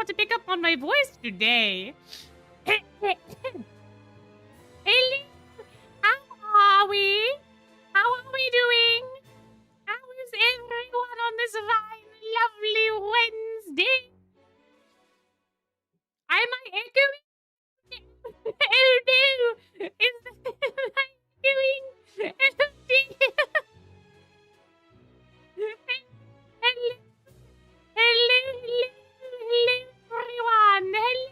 to pick up on my voice today. Hello. How are we? How are we doing? How is everyone on this fine, lovely Wednesday? Am I echoing? Oh no! Am I echoing? Oh dear! Hello, everyone. Hello.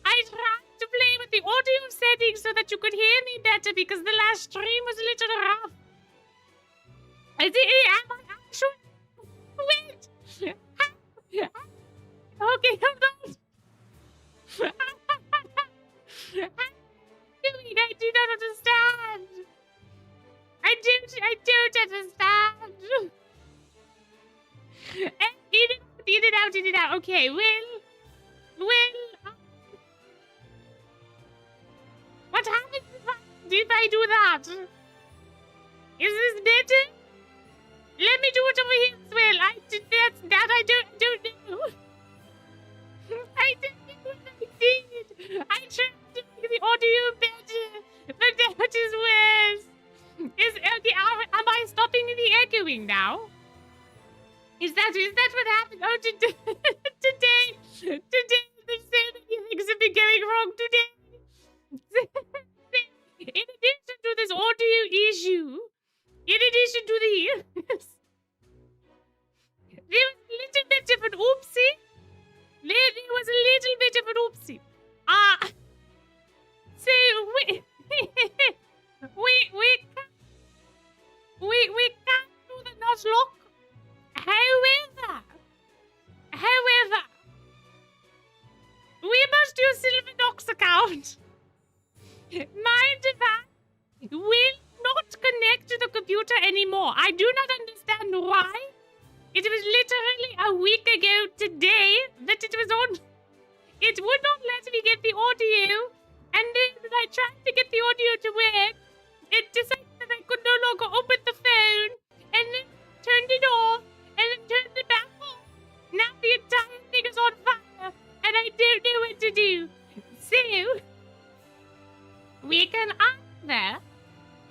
I tried to play with the audio settings so that you could hear me better because the last stream was a little rough. Am I actually? Wait. Okay, hold on. I do not understand. I don't understand. In and out. Okay, well, what happens if I do that? Is this better? Let me do it over here as well. I don't know. I don't know what I did. I tried to make the audio better, but that is worse. Am I stopping the echoing now? Is that what happened? Oh, today, there's so many things have been going wrong today. In addition to this audio issue, there was a little bit of an oopsie. So we can't do the Nuzlocke. However, we must do a Silvernox account. My device will not connect to the computer anymore. I do not understand why. It was literally a week ago today that it was on. It would not let me get the audio. And then when I tried to get the audio to work, it decided that I could no longer open the phone. And then turned it off. And then turned it back on. Now the entire thing is on fire. And I don't know what to do. So, we can either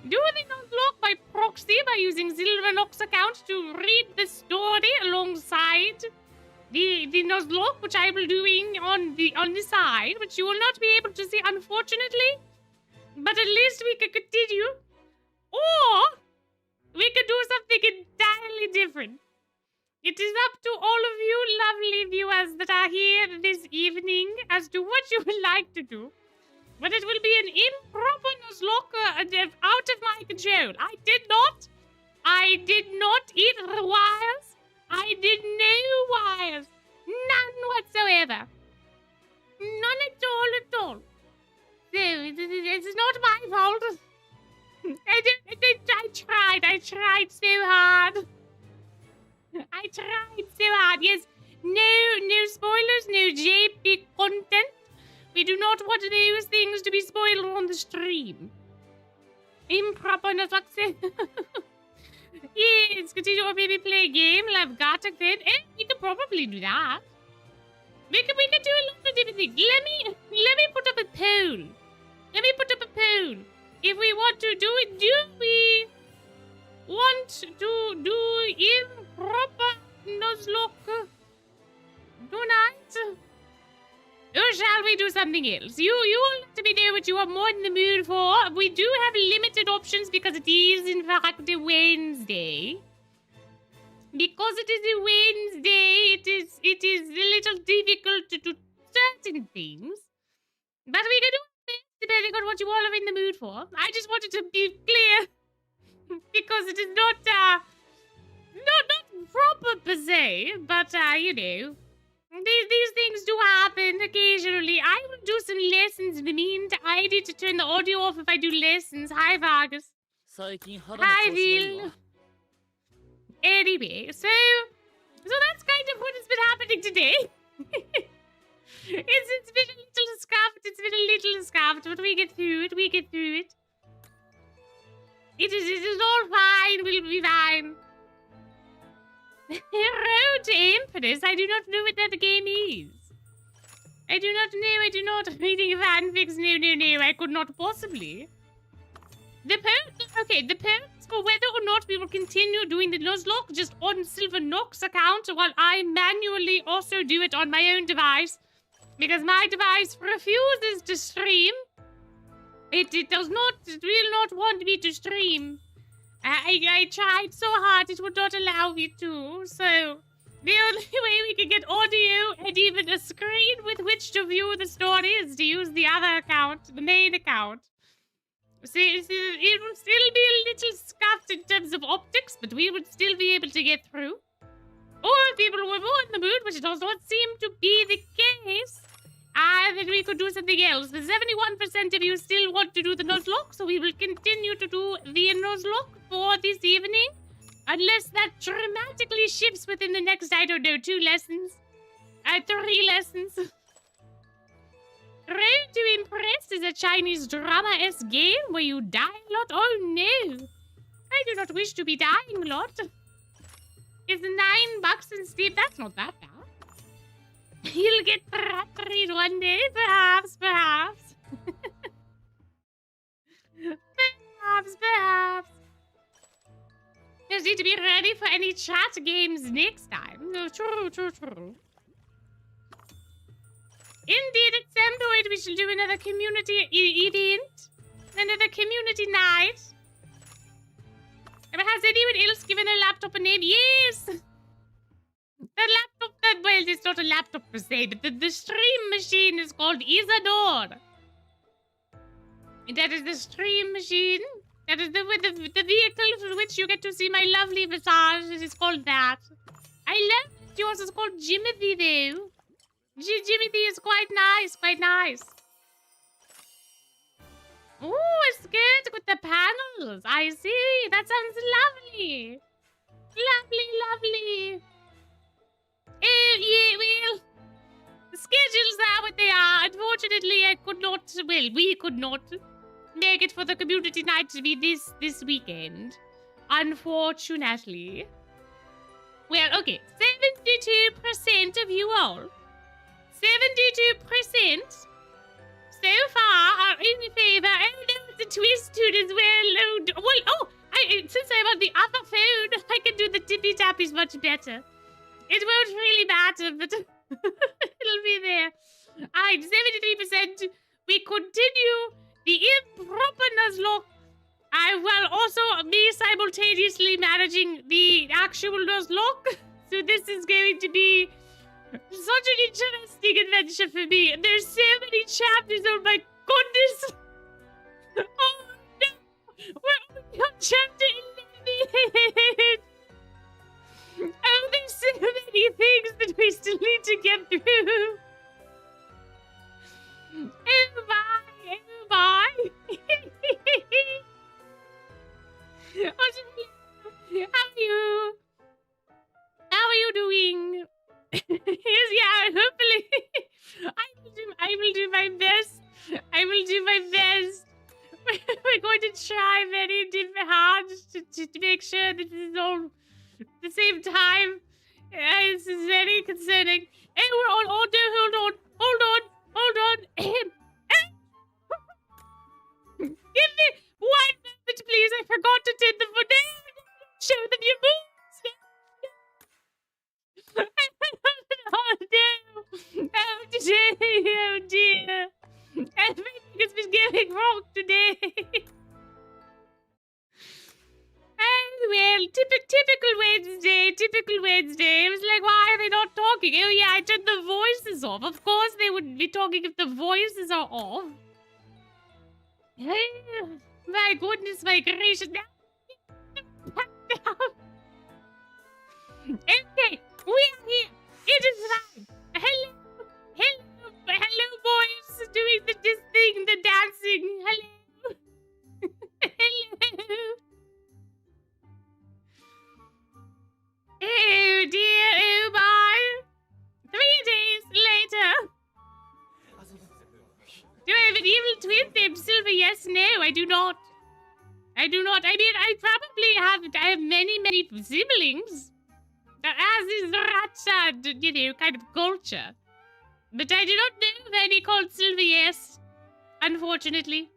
do the Nuzlocke by proxy by using Silvernox account to read the story alongside the Nuzlocke, which I will be doing on the side, which you will not be able to see, unfortunately. But at least we can continue. Or we could do something entirely different. It is up to all of you lovely viewers that are here this evening as to what you would like to do. But it will be an improper Nuzlocke out of my control. I did not eat the wires. I did no wires. None whatsoever. None at all. So, it's not my fault. I tried so hard. Yes, no spoilers, no JP content. We do not want those things to be spoiled on the stream. Improper Nuzlocke. Yes, continue or maybe play a game. I've got a thing. We could probably do that. We could do a lot of different things. Let me put up a poll. If we want to do it, do we want to do improper Nuzlocke tonight? Or shall we do something else? You will let me know what you are more in the mood for. We do have limited options because it is, in fact, a Wednesday. Because it is a Wednesday, it is a little difficult to do certain things. But we can do things depending on what you all are in the mood for. I just wanted to be clear. Because it is not proper per se, but, you know. These things do happen occasionally. I will do some lessons in the meantime. I need to turn the audio off if I do lessons. Hi, Vargas. Hi, Vil. Anyway, so that's kind of what has been happening today. It's been a little scuffed, but we get through it. It is all fine. We'll be fine. Road to Infinite. I do not know what that game is. I do not know. I do not. Reading fanfics. No. I could not possibly. The parents for whether or not we will continue doing the Nuzlocke just on Silver Nox account while I manually also do it on my own device. Because my device refuses to stream. It will not want me to stream. I tried so hard, it would not allow me to. So, the only way we can get audio and even a screen with which to view the story is to use the other account, the main account. See, it will still be a little scuffed in terms of optics, but we would still be able to get through. Or if people were more in the mood, which does not seem to be the case, then we could do something else. But 71% of you still want to do the Nuzlocke, so we will continue to do the Nuzlocke for this evening. Unless that dramatically shifts within the next, I don't know, 2 lessons. 3 lessons. Road to Impress is a Chinese drama-esque game where you die a lot. Oh no! I do not wish to be dying a lot. It's $9 in Steam. That's not that bad. You'll get rattried one day, perhaps. Perhaps. Just need to be ready for any chat games next time. No, true. Indeed, at some point we shall do another community event. Another community night. But has anyone else given a laptop a name? Yes! The laptop, well, it's not a laptop per se, but the stream machine is called Isador. That is the stream machine. That is the vehicle through which you get to see my lovely visage. It is called that. I love it. Yours is called Jimothy, though. Jimothy is quite nice. Ooh, it's good with the panels. I see. That sounds lovely. Lovely. Yeah, well, the schedules are what they are. Unfortunately, we could not make it for the community night to be this weekend. Unfortunately. Well, okay, 72% of you all, 72% so far are in favor. Oh no, the twist tune as well. Since I'm on the other phone, I can do the tippy tappies much better. It won't really matter, but it'll be there. Alright, 73%. We continue the improper Nuzlocke. While also me simultaneously managing the actual Nuzlocke. So this is going to be such an interesting adventure for me. There's so many chapters, oh my goodness. Oh no, we're only on chapter 11. Oh, there's so many things that we still need to get through. Oh my. How are you doing? Yes, yeah, hopefully. I will do my best. We're going to try very hard to make sure that this is all at the same time. This is very concerning. Hey, we're on order. Hold on. Give me 1 moment, please. I forgot to turn the phone. Show them your moves. Oh no. Oh dear. Everything has been going wrong today. Well, typical Wednesday. I was like, why are they not talking? Oh yeah, I turned the voices off. Of course they wouldn't be talking if the voices are off. My goodness, my gracious. Okay, we are here. It is fine. Hello, boys. Doing this thing, the dancing. Hello. Hello. Oh dear, oh my. 3 days later. Do I have an evil twin named Silver? Yes, no, I do not. I mean, I probably have many siblings. As is the rat, kind of culture. But I do not know of any called Sylvius, unfortunately.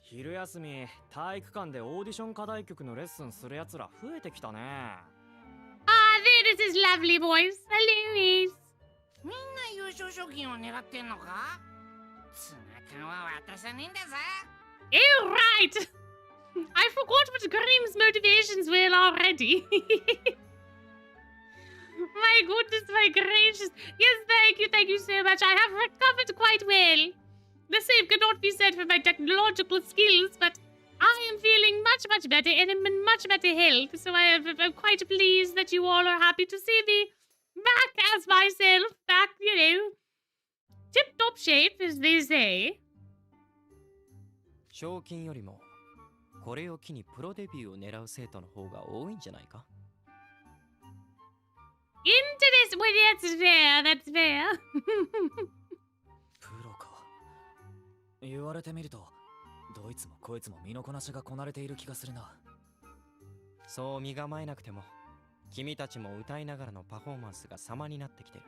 昼休み、体育館でオーディション課題曲のレッスンするやつら増えてきたね。Ah, there is his lovely voice. Hello, Ace. みんな優勝賞金を狙ってんのか？ツナ缶は渡さねえんだぞ。 Oh, right. I forgot what Grimm's motivations were already. My goodness, my gracious. Yes, thank you so much. I have recovered quite well. The same cannot be said for my technological skills, but I am feeling much better and I'm in much better health. So I'm quite pleased that you all are happy to see me back as myself, back, tip-top shape, as they say. 賞金よりもこれを機にプロデビューを狙う生徒の方が多いんじゃないか？ Interest, well, that's fair. プロか。言われてみると、どいつもこいつも身のこなしがこなれている気がするな。そう身構えなくても、君たちも歌いながらのパフォーマンスが様になってきてる。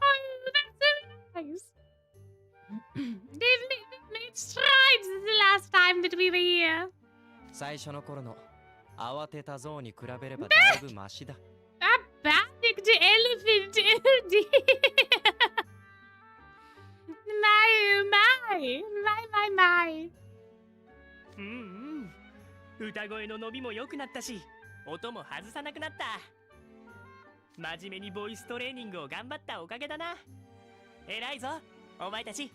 Oh, that's so nice. They've made strides the last time that we were here. 最初の頃の慌てたゾウに比べればだいぶマシだ。A panicked elephant, oh dear. My. 歌声の伸びも良くなったし、音も外さなくなった。真面目にボイストレーニングを頑張ったおかげだな。偉いぞ、お前たち。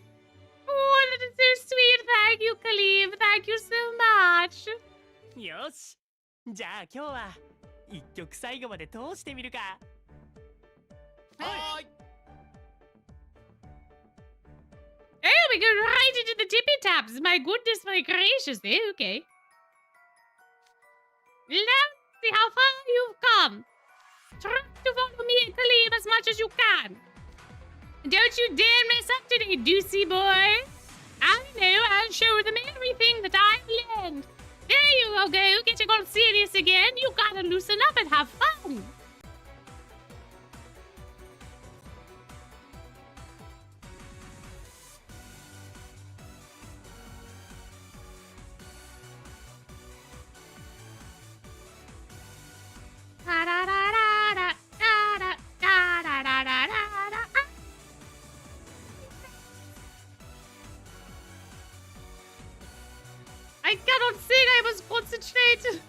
Oh, that is so sweet. Thank you, Khalif. Thank you so much. よし、じゃあ今日は一曲最後まで通してみるか。はい。 Oh, we go right into the tippy taps. My goodness, my gracious. Okay. Let's see how far you've come. Try to follow me and Khalif as much as you can. Don't you dare mess up today, Deucey boy. I know, I'll show them everything that I've learned. There you go, getting all serious again. You gotta loosen up and have fun. I cannot sing, I must concentrate.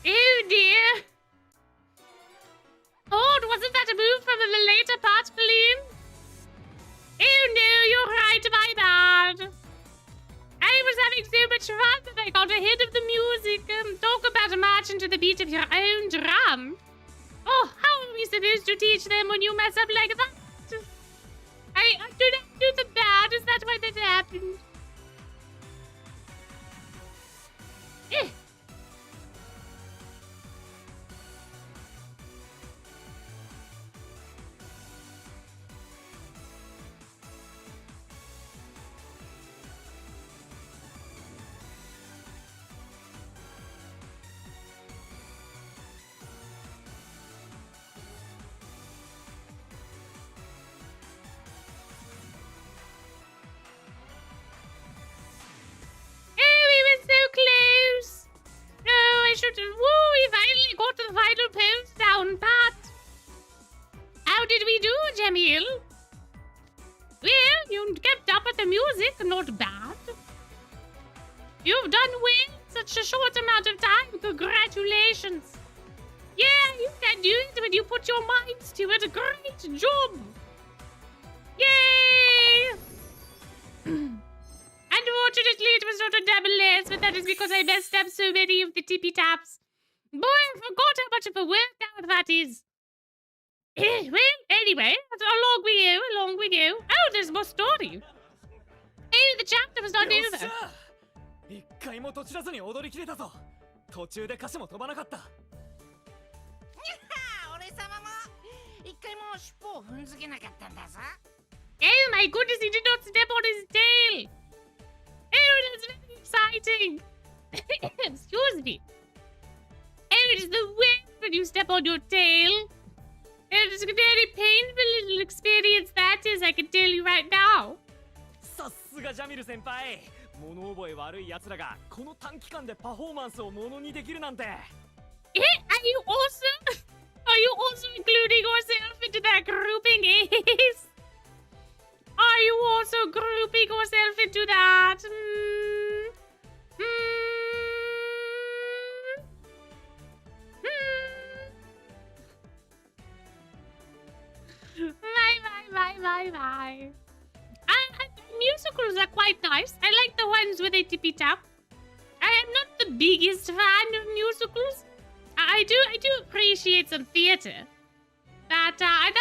Oh dear. Oh, wasn't that a move from the later part, Gleam? Oh no, you're right, my bad. I was having so much fun that I got ahead of the music. Talk about marching to the beat of your own drum. Oh, how are we supposed to teach them when you mess up like that? I do not do the bad. Is that why that happened? Eh. We finally got the final pose down pat. How did we do, Jamil? Well, you kept up with the music, not bad. You've done well in such a short amount of time. Congratulations. Yeah, you can do it when you put your minds to it. Great job. Yay! Unfortunately, it was not a double S, but that is because I messed up so many of the tippy taps. Boy, I forgot how much of a workout that is. Well, anyway, along we go. Oh, there's more story. Oh, the chapter was not over. 一回も閉じらずに踊り切れたぞ。途中で歌詞も飛ばなかった。俺様も一回も尻尾を踏んづけなかったんだぞ。Oh my goodness, he did not step on his tail. Oh, that's very exciting. Excuse me. Oh, it is the worst when you step on your tail. It is a very painful little experience that is, I can tell you right now. さすがジャミル先輩。物覚え悪い奴らがこの短期間でパフォーマンスをものにできるなんて。Are you also including yourself into that grouping, Ace? Are you also grouping yourself into that? My. Musicals are quite nice. I like the ones where they tippy tap. I am not the biggest fan of musicals. I do appreciate some theatre. But I'm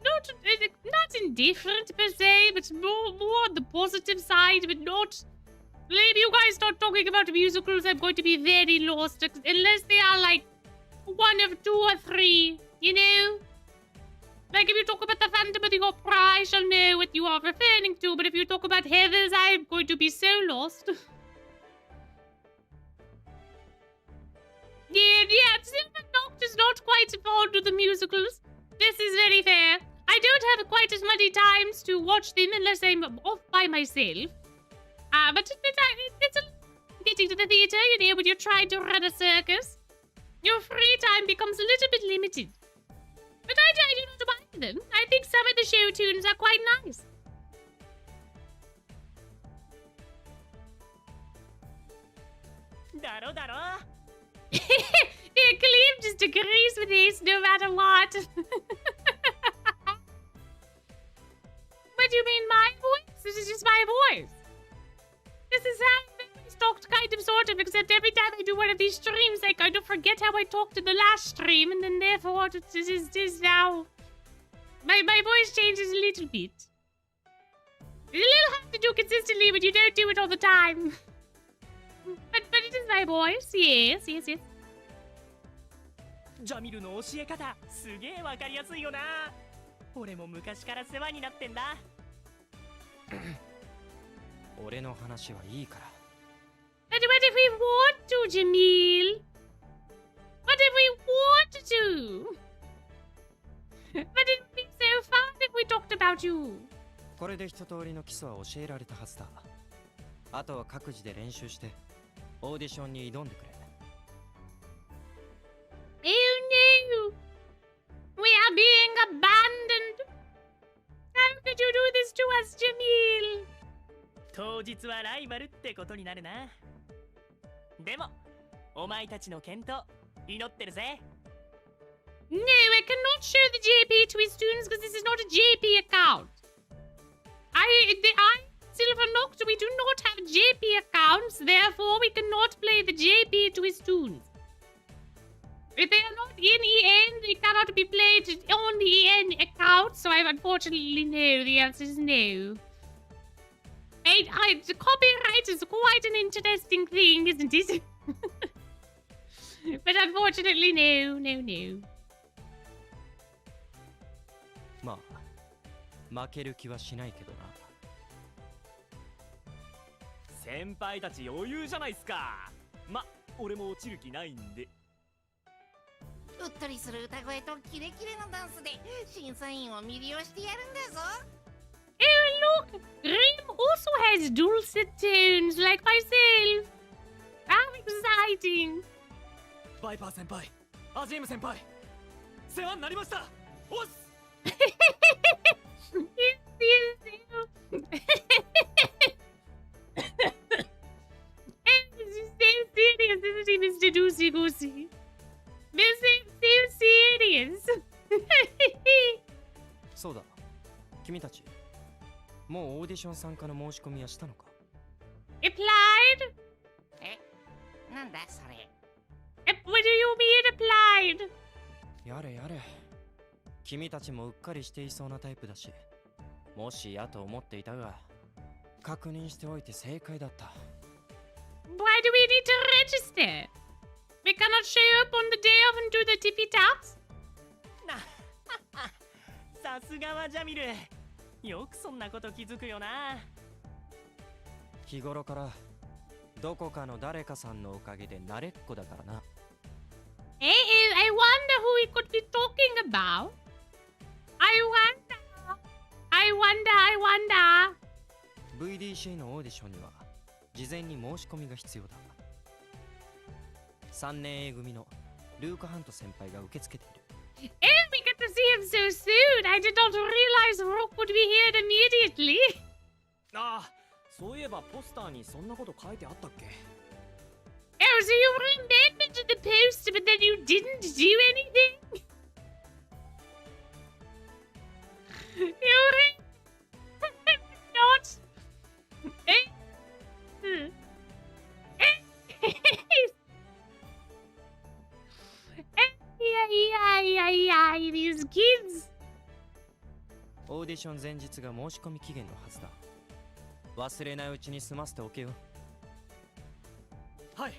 not indifferent per se, but more on the positive side, but not. If you guys start talking about musicals, I'm going to be very lost, unless they are like one of two or three, you know? Like if you talk about the Phantom of the Opera, I shall know what you are referring to, but if you talk about Heathers, I'm going to be so lost. Yeah, Silver Noct is not quite fond of the musicals. This is very fair. I don't have quite as many times to watch them unless I'm off by myself. But it's getting to the theatre, you know, when you're trying to run a circus. Your free time becomes a little bit limited. But I do not mind them. I think some of the show tunes are quite nice. The acclaim just agrees with Ace no matter what. What do you mean, my voice? This is just my voice. This is how I talked, kind of, sort of, except every time I do one of these streams, I kind of forget how I talked in the last stream, and then therefore this is now. My voice changes a little bit. It's a little hard to do consistently when you don't do it all the time. But it is my voice, yes. ジャミルの教え方すげえわかりやすいよな。俺も昔から世話になってんだ。俺の話はいいから。But what if we want to, Jamil? What if we want to? But it would be so fun if we talked about you. これで一通りの基礎は教えられたはずだ。あとは各自で練習してオーディションに挑んでくれ。Oh no! We are being abandoned! How could you do this to us, Jamil? 当日はライバルってことになるな。でも、お前たちの健闘祈ってるぜ。No, I cannot show the JP to his students because this is not a JP account. Silver Noct, we do not have JP accounts, therefore we cannot play the JP to his students. If they are not in EN, they cannot be played on the EN account, so I unfortunately no. The answer is no. The copyright is quite an interesting thing, isn't it? But unfortunately, no. まあ負ける気はしないけどな。先輩たち余裕じゃないっすか。ま、俺も落ちる気ないんで。うっとりする歌声とキレキレのダンスで審査員を魅了してやるんだぞ。Oh look! Grim also has dulcet tones like myself. How exciting! バイパー先輩、アジーム先輩、世話になりました。おっす。Mr. Doosey Goosey. Mr. Serious. そうだ、君たちもうオーディション参加の申し込みはしたのか？ Applied? なんだそれ。What do you mean applied? やれやれ。君たちもうっかりしていそうなタイプだし、もしやと思っていたが、確認しておいて正解だった。Why do we need to register? We cannot show up on the day of and do the tippy taps? さすがはジャミル。よくそんなこと気づくよな。日頃からどこかの誰かさんのおかげで慣れっこだからな。I wonder who we could be talking about. I wonder. VDC のオーディションには事前に申し込みが必要だ。3年 A 組のルーク・ハント先輩が受け付けている。And we get to see him so soon. I did not realize Rook would be here immediately. ああ、そういえばポスターにそんなこと書いてあったっけ？ Oh, so you remembered the post, but then you didn't do anything? You not? These kids. オーディション前日が申し込み期限のはずだ。忘れないうちに済ませておけよ。はい、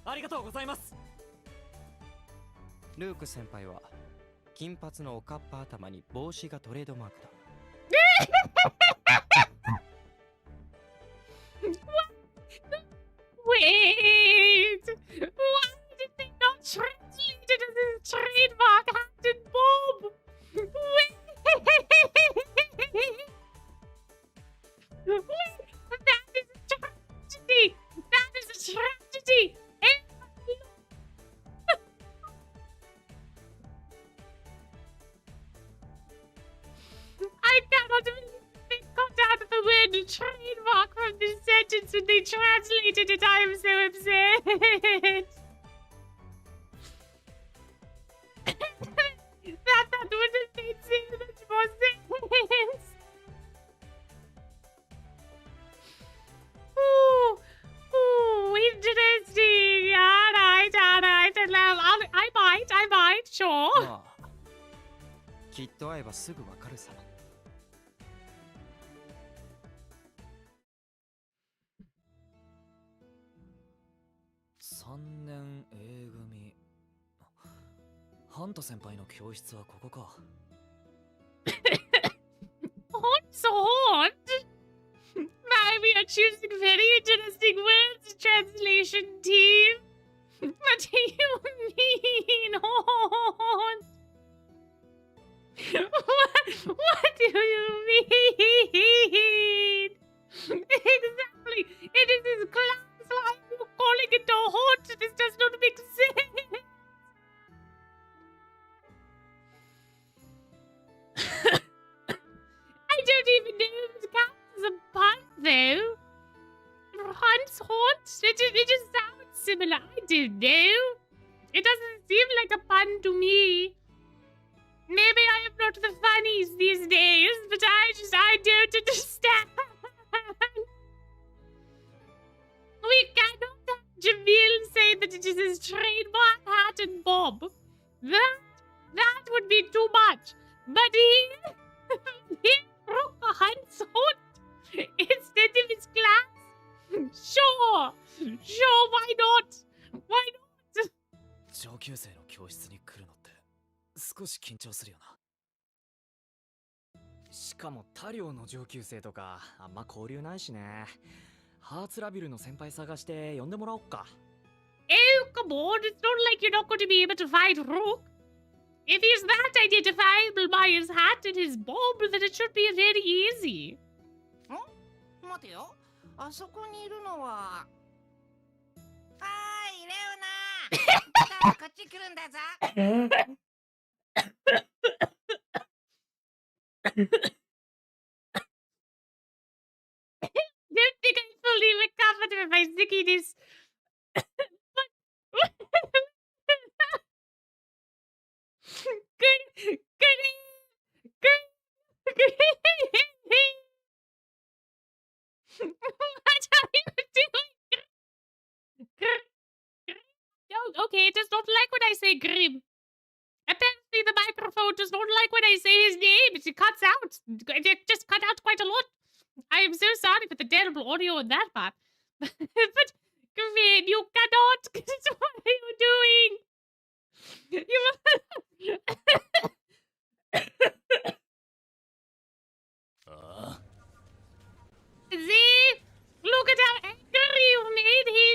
ありがとうございます。ルーク先輩は金髪のおかっぱ頭に帽子がトレードマークだ。Wait, why did they not translate it as a trademark hat and bob? Wait, that is a tragedy. That is a tragedy. I cannot believe they cut out the word trademark from this sentence and they translated it. I am so upset. that would have made so much more sense. Ooh, interesting. Alright. I might, sure. まあ、きっと会えばすぐわかるさ。3年 A 組。ハント先輩の教室はここか。Hot. We are choosing very interesting words translation team. What do you mean, hot? What do you mean? Exactly. It is his class. Why are you calling it a hot? This does not make sense. I don't even know if it counts as a pun, though. Hunt's hot? It just sounds similar. I don't know. It doesn't seem like a pun to me. Maybe I am not the funniest these days, but I don't understand. We cannot have Jamil say that it is his trademark hat and bob. That would be too much. But he broke a Hunt's hot instead of his class. Sure, why not? Why not? 上級生の教室に来るのって少し緊張するよな。しかも他寮の上級生とかあんま交流ないしね。ハーツラビルの先輩探して呼んでもらおっか。Oh, come on. It's not like you're not going to be able to find Rook. If he's that identifiable by his hat and his bob, then it should be very easy. 待てよ。あそこにいるのは。はーい、レオナ。さあ、こっち来るんだぞ。Don't think I fully recovered from my sickiness. Good. What are you doing? Oh, okay, it does not like when I say Grim. Apparently the microphone does not like when I say his name. It cuts out. It just cut out quite a lot. I am so sorry for the terrible audio on that part. But, Grim, you cannot. What are you doing? You... See? Look at how angry you made him.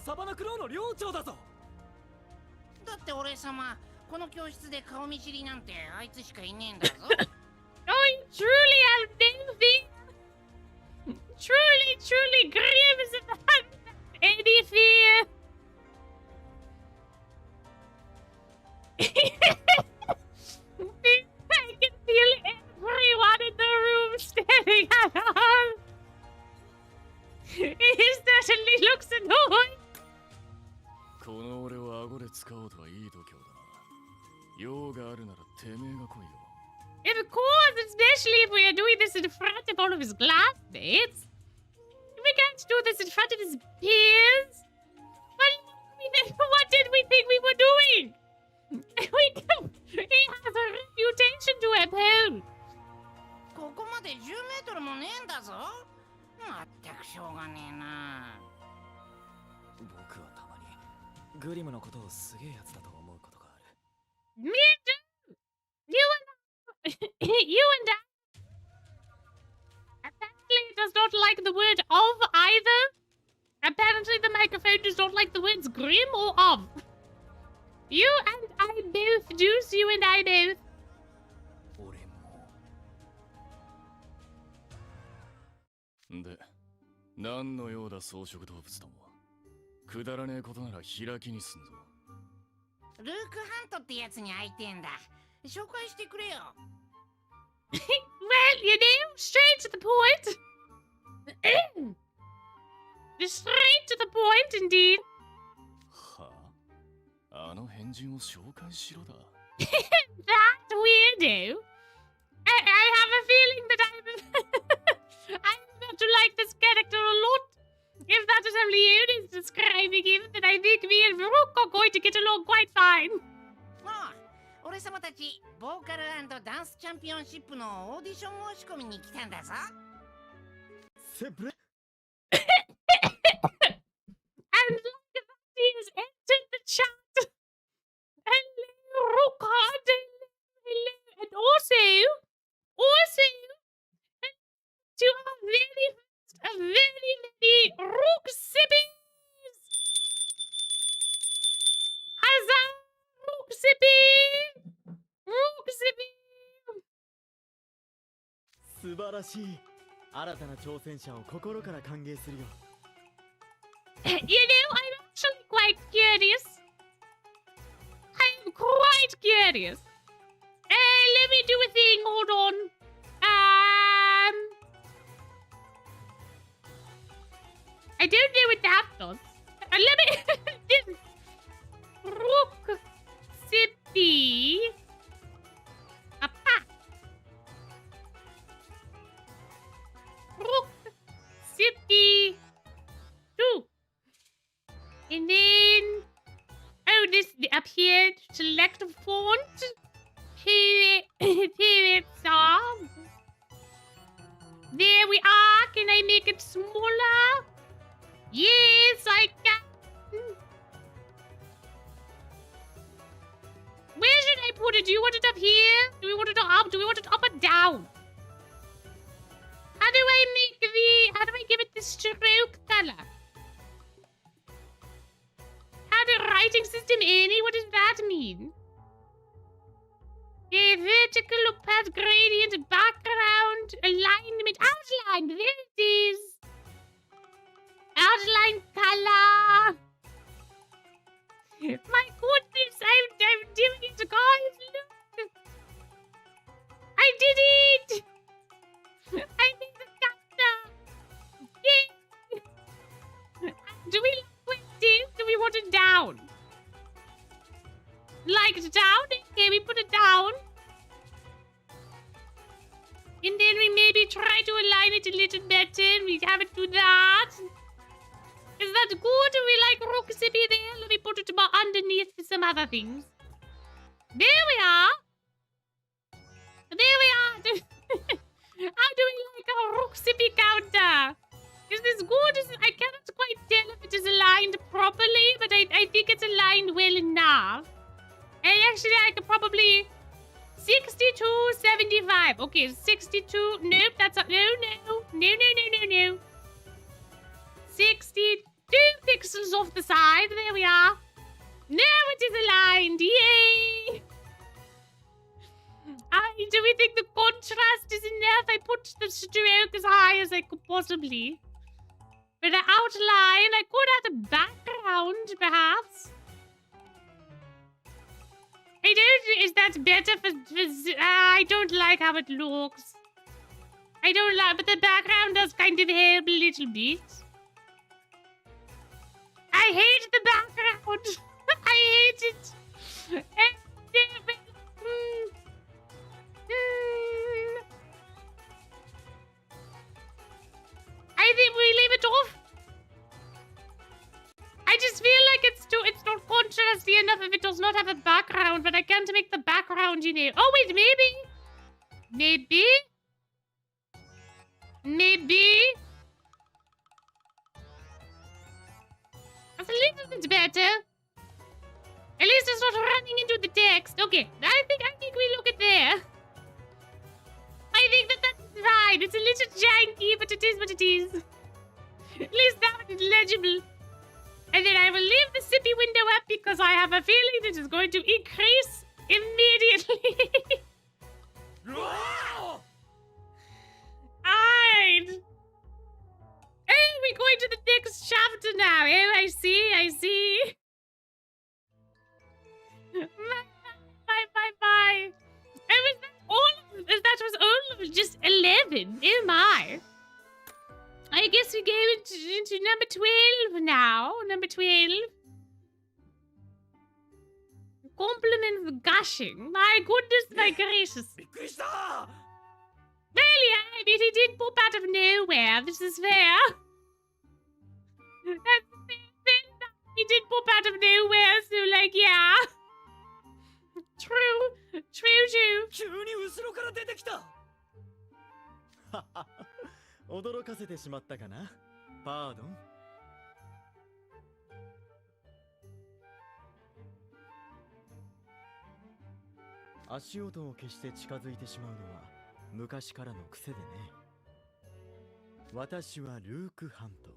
サバナクローの寮長だぞ。だって俺様、この教室で顔見知りなんてあいつしかいねえんだぞ。Oh, you truly have no fear. Truly, Grim is not any fear. I can feel everyone in the room staring at us. He certainly looks annoyed. この俺を顎で使おうとはいい度胸だな。用があるならてめえが来いよ。Of course, especially if we are doing this in front of all of his classmates. We can't do this in front of his peers. What did we think we were doing? He has a reputation to uphold. ここまで10メートルもねえんだぞ。まったくしょうがねえな。僕はたまにグリムのことをすげえやつだと思うことがある。Me too. You and I. Apparently, does not like the word of either. Apparently, the microphone does not like the words grim or of. You and I both, Juice. You and I both. 俺も。で、何のようだ草食動物ども。くだらねえことなら開きにすんぞ。ルーク・ハントってやつに会いてえんだ。紹介してくれよ。Well, you know, straight to the point. Just straight to the point, indeed. はあ、あの変人を紹介しろだ。That weirdo. I have a feeling that I'm going to like this character a lot. If that is only you is describing him, then I think me and Rook are going to get along quite fine. ああ、俺様たちボーカル&ダンスチャンピオンシップのオーディション申し込みに来たんだぞ。セブレ And look at that, he has entered the chat. Hello, Rook. Hello. And also, to our very Rook Sippies. Huzzah, Rook Sippy. Rook Sippy. 素晴らしい。新たな挑戦者を心から歓迎するよ。You know, I'm actually quite curious. I'm quite curious. Let me do a thing. Hold on. I don't know what that does. Let me. This Rook Sippy. A pack. Rook Sippy. 2. And then, oh, this up here, select a font. Here it's on. There we are. Can I make it smaller? Yes, I can. Where should I put it? Do you want it up here? Do we want it up? Do we want it up or down? How do I give it the stroke color? Add a writing system any? What does that mean? A vertical or path gradient, background, alignment, outline. There it is. Outline color. My goodness, I'm doing it, guys. Look. I did it. I made the character. Yay. Do we like this? Do we want it down? Like it down? Okay, we put it down. And then we maybe try to align it a little better. We have it do that. Is that good? Do we like Rook Sippy there? Let me put it more underneath some other things. There we are. There we are. How do we like our Rook Sippy counter? Is this good? I cannot quite tell if it is aligned properly, but I think it's aligned well enough. And actually, I could probably 62.75. Okay, 62. Nope, that's not. No. 60. 2 pixels off the side. There we are. Now it is aligned. Yay! Do we think the contrast is enough? I put the stroke as high as I could possibly. For the outline, I could add a background, perhaps. I don't. Is that better I don't like how it looks. I don't like, but the background does kind of help a little bit. I hate the background. I hate it. I think we leave it off. I just feel like it's not contrasty enough if it does not have a background, but I can't make the background, you know. Oh wait, maybe. That's a little bit better. At least it's not running into the text. Okay, I think we look at there. I think that's fine. It's a little janky, but it is what it is. At least now it's legible. And then I will leave the sippy window up because I have a feeling this is going to increase immediately. Alright. Oh, we're going to the next chapter now. Oh, I see. Bye. Oh, that was all of just 11. Oh my. I guess we go into number 12 now. Number 12. Compliment of gushing. My goodness, my gracious. Well, yeah, I mean, he did pop out of nowhere. This is fair. That's fair. He did pop out of nowhere, so, like, yeah. True. 急に後ろから出てきた驚かせてしまったかなパードン足音を消して近づいてしまうのは昔からの癖でね私はルーク・ハント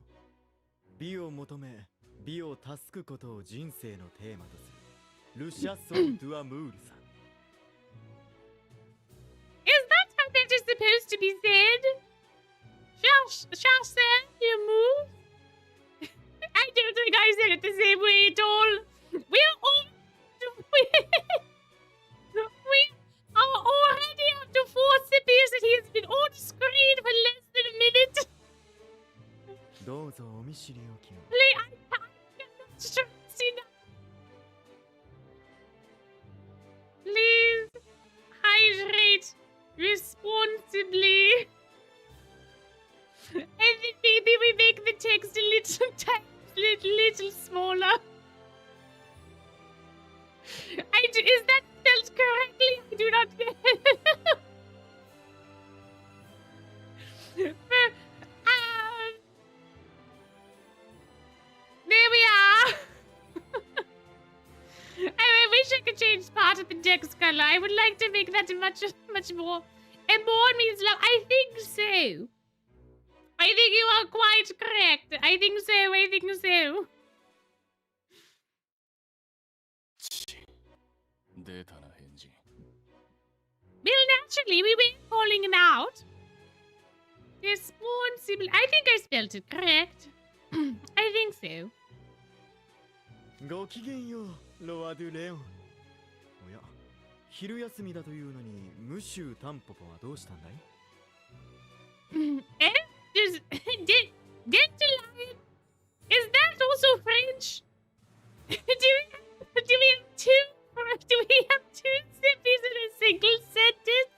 美を求め美を助くことを人生のテーマとするルシャソン・ドゥアムールさん Is that how that is supposed to be said? Shall say you move? I don't think I said it the same way at all. We are already up to 4 sippies and he has been on screen for less than a minute. どうぞお見知りおきを I'm not stressing. Please hydrate responsibly. And then maybe we make the text a little smaller. Is that spelled correctly? I do not get there we are. I wish I could change part of the text color. I would like to make that much more. And more means love. I think so. I think you are quite correct. I think so. 出たな返事 Well, naturally, we were calling him out. Responsible. I think I spelled it correct. I think so. ごきげんようロア・ドゥ・レオンおや昼休みだというのにムシュータンポポはどうしたんだい Eh? Dandelion? Is that also French? do we have two sippies in a single sentence?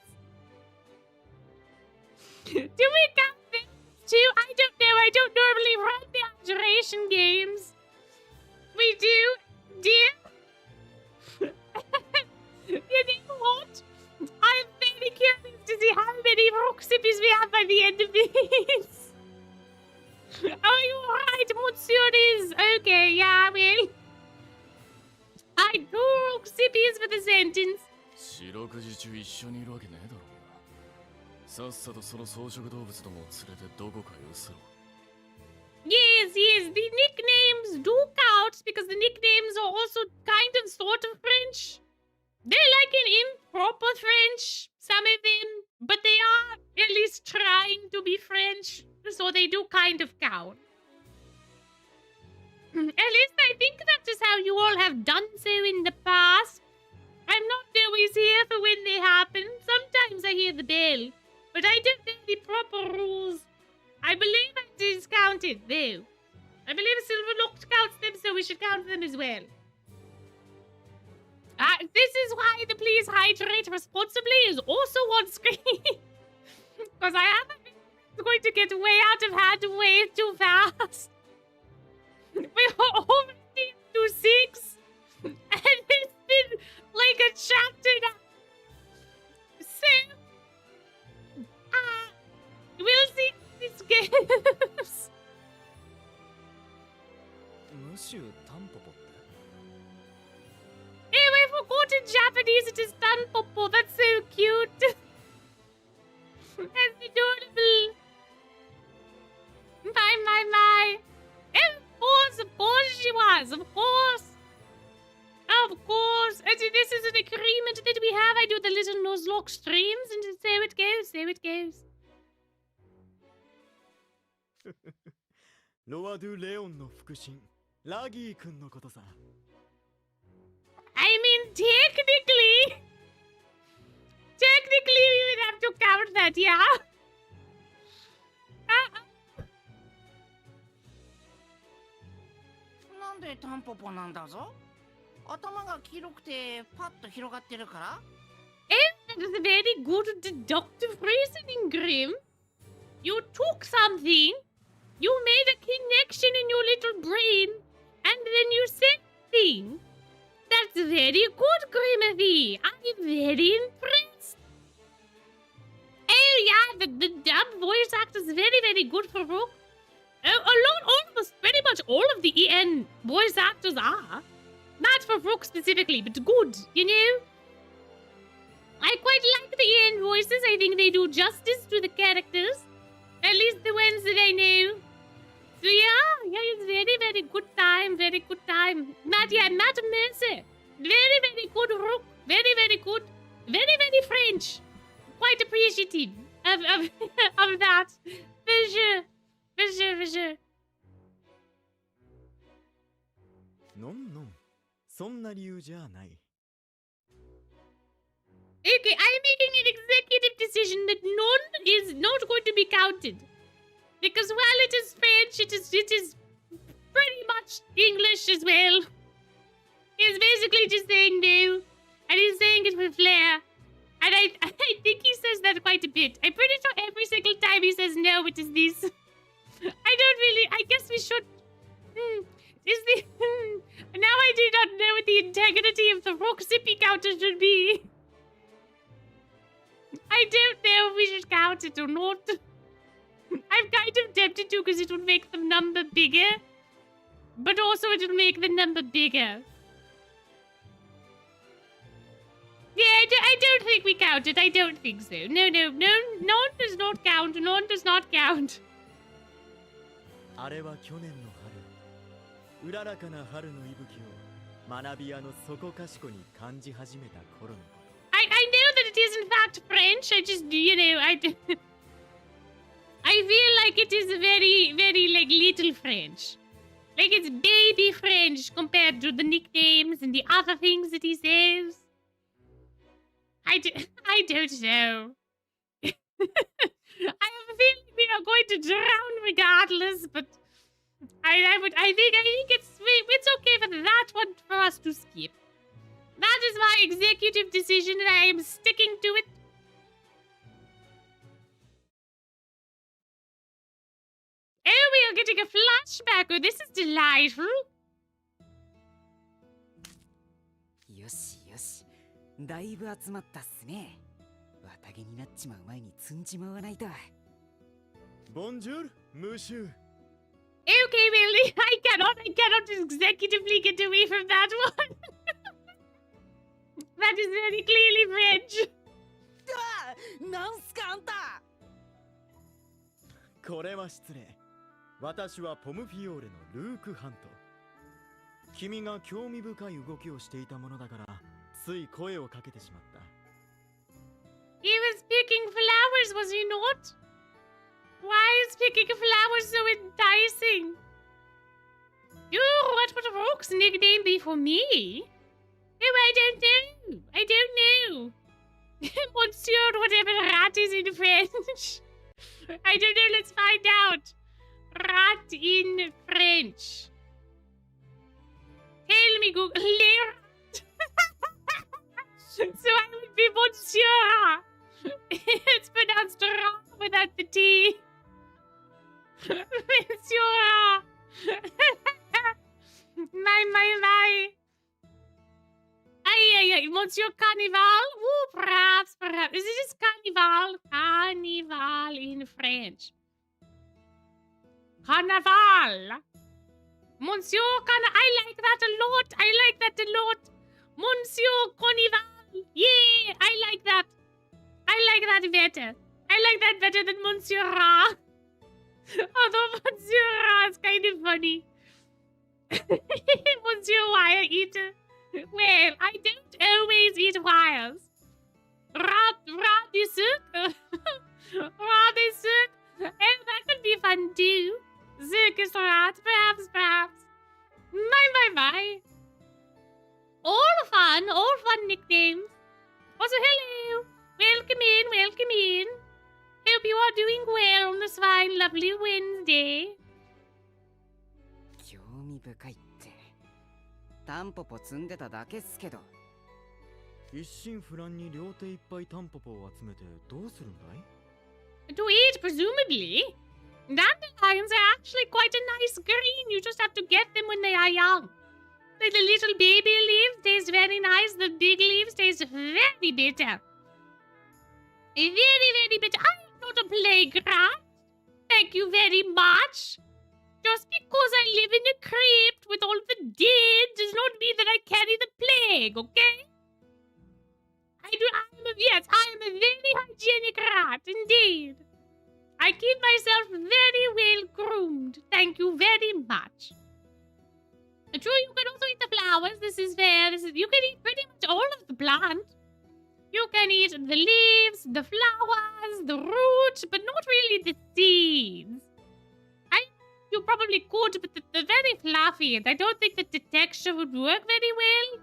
Do we count this too? I don't know. I don't normally run the observation games. We do, dear. You know what? I'm very curious to see how many rock sippies we have by the end of these. Oh, you're right, Monsieur is. Okay, yeah, well. I do rock sippies for the sentence. 四六時中一緒にいるわけねえだろうがさっさとその草食動物どもを連れてどこかへ移ろう Yes, yes, the nicknames do count because the nicknames are also kind of sort of French. They're like an improper French, some of them, but they are at least trying to be French, so they do kind of count. At least I think that is how you all have done so in the past. I'm not always here for when they happen. Sometimes I hear the bell, but I don't know the proper rules. I believe it is counted, though. I believe Silverlock counts them, so we should count them as well. This is why the please hydrate responsibly is also on screen. Because I have a feeling it's going to get way out of hand way too fast. We're already to 6. And it's been like a chapter now. So, we'll see this goes. ムシュタンポポって Hey, I forgot in Japanese it is Tanpopo. That's so cute. That's adorable. My. Of course she was. Of course. And this is an agreement that we have. I do the little Nuzlocke streams and so it goes. ロワドゥ・レオンの腹心ラギー君のことさ。 I mean, technically, we would have to count that, yeah? なんでタンポポなんだぞ。頭が黄色くてパッと広がってるから。 That is a very good deductive reasoning, Grim. You took something, you made a connection in your little brain, and then you said thing. That's very good, Grimothy. I'm very impressed. Oh yeah, the dub voice act is very, very good for Rook. Pretty much all of the EN voice actors are. Not for Rook specifically, but good, you know? I quite like the EN voices. I think they do justice to the characters. At least the ones that I know. So yeah, it's very, very good time. Matt Mercer. Very, very good Rook. Very, very good. Very, very French. Quite appreciative of that. For sure. のんのんそんな理由じゃない。 Okay, I'm making an executive decision that none is not going to be counted. Because while it is French, it is pretty much English as well. He's basically just saying no. And he's saying it with flair. And I think he says that quite a bit. I'm pretty sure every single time he says no, it is this. I guess we should... Now I do not know what the integrity of the Rook Zippy counter should be. I don't know if we should count it or not. I'm kind of tempted to because it would make the number bigger. But also it would make the number bigger. Yeah, I don't think we counted. I don't think so. No, none does not count. None does not count. あれは去年の春、うららかな春の息吹を学び屋のそこかしこに感じ始めた頃のこと。 I know that it is in fact French. I just, I feel like it is very, very like little French. Like it's baby French compared to the nicknames and the other things that he says. I don't know. I have a feeling we are going to drown regardless, but I think it's okay for that one for us to skip. That is my executive decision and I am sticking to it. Oh, we are getting a flashback. Oh, this is delightful. よしよし、だいぶ集まったっすね。綿毛になっちまう前に積んじまわないと。ボンジュール、ムシュー。 Okay, Willie, I cannot executively get away from that one. That is very clearly French. なんすかあんた。これは失礼。私はポムフィオーレのルーク・ハント。君が興味深い動きをしていたものだからつい声をかけてしまった。 He was picking flowers, was he not? Why is picking flowers so enticing? Oh, what would Rook's nickname be for me? Oh, I don't know. I don't know. Monsieur, whatever rat is in French. I don't know, let's find out. Rat in French. Tell me, Google. So I would be Monsieur. It's pronounced wrong without the T. Monsieur. My. Aye, Monsieur Carnival? Ooh, perhaps. Is it just Carnival? Carnival in French. Carnaval. Monsieur I like that a lot. Monsieur Carnival. Yeah, I like that. Better. I like that better than Monsieur Ra. Although Monsieur Ra is kind of funny. Monsieur Wire Eater. Well, I don't always eat wires. Rat du sucre. Rat du sucre. Oh, that could be fun too. Circus rat, perhaps. My. All fun nicknames. Also, hello. Welcome in. Hope you are doing well on this fine, lovely Wednesday. 興味深いって。タンポポ積んでただけっすけど。一心不乱に両手いっぱいタンポポを集めてどうするんだい？ To eat, presumably. Dandelions are actually quite a nice green. You just have to get them when they are young. Like the little baby leaves taste very nice. The big leaves taste very bitter. Very bitter. I'm not a playground. Thank you very much. Just because I live in a crypt with all the dead does not mean that I carry the plague, okay? I am a very hygienic rat, indeed. I keep myself very well groomed. Thank you very much. True, you can also eat the flowers. This is fair. You can eat pretty much all of the plant. You can eat the leaves, the flowers, the root, but not really the seeds. You probably could, but they're very fluffy, and I don't think that the texture would work very well.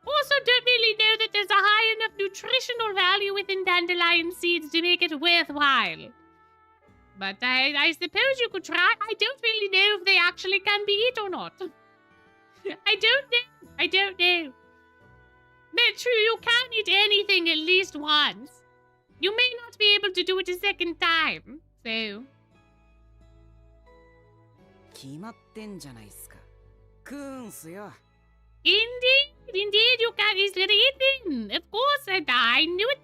Also, don't really know that there's a high enough nutritional value within dandelion seeds to make it worthwhile. But I suppose you could try. I don't really know if they actually can be eaten or not. I don't know. But true, you can eat anything at least once. You may not be able to do it a second time, so... 決まってんじゃないっすか。食うんすよ。Indeed, you can easily eat them. Of course, and I knew it.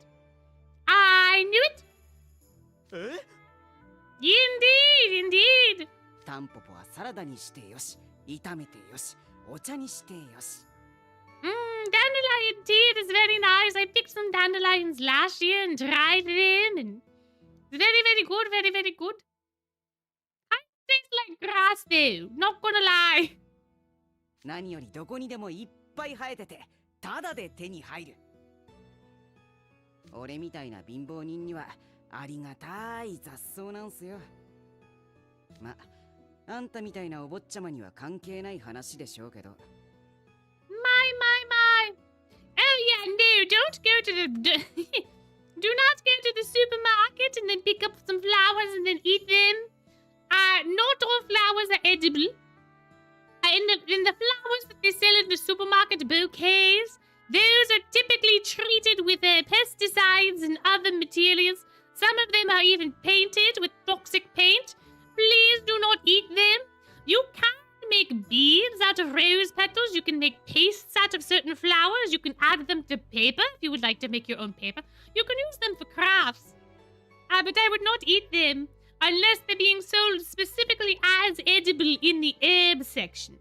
Indeed. タンポポはサラダにしてよし、炒めてよし、お茶にしてよし。Dandelion tea is very nice. I picked some dandelions last year and tried them, and it's very good, very good. Tastes like grass though, not gonna lie. 何よりどこにでもいっぱい生えてて、ただで手に入る。俺みたいな貧乏人にはありがたい雑草なんすよ。ま、あんたみたいなお坊ちゃまには関係ない話でしょうけど。My. Oh yeah, no, don't go to the... Do not go to the supermarket and then pick up some flowers and then eat them. Not all flowers are edible. In the flowers that they sell in the supermarket bouquets, those are typically treated with pesticides and other materials. Some of them are even painted with toxic paint. Please do not eat them. You can make beads out of rose petals. You can make pastes out of certain flowers. You can add them to paper if you would like to make your own paper. You can use them for crafts. But I would not eat them unless they're being sold specifically as edible in the herb section.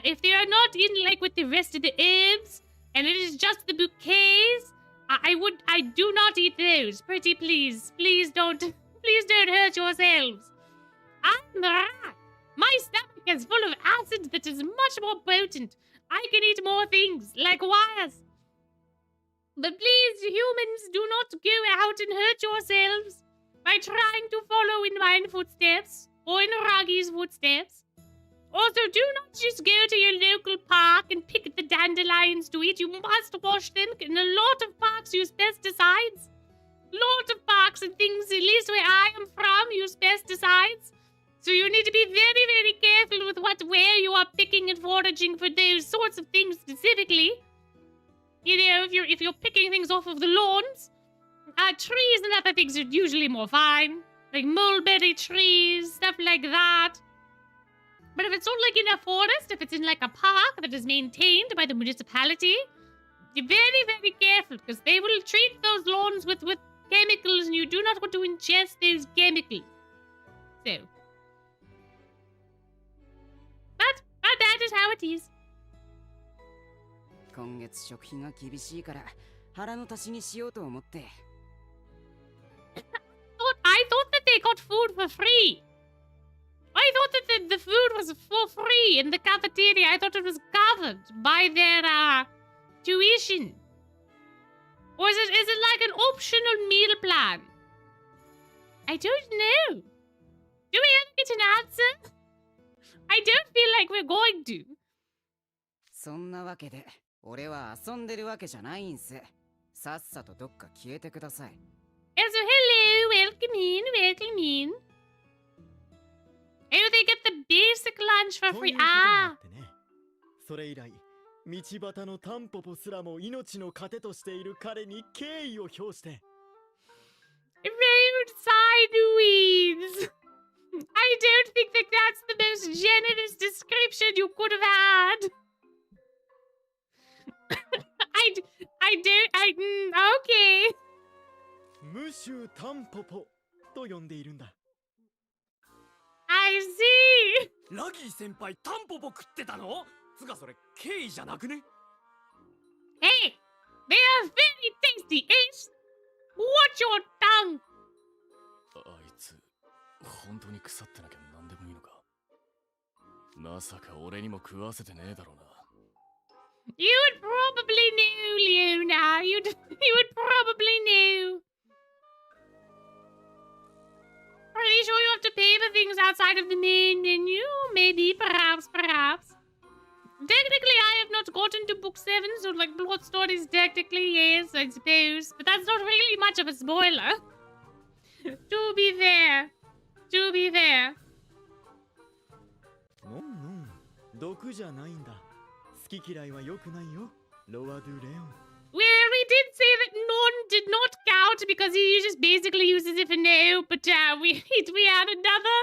If they are not in like with the rest of the herbs, and it is just the bouquets, I do not eat those. Pretty please don't hurt yourselves. I'm the rat. My stomach is full of acid that is much more potent. I can eat more things, like wires. But please, humans, do not go out and hurt yourselves by trying to follow in mine footsteps or in Ragi's footsteps. Also, do not just go to your local park and pick the dandelions to eat. You must wash them. And a lot of parks use pesticides. Lot of parks and things, at least where I am from, use pesticides. So you need to be very, very careful with where you are picking and foraging for those sorts of things specifically. You know, if you're picking things off of the lawns, trees and other things are usually more fine. Like mulberry trees, stuff like that. But if it's not like in a forest, if it's in like a park that is maintained by the municipality, be very, very careful because they will treat those lawns with chemicals and you do not want to ingest those chemicals. So. But that is how it is. 今月食費が厳しいから腹の足しにしようと思って。I thought that they got food for free. I thought that the food was for free in the cafeteria. I thought it was covered by their tuition. Or is it like an optional meal plan? I don't know. Do we ever get an answer? I don't feel like we're going to. そんなわけで俺は遊んでるわけじゃないんす。さっさとどっか消えてください。So hello, welcome in, welcome in. Oh, they get the basic lunch for free. Ah. それ以来、道端のタンポポすらも命の糧としている彼に敬意を表して。Roadside weeds. I don't think that that's the most generous description you could have had. Okay. ムシュタンポポと呼んでいるんだ。I see. ラギー先輩タンポポ食ってたの？つかそれ敬意じゃなくね？ Hey, they are very tasty, Ace. Watch your tongue. あいつ本当に腐ってなきゃ何でもいいのか。まさか俺にも食わせてねえだろうな。You would probably know, Leona. You would probably know. Pretty sure you have to pay for things outside of the main menu. Maybe, perhaps. Technically, I have not gotten to book 7, so like plot stories technically, yes, I suppose. But that's not really much of a spoiler. To be fair. のん毒じゃないんだ。好き嫌いは良くないよ、ロワ・ドゥ・レオン。Well, we did say that none did not count because he just basically uses it for no, but we had another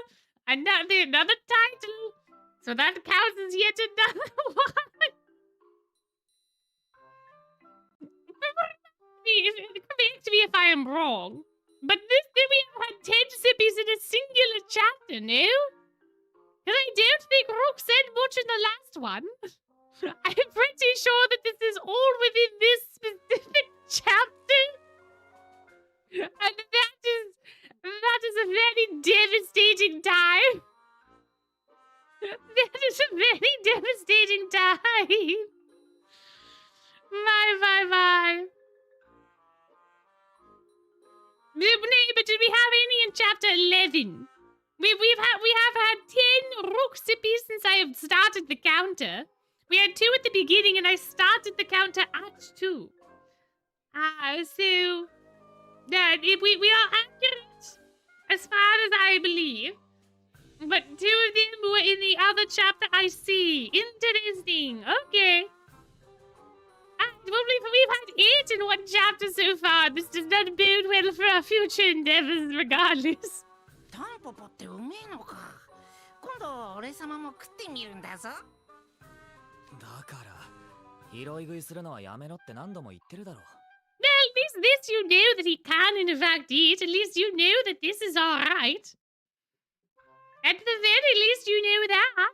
title, so that counts as yet another one. Correct me if I am wrong, but we have had 10 sippies in a singular chapter, no? Because I don't think Rook said much in the last one. I'm pretty sure that this is all within this specific chapter. And that is a very devastating time. That is a very devastating time. My. But did we have any in chapter 11? We have had 10 Rook sippies since I have started the counter. We had 2 at the beginning, and I started the counter at 2. So we are accurate as far as I believe. But 2 of them were in the other chapter. I see. Interesting. Okay. Well, we've had 8 in one chapter so far. This does not bode well for our future endeavors, regardless. タンポポってうめえのか。今度俺様も食ってみるんだぞ。だから拾い食いするのはやめろって何度も言ってるだろう。 Well, this you know that he can in fact eat. At least you know that this is all right. At the very least you know that.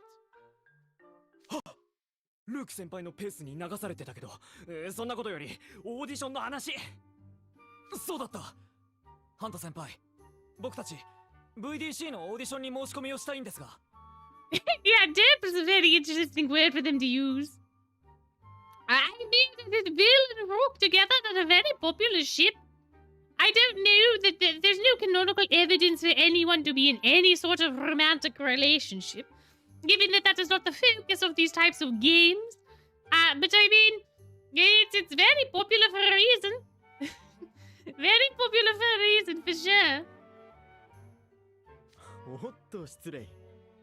ルーク先輩のペースに流されてたけど、そんなことよりオーディションの話。そうだった。ハンタ先輩、僕たち VDC のオーディションに申し込みをしたいんですが。Yeah, derp is a very interesting word for them to use. I mean that Bill and Rook together are a very popular ship. I don't know that there's no canonical evidence for anyone to be in any sort of romantic relationship, given that that is not the focus of these types of games. But I mean, it's very popular for a reason. Very popular for a reason, for sure. おっと失礼。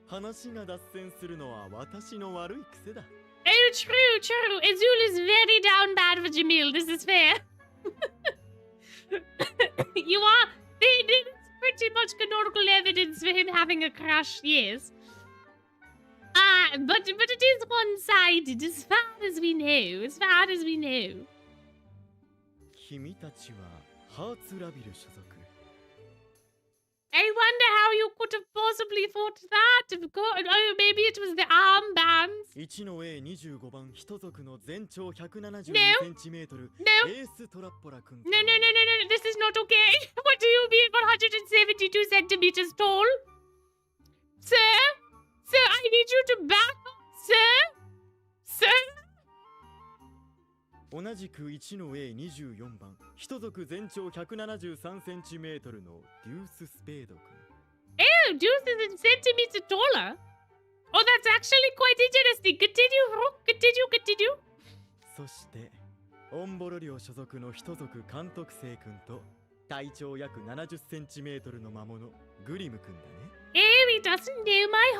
話が脱線するのは私の悪い癖だ。Oh, true, true. Azul is very down bad for Jamil. This is fair. You are. There's pretty much canonical evidence for him having a crush, yes. But it is one-sided, as far as we know. As far as we know. 君たちはハーツラビル所属。I wonder how you could have possibly thought that. Of course, oh, maybe it was the armbands. 1の A25 番一族の全長172センチメートル No. エーストラッポラ君。 No, this is not okay. What do you mean 172 centimeters tall? Sir? Sir, I need you to back up, sir? Sir? 同じく1の A24 番一族全長173センチメートルのデュース・スペード君。 Oh, Deuce is a centimeter taller. Oh, that's actually quite interesting. Continue, Rook. Continue. そしてオンボロ領所属の一族監督生君と体長約70センチメートルの魔物グリム君だね。Oh, he doesn't know my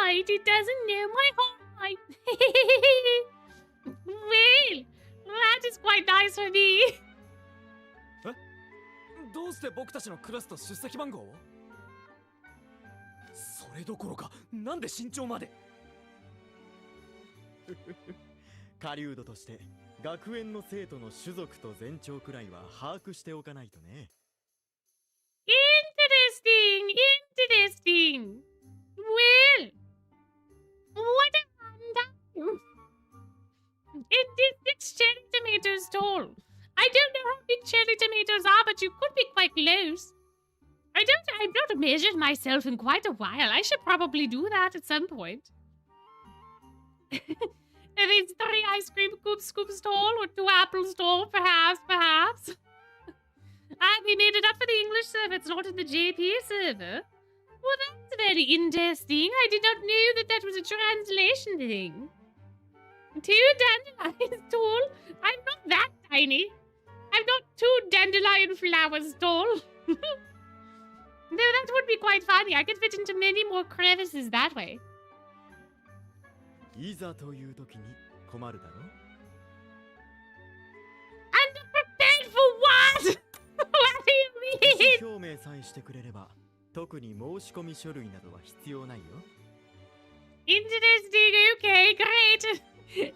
height. He doesn't know my height. Well, that is quite nice for me. どうして僕たちのクラスと出席番号を？それどころか、なんで身長まで？狩人として学園の生徒の種族と全長くらいは把握しておかないとね。Interesting. Well, what a wonder. It's cherry tomatoes tall. I don't know how big cherry tomatoes are, but you could be quite close. I've not measured myself in quite a while. I should probably do that at some point. Are these 3 ice cream scoops tall or 2 apples tall? Perhaps. They made it up for the English server. It's not in the JP server. Well, that's very interesting. I did not know that was a translation thing. 2 dandelions tall? I'm not that tiny. I'm not 2 dandelion flowers tall. No, that would be quite funny. I could fit into many more crevices that way. いざという時に困るだろ。Unprepared for what? What do you 意 mean? 思表明さえしてくれれば特に申し込み書類などは必要ないよ。 Interesting. Okay, great. Nibble.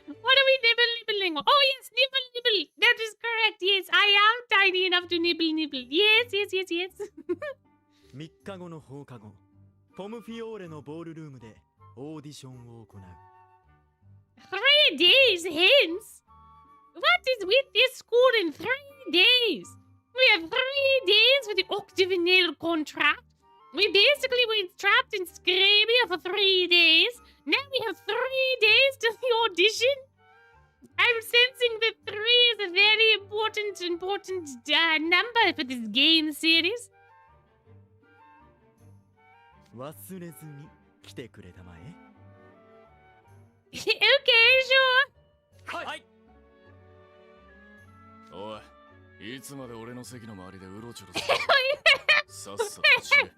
What are we nibbling? Oh, yes, nibble. That is correct. Yes, I am tiny enough to nibble. Yes. 3日後の放課後、ポムフィオーレのボールルームでオーディションを行う。 3 days hence? What is with this school in 3 days? We have 3 days for the octagonal contract. We basically were trapped in Scrabia for 3 days. Now we have 3 days to the audition. I'm sensing that 3 is a very important number for this game series. 忘れずに来てくれたまえ。Okay, sure. はい。おい、いつまで俺の席の周りでうろちょろする。さっさとしれ。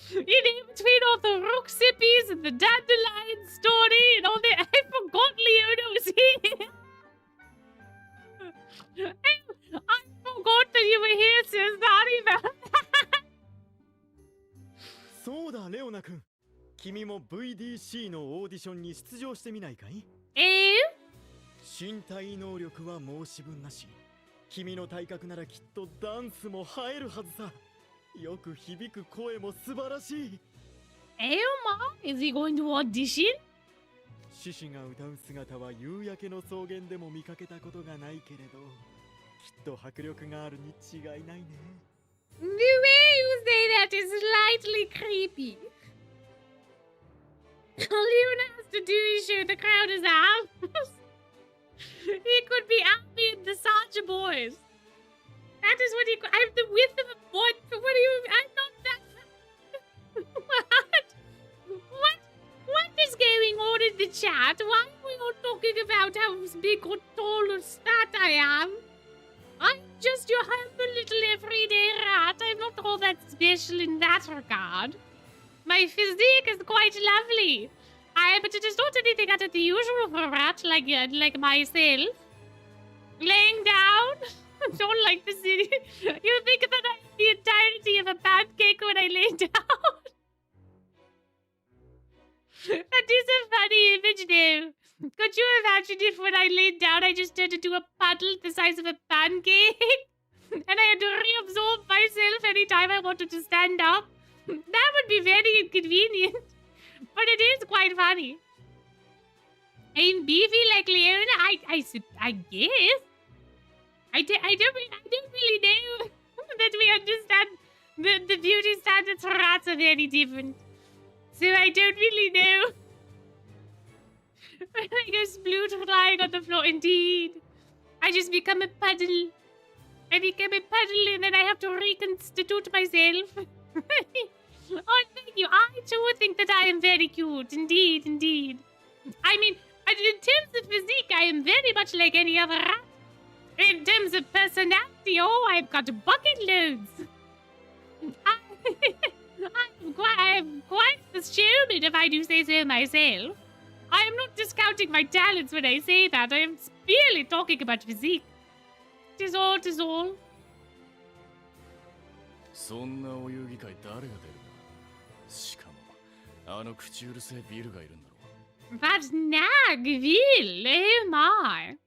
You know, between all the Rooksippies and the Dandelion story and all that, I forgot Leona was here. I forgot that you were here, sis. Sorry about that. そうだ、レオナ君。君も VDC のオーディションに出場してみないかい？ 身体能力は申し分なし。君の体格ならきっとダンスも映えるはずさ。よく響く声も素晴らしい。Ma, is he going to audition? 獅子が歌う姿は夕焼けの草原でも見かけたことがないけれど、きっと迫力があるに違いないね。The way you say that is slightly creepy. Leona has to do his show. The crowd is ours. He could be Alfie and the Sarge boys. That is what he could. I have the width of a foot. What do you? I'm not that. What is going on in the chat? Why are we all talking about how big or tall or fat I am? I'm just your humble little everyday rat. I'm not all that special in that regard. My physique is quite lovely. But it is not anything out of the usual for a rat like myself. Laying down? I don't like the city. You think that I'm the entirety of a pancake when I lay down? That is a funny image now. Could you imagine if when I laid down I just turned into a puddle the size of a pancake? And I had to reabsorb myself anytime I wanted to stand up? That would be very inconvenient. But it is quite funny. I'm beefy like Leona? I guess. I don't really know that we understand the beauty standards for rats are very different. So I don't really know. When I go sploot flying on the floor, indeed. I just become a puddle. I become a puddle and then I have to reconstitute myself. Oh, thank you. I too think that I am very cute. Indeed, indeed. I mean, in terms of physique, I am very much like any other rat. In terms of personality, oh, I've got bucket loads. I am quite the showman, if I do say so myself. I am not discounting my talents when I say that. I am merely talking about physique. 'Tis all, 'tis all. そんなお遊戯会誰が出るか。しかもあの口うるせえビルがいるんだろう。 But nag, Will, oh my.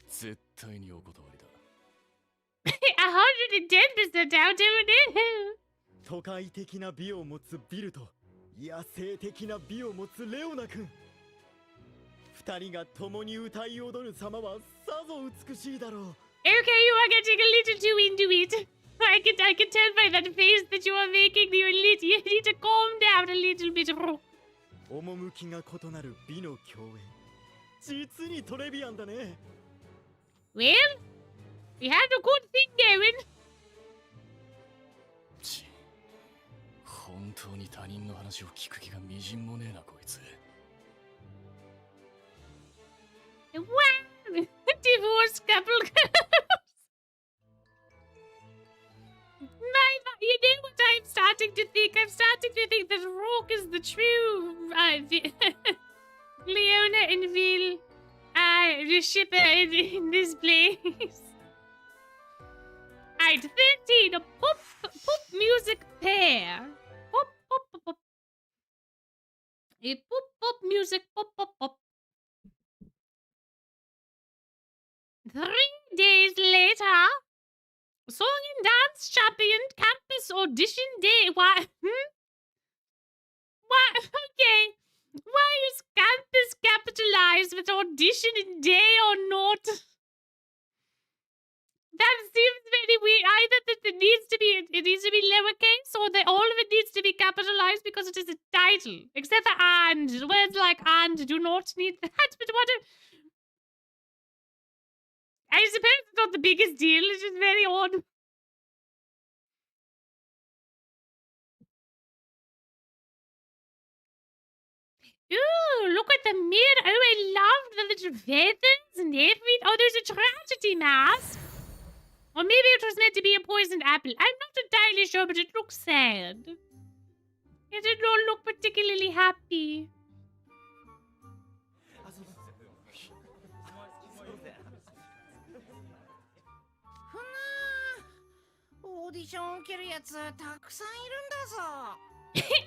絶対にお断りだ。 110% out of it. 都会的な美を持つビルと野生的な美を持つレオナ君。二人が共に歌い踊る様はさぞ美しいだろう。 Okay, you are getting a little too into it. I can tell by that face that you are making you need to calm down a little bit. 趣が異なる美の共演。実にトレビアンだね。 Well, we had a good thing going. 本当に他人の話を聞く気がみじんもねえなこいつ。 Wow, divorce couple. You know what I'm starting to think? I'm starting to think that Rourke is the true Leona and Vil the shipper in this place. Alright, 13, a pop music pair. Pop. A pop music, pop. 3 days later, song and dance champion campus audition day. Why? Why? Okay. Why is campus capitalized with audition in day or not? That seems very weird. Either that it needs to be lowercase, or that all of it needs to be capitalized because it is a title. Except for and. Words like and do not need that. But what? I suppose it's not the biggest deal. It's just very odd. Ooh, look at the mirror. Oh, I love the little feathers and everything. Oh, there's a tragedy mask. Or maybe it was meant to be a poisoned apple. I'm not entirely sure, but it looks sad. It did not look particularly happy.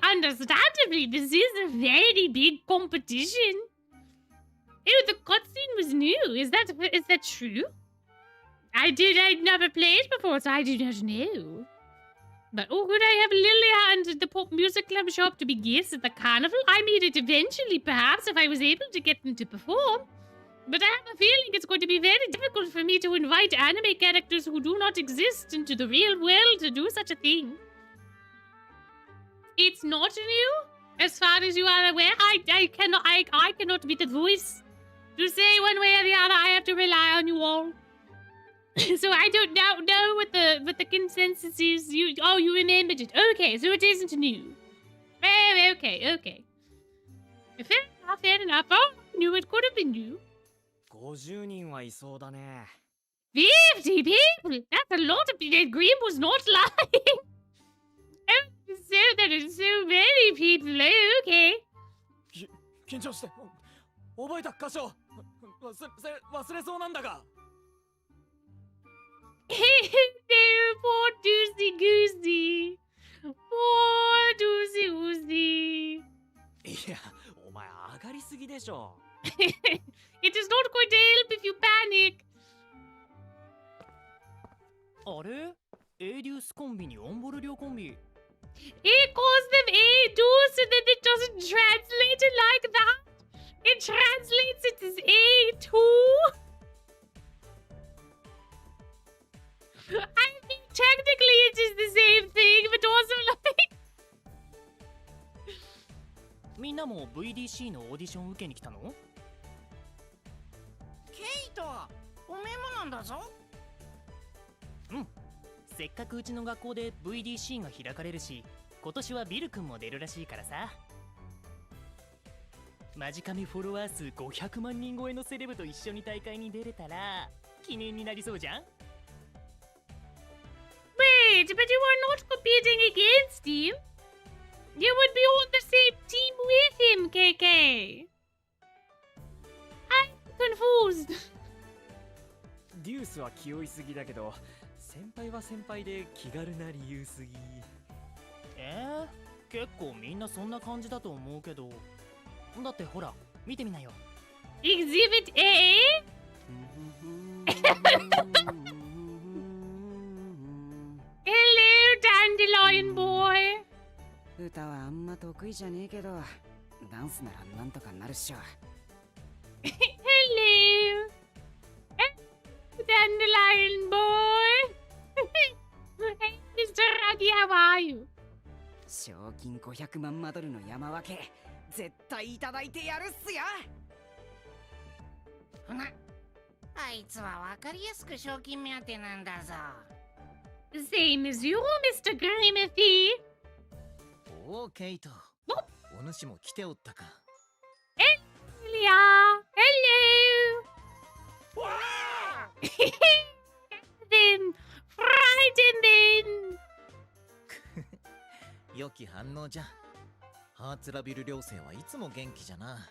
Understandably, this is a very big competition. Oh, the cutscene was new. Is that true? I'd never played before, so I do not know. But oh, could I have Lily and the Pop Music Club show up to be guests at the carnival? I mean, it eventually, perhaps, if I was able to get them to perform. But I have a feeling it's going to be very difficult for me to invite anime characters who do not exist into the real world to do such a thing. It's not new? As far as you are aware, I cannot be the voice to say one way or the other. I have to rely on you all. So I don't know what the consensus is. You remembered it. Okay, so it isn't new. Oh, okay. Fair enough. Oh, I knew it could have been new. 50人はいそうだね。 50 people? That's a lot of people. Grim was not lying. There are so many people. Okay. 緊張して覚えた箇所忘れそうなんだが。No, poor Doozy Goosey. Poor Doozy Goosey. いや、お前上がりすぎでしょ。It is not going to help if you panic. あれエイデュースコンビにオンボル寮コンビ。 It calls them A2 so that it doesn't translate it like that. It translates it as A2. I mean, technically it is the same thing, but also like... みんなも VDC のオーディション受けに来たの？ケイト、おめえもなんだぞ。うん。せっかくうちの学校で VDC が開かれるし、今年はビル君も出るらしいからさ。マジカメフォロワー数500万人超えのセレブと一緒に大会に出れたら記念になりそうじゃん？ Wait, but you are not competing against him. You would be on the same team with him, KK. I'm confused. デュースは気負いすぎだけど、先輩は先輩で気軽な理由すぎ。結構みんなそんな感じだと思うけど。だってほら、見てみなよ。Exhibit A? Hello, Dandelion Boy. 歌はあんま得意じゃねえけど、ダンスならなんとかなるっしょ。Hello, Dandelion Boy. Hey, Mr. Ruggy, how are you? 賞金500万マドルの山分け、絶対いただいてやるっすよ。ほな、あいつはわかりやすく賞金目当てなんだぞ。Same as you, Mr. Grimothy. おお、ケイト。お主も来ておったか。Elia, hello. Then, frightened. 良き反応じゃ。ハーツラビル寮生はいつも元気じゃな。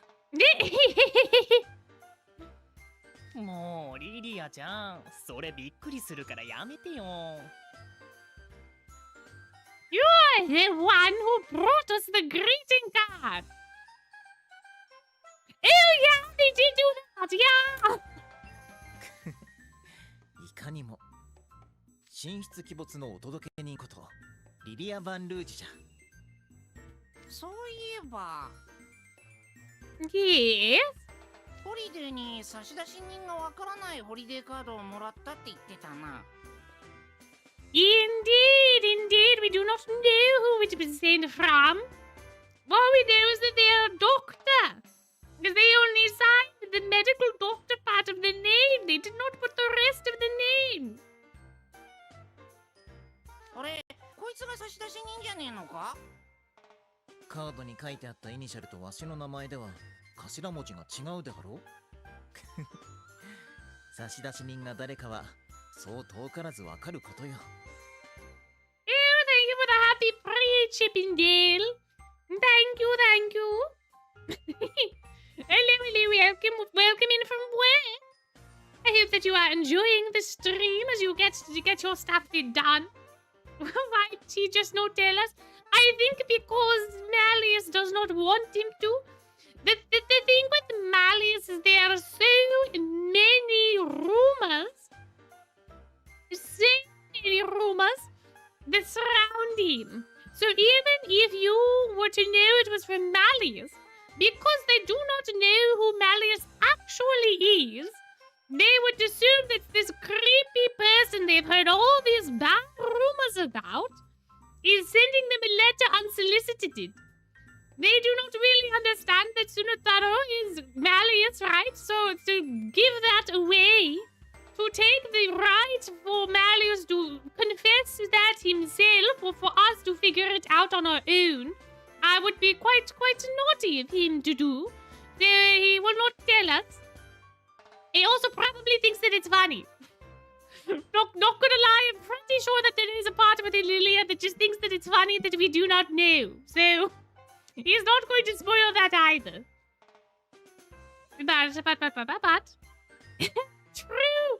もうリリアちゃん、それびっくりするからやめてよ。You're the one who brought us the greeting card. Oh yeah, they did do that, yeah. いかにも神出鬼没のお届け人ことリリア・ヴァン・ルージじゃ。そういえば、Yes? ホリデーに差出人がわからないホリデーカードをもらったって言ってたな。Indeed, we do not know who it was sent from. All we know is that they're a doctor. Because they only signed the medical doctor part of the name. They did not put the rest of the name. あれ、こいつが差出人じゃねえのか？カードに書いてあったイニシャルとわしの名前では頭文字が違うであろう。差出人が誰かはそう遠からずわかることよ。Oh, thank you for the happy parade, Chippendale. Thank you. Hello, welcome in from where? I hope that you are enjoying the stream as you get your stuff done. Why did he just not tell us? I think because Malleus does not want him to. The thing with Malleus is there are so many rumors. So many rumors that surround him. So even if you were to know it was from Malleus, because they do not know who Malleus actually is, they would assume that this creepy person they've heard all these bad rumors about is sending them a letter unsolicited. They do not really understand that Sunotaro is Malleus, right? So to give that away, to take the right for Malleus to confess that himself, or for us to figure it out on our own, would be quite naughty of him to do. So he will not tell us. He also probably thinks that it's funny. Not gonna lie, I'm pretty sure that there is a part within Lilia that just thinks that it's funny that we do not know. So he's not going to spoil that either. But true.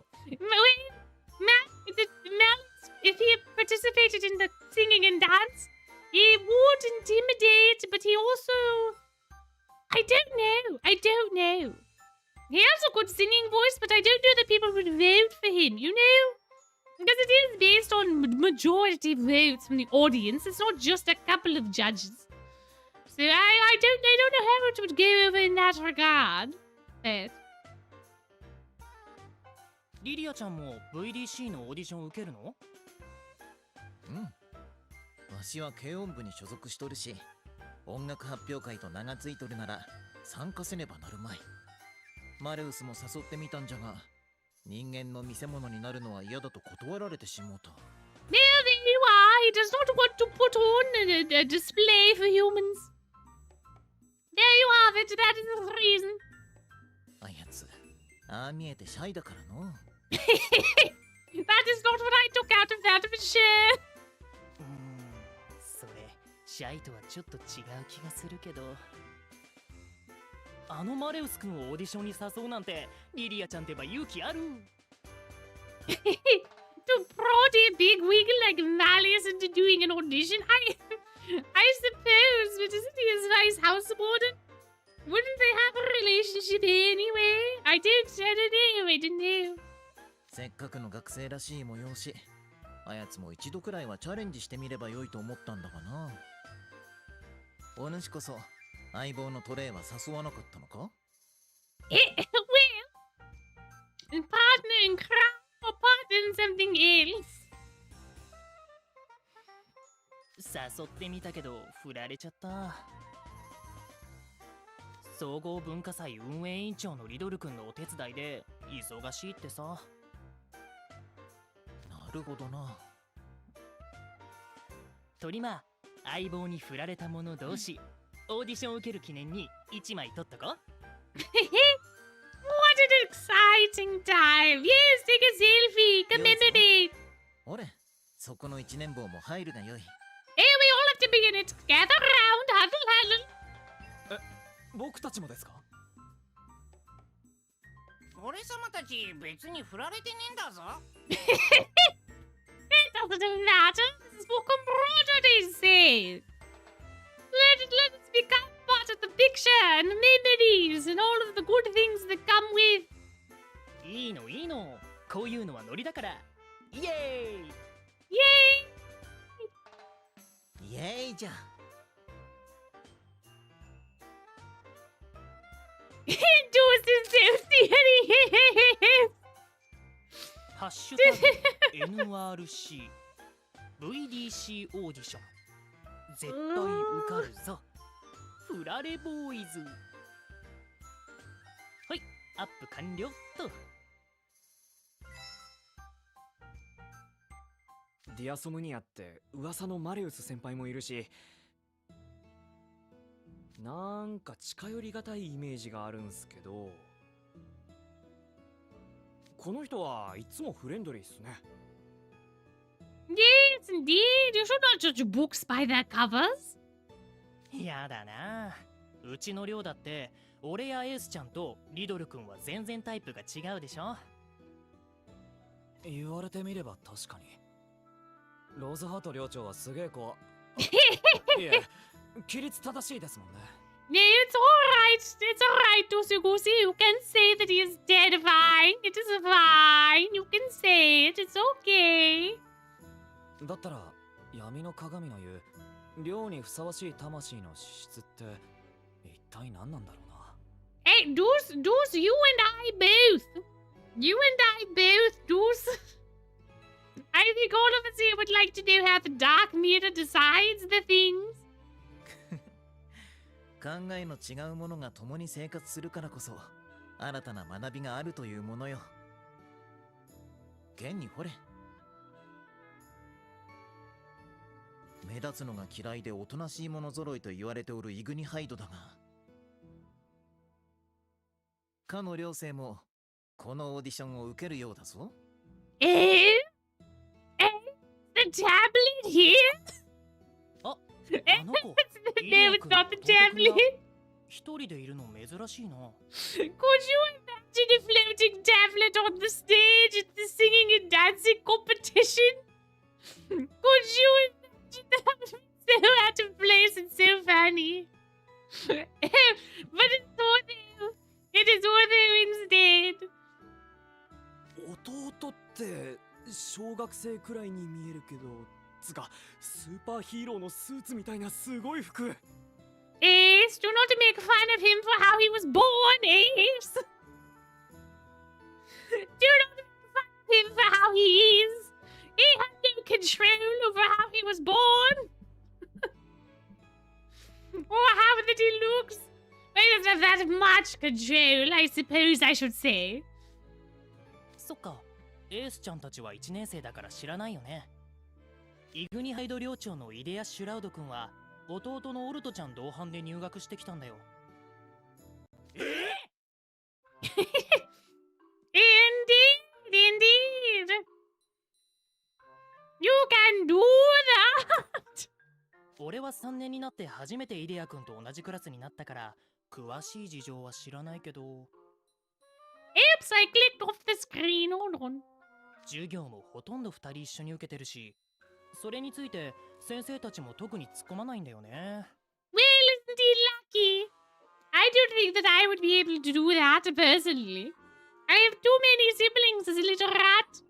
If he participated in the singing and dance, he would intimidate, but he also... I don't know. He has a good singing voice, but I don't know that people would vote for him, you know? Because it is based on majority votes from the audience. It's not just a couple of judges. So I don't know how it would go over in that regard. But... リリアちゃんも VDC のオーディション受けるの？うん。わしは軽音部に所属しとるし、音楽発表会と名がついとるなら参加せねばなるまい。マレウスも誘ってみたんじゃが、人間の見せ物になるのは嫌だと断られてしもうた。There you are. He does not want to put on a display for humans. There you have it. That is the reason. あやつ、ああ見えてシャイだからの。That is not what I took out of that for sure. それシャイとはちょっと違う気がするけど。あのマレウス君をオーディションに誘うなんてリリアちゃんってば勇気ある。To prod a big wig like Malleus into doing an audition? I suppose, but isn't he his vice house subordinate? Wouldn't they have a relationship anyway? I don't know. せっかくの学生らしい催し、あやつも一度くらいはチャレンジしてみればよいと思ったんだがな。お主こそ相棒のトレイは誘わなかったのか？ Well, partner in crime or partner in something else. 誘ってみたけど振られちゃった。総合文化祭運営委員長のリドル君のお手伝いで忙しいってさ。なるほどな。トリマ、相棒に振られた者同士、オーディションを受ける記念に1枚取っとこ。What an exciting time! Yes, take a selfie, commemorate! おれ、そこの一年坊も入るがよい。Hey, we all have to be in it. Gather round, huddle, huddle. 僕たちもですか？俺様たち別に振られてねえんだぞ。It doesn't matter. This is for camaraderie sake. Let us become part of the picture and the memories and all of the good things that come with. いいのいいの。こういうのはノリだから。イエーイ Yay! イエーイじゃ。Do us safety. ハッシュタグ NRC VDC オーディション絶対受かるぞフラレボーイズ。はい、アップ完了と。ディアソムニアって噂のマレウス先輩もいるし、なんか近寄りがたいイメージがあるんすけど、この人はいつもフレンドリーっすね。Yes, indeed. You should not judge books by their covers. やだな。うちの寮だって俺やエースちゃんとリドル君は全然タイプが違うでしょ。言われてみれば確かに。ローズハート寮長はすげえ子。いえ、規律正しいですもんね。No, it's alright. It's alright, Dosugosi. You can say that he is terrifying. It is fine. You can say it. It's okay. だったら、闇の鏡の言う、寮にふさわしい魂の資質って、一体何なんだろうな。Hey, Dose, you and I both. You and I both, Dose. I think all of us here would like to know how the Dark Mirror decides the things. 考えの違う者が共に生活するからこそ新たな学びがあるというものよ。現にほれ、目立つのが嫌いでおとなしい者揃いと言われておるイグニハイドだが、かの両生もこのオーディションを受けるようだぞ。The tablet here? あの子 No, it's not the tablet. 一人でいるの珍しいな。 Could you imagine a floating tablet on the stage at the singing and dancing competition? Could you imagine that? So out of place and so funny. But it's Ortho. It is Ortho instead. 弟って小学生くらいに見えるけど、つかスーパーヒーローのスーツみたいなすごい服。Ace, do not make fun of him for how he was born, Ace. Do not make fun of him for how he is. He had no control over how he was born. Or how that he looks. He doesn't have that much control, I suppose I should say. そっか、エースちゃんたちは1年生だから知らないよね。イグニハイド寮長のイデア・シュラウド君は弟のオルトちゃん同伴で入学してきたんだよ。Indeed. You can do that. 俺は3年になって初めてイデア君と同じクラスになったから詳しい事情は知らないけど。Oops, I clicked off the screen. Hold on. 授業もほとんど2人一緒に受けてるし、それについて先生たちも特に突っ込まないんだよね。Well, isn't he lucky? I don't think that I would be able to do that personally. I have too many siblings as a little rat.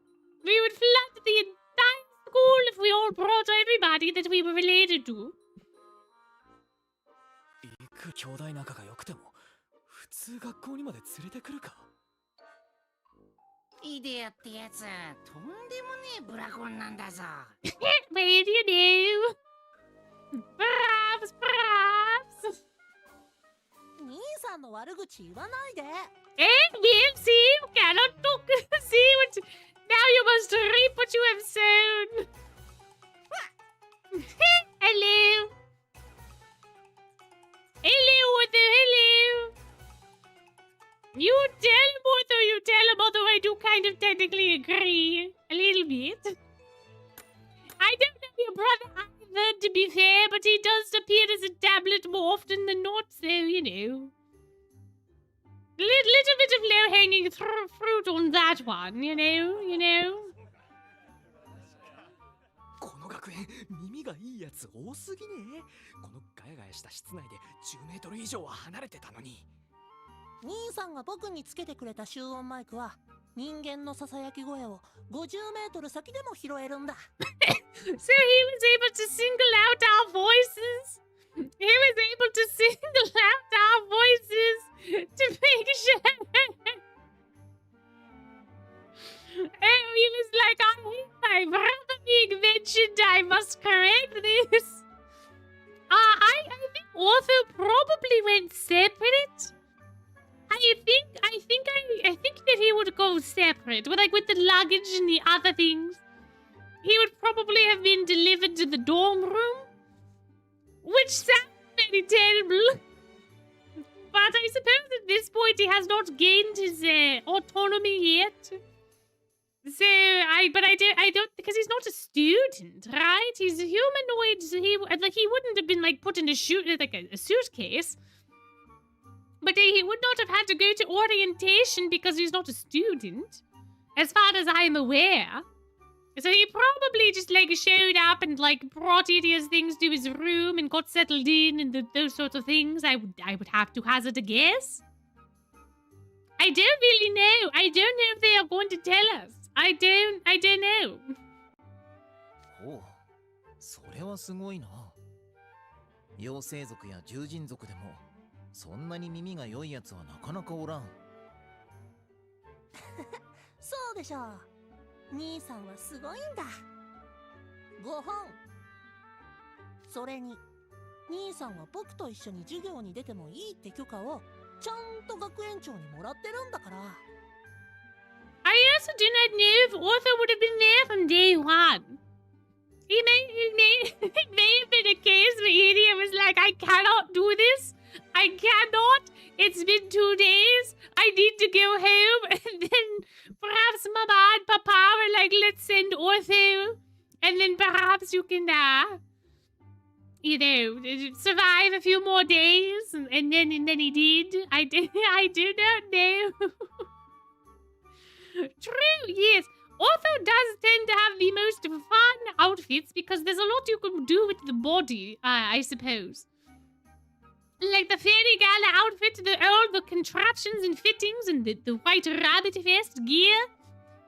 We would flood the entire school if we all brought everybody that we were related to. いく兄弟仲が良くても普通学校にまで連れてくるか。イデアってやつ、とんでもねえブラゴンなんだぞ。Where do you know? Perhaps. 兄さんの悪口言わないで。We'll see. You cannot talk. See what? Now you must reap what you have sown. Hello. Hello. You tell him, Otho, you tell him, although I do kind of technically agree. A little bit. I don't know your brother either, to be fair, but he does appear as a tablet more often than not, so, you know. Little bit of low-hanging fruit on that one, you know. この学園耳がいいやつ多すぎね。このガヤガヤした室内で10メートル以上は離れてたのに。兄さんが僕につけてくれた集音マイクは人間のささやき声を50メートル先でも拾えるんだ。So he was able to single out our voices. He was able to single out our voices to make sure. Oh, he was like, I hate my brother being mentioned. I must correct this. I think Ortho probably went separate. I think that he would go separate, but like with the luggage and the other things. He would probably have been delivered to the dorm room, which sounds very terrible. But I suppose at this point he has not gained his autonomy yet. So I don't, because he's not a student, right? He's a humanoid. So he wouldn't have been like put in a suitcase. But he would not have had to go to orientation because he's not a student, as far as I'm aware. So he probably just like showed up and like brought Idia's things to his room and got settled in and those sorts of things. I would have to hazard a guess. I don't really know. I don't know if they are going to tell us. I don't know. ほう、それはすごいな。妖精族や獣人族でもそんなに耳が良いやつはなかなかおらん。そうでしょう。兄さんはすごいんだ。5本。それに兄さんは僕と一緒に授業に出てもいいって許可をちゃんと学園長にもらってるんだから。I also do not know if Arthur would have been there from day one. It may have been a case where Idia was like, I cannot do this. I cannot. It's been 2 days. I need to go home. And then perhaps Mama and Papa were like, let's send Arthur. And then perhaps you can, survive a few more days. And then he did. I do not know. True, yes. Arthur does tend to have the most fun outfits because there's a lot you can do with the body, I suppose. Like the fairy gala outfit, all the contraptions and fittings and the white rabbit fest gear.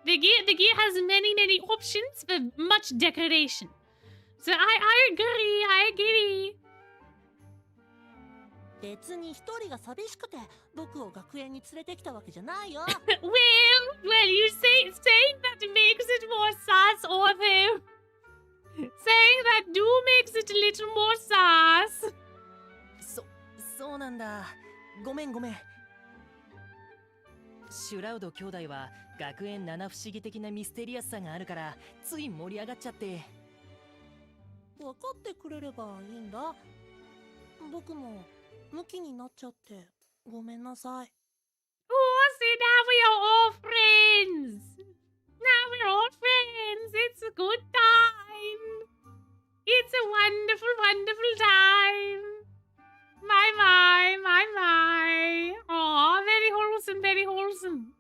The gear has many options for much decoration. So I agree. 別に一人が寂しくて僕を学園に連れてきたわけじゃないよ。well, you saying that makes it more sus, Arthur. Saying that do makes it a little more sus. そうなんだ。ごめん。シュラウド兄弟は学園七不思議的なミステリアスさがあるからつい盛り上がっちゃって。分かってくれればいいんだ。僕もムキになっちゃってごめんなさい。Oh, see, now we are all friends. Now we're all friends. It's a good time. It's a wonderful, wonderful time. My. Aw, very wholesome.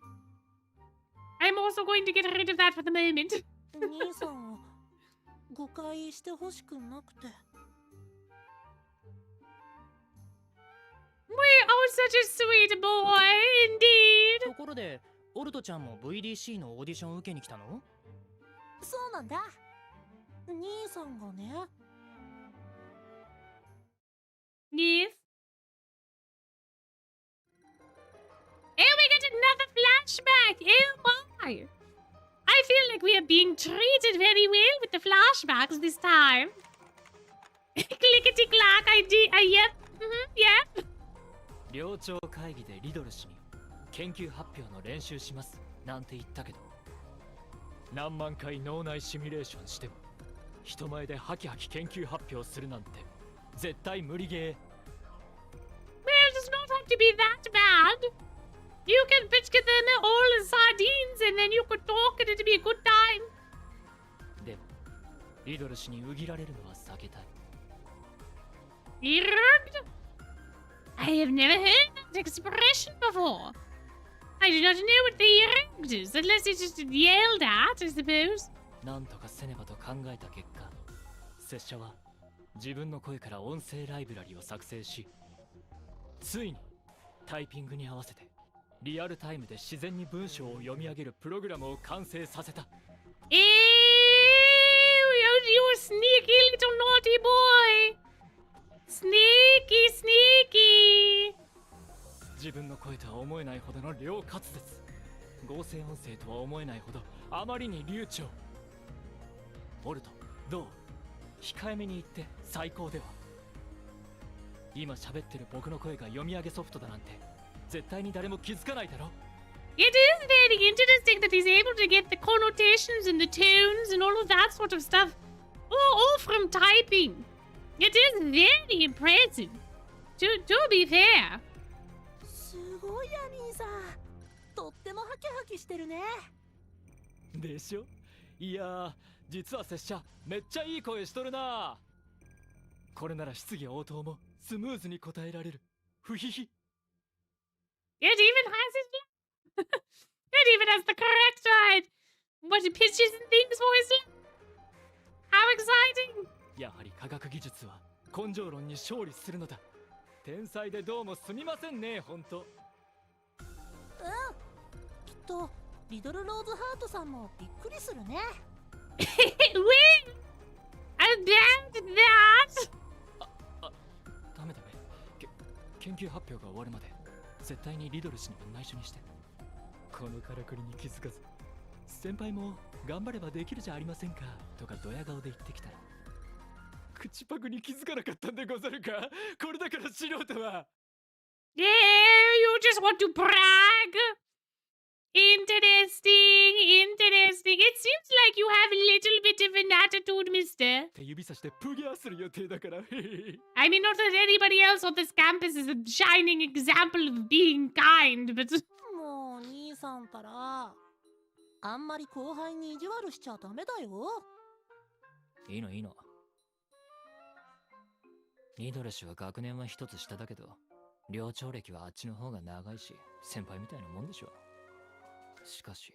I'm also going to get rid of that for the moment. 兄さんを誤解してほしくなくて。We are such a sweet boy, indeed. ところで、オルトちゃんも VDC のオーディション受けに来たの？そうなんだ。兄さんがね。Yes. And we get another flashback. Oh my. I feel like we are being treated very well with the flashbacks this time. Clickety clack, yep. Yep. 寮長会議でリドル氏に研究発表の練習しますなんて言ったけど、何万回脳内シミュレーションしても人前でハキハキ研究発表するなんて絶対無理ゲー。 Well, it does not have to be that bad. You can pitch them all as sardines and then you could talk and it'd be a good time. でもリドル氏にうぎられるのは避けたい。 Irrged? I have never heard that expression before. I do not know what the irrged is, unless it's just yelled at, I suppose. なんとかせねばと考えた結果、拙者は自分の声から音声ライブラリを作成し、ついにタイピングに合わせてリアルタイムで自然に文章を読み上げるプログラムを完成させた。Ew, you sneaky little naughty boy. Sneaky. 自分の声とは思えないほどの量滑舌、合成音声とは思えないほどあまりに流暢。ボルト、どう？控えめに言って最高では？今喋ってる僕の声が読み上げソフトだなんて絶対に誰も気づかないだろ。 It is very interesting that he's able to get the connotations and the tones and all of that sort of stuff all from typing. It is very impressive. To be fair. すごいや兄さん。とってもハキハキしてるね。でしょ？いやー、実は拙者めっちゃいい声しとるな。これなら質疑応答もスムーズに答えられる。ふひひ。 It even has the correct what pitches and things for his. How exciting! やはり科学技術は根性論に勝利するのだ。天才でどうもすみませんね、ほんと。きっとリドルローズハートさんもびっくりするね。Wait! About that! ダメ。研究発表が終わるまで絶対にリドル氏には内緒にして。このからくりに気づかず、先輩も頑張ればできるじゃありませんかとかドヤ顔で言ってきたら、口パクに気づかなかったんでござるか。これだから素人は。Yeah, you just want to brag. Interesting, interesting. It seems like you have a little bit of an attitude, mister. 手指さしてプギャーする予定だから。 I mean, not that anybody else on this campus is a shining example of being kind, but... もう兄さんたらあんまり後輩に意地悪しちゃダメだよ。いいのいいの。ニドレシは学年は一つ下だけど、寮長歴はあっちの方が長いし、先輩みたいなもんでしょ。しかし、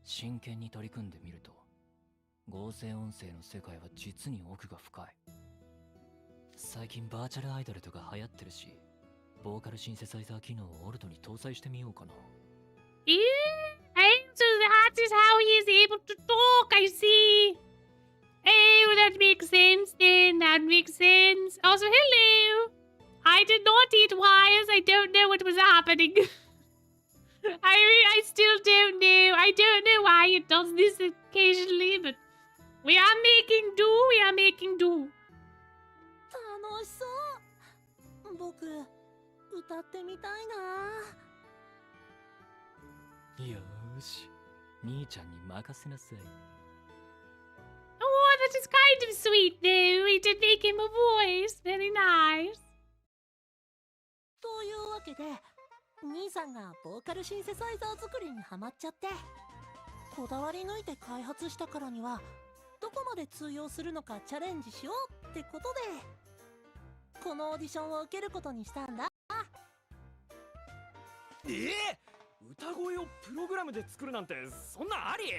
真剣に取り組んでみると、合成音声の世界は実に奥が深い。最近バーチャルアイドルとか流行ってるし、ボーカルシンセサイザー機能をオルトに搭載してみようかな。Yeah, so that is how he is able to talk, I see. Oh, that makes sense then, that makes sense. Also, hello. I did not eat wires, I don't know what was happening. I still don't know. I don't know why it does this occasionally, but we are making do, we are making do. 楽しそう。僕歌ってみたいな。よーし、兄ちゃんに任せなさい。Oh, that is kind of sweet though. We did make him a voice. Very nice. というわけで兄さんがボーカルシンセサイザー作りにハマっちゃって、こだわり抜いて開発したからにはどこまで通用するのかチャレンジしようってことで、このオーディションを受けることにしたんだ。歌声をプログラムで作るなんてそんなあり？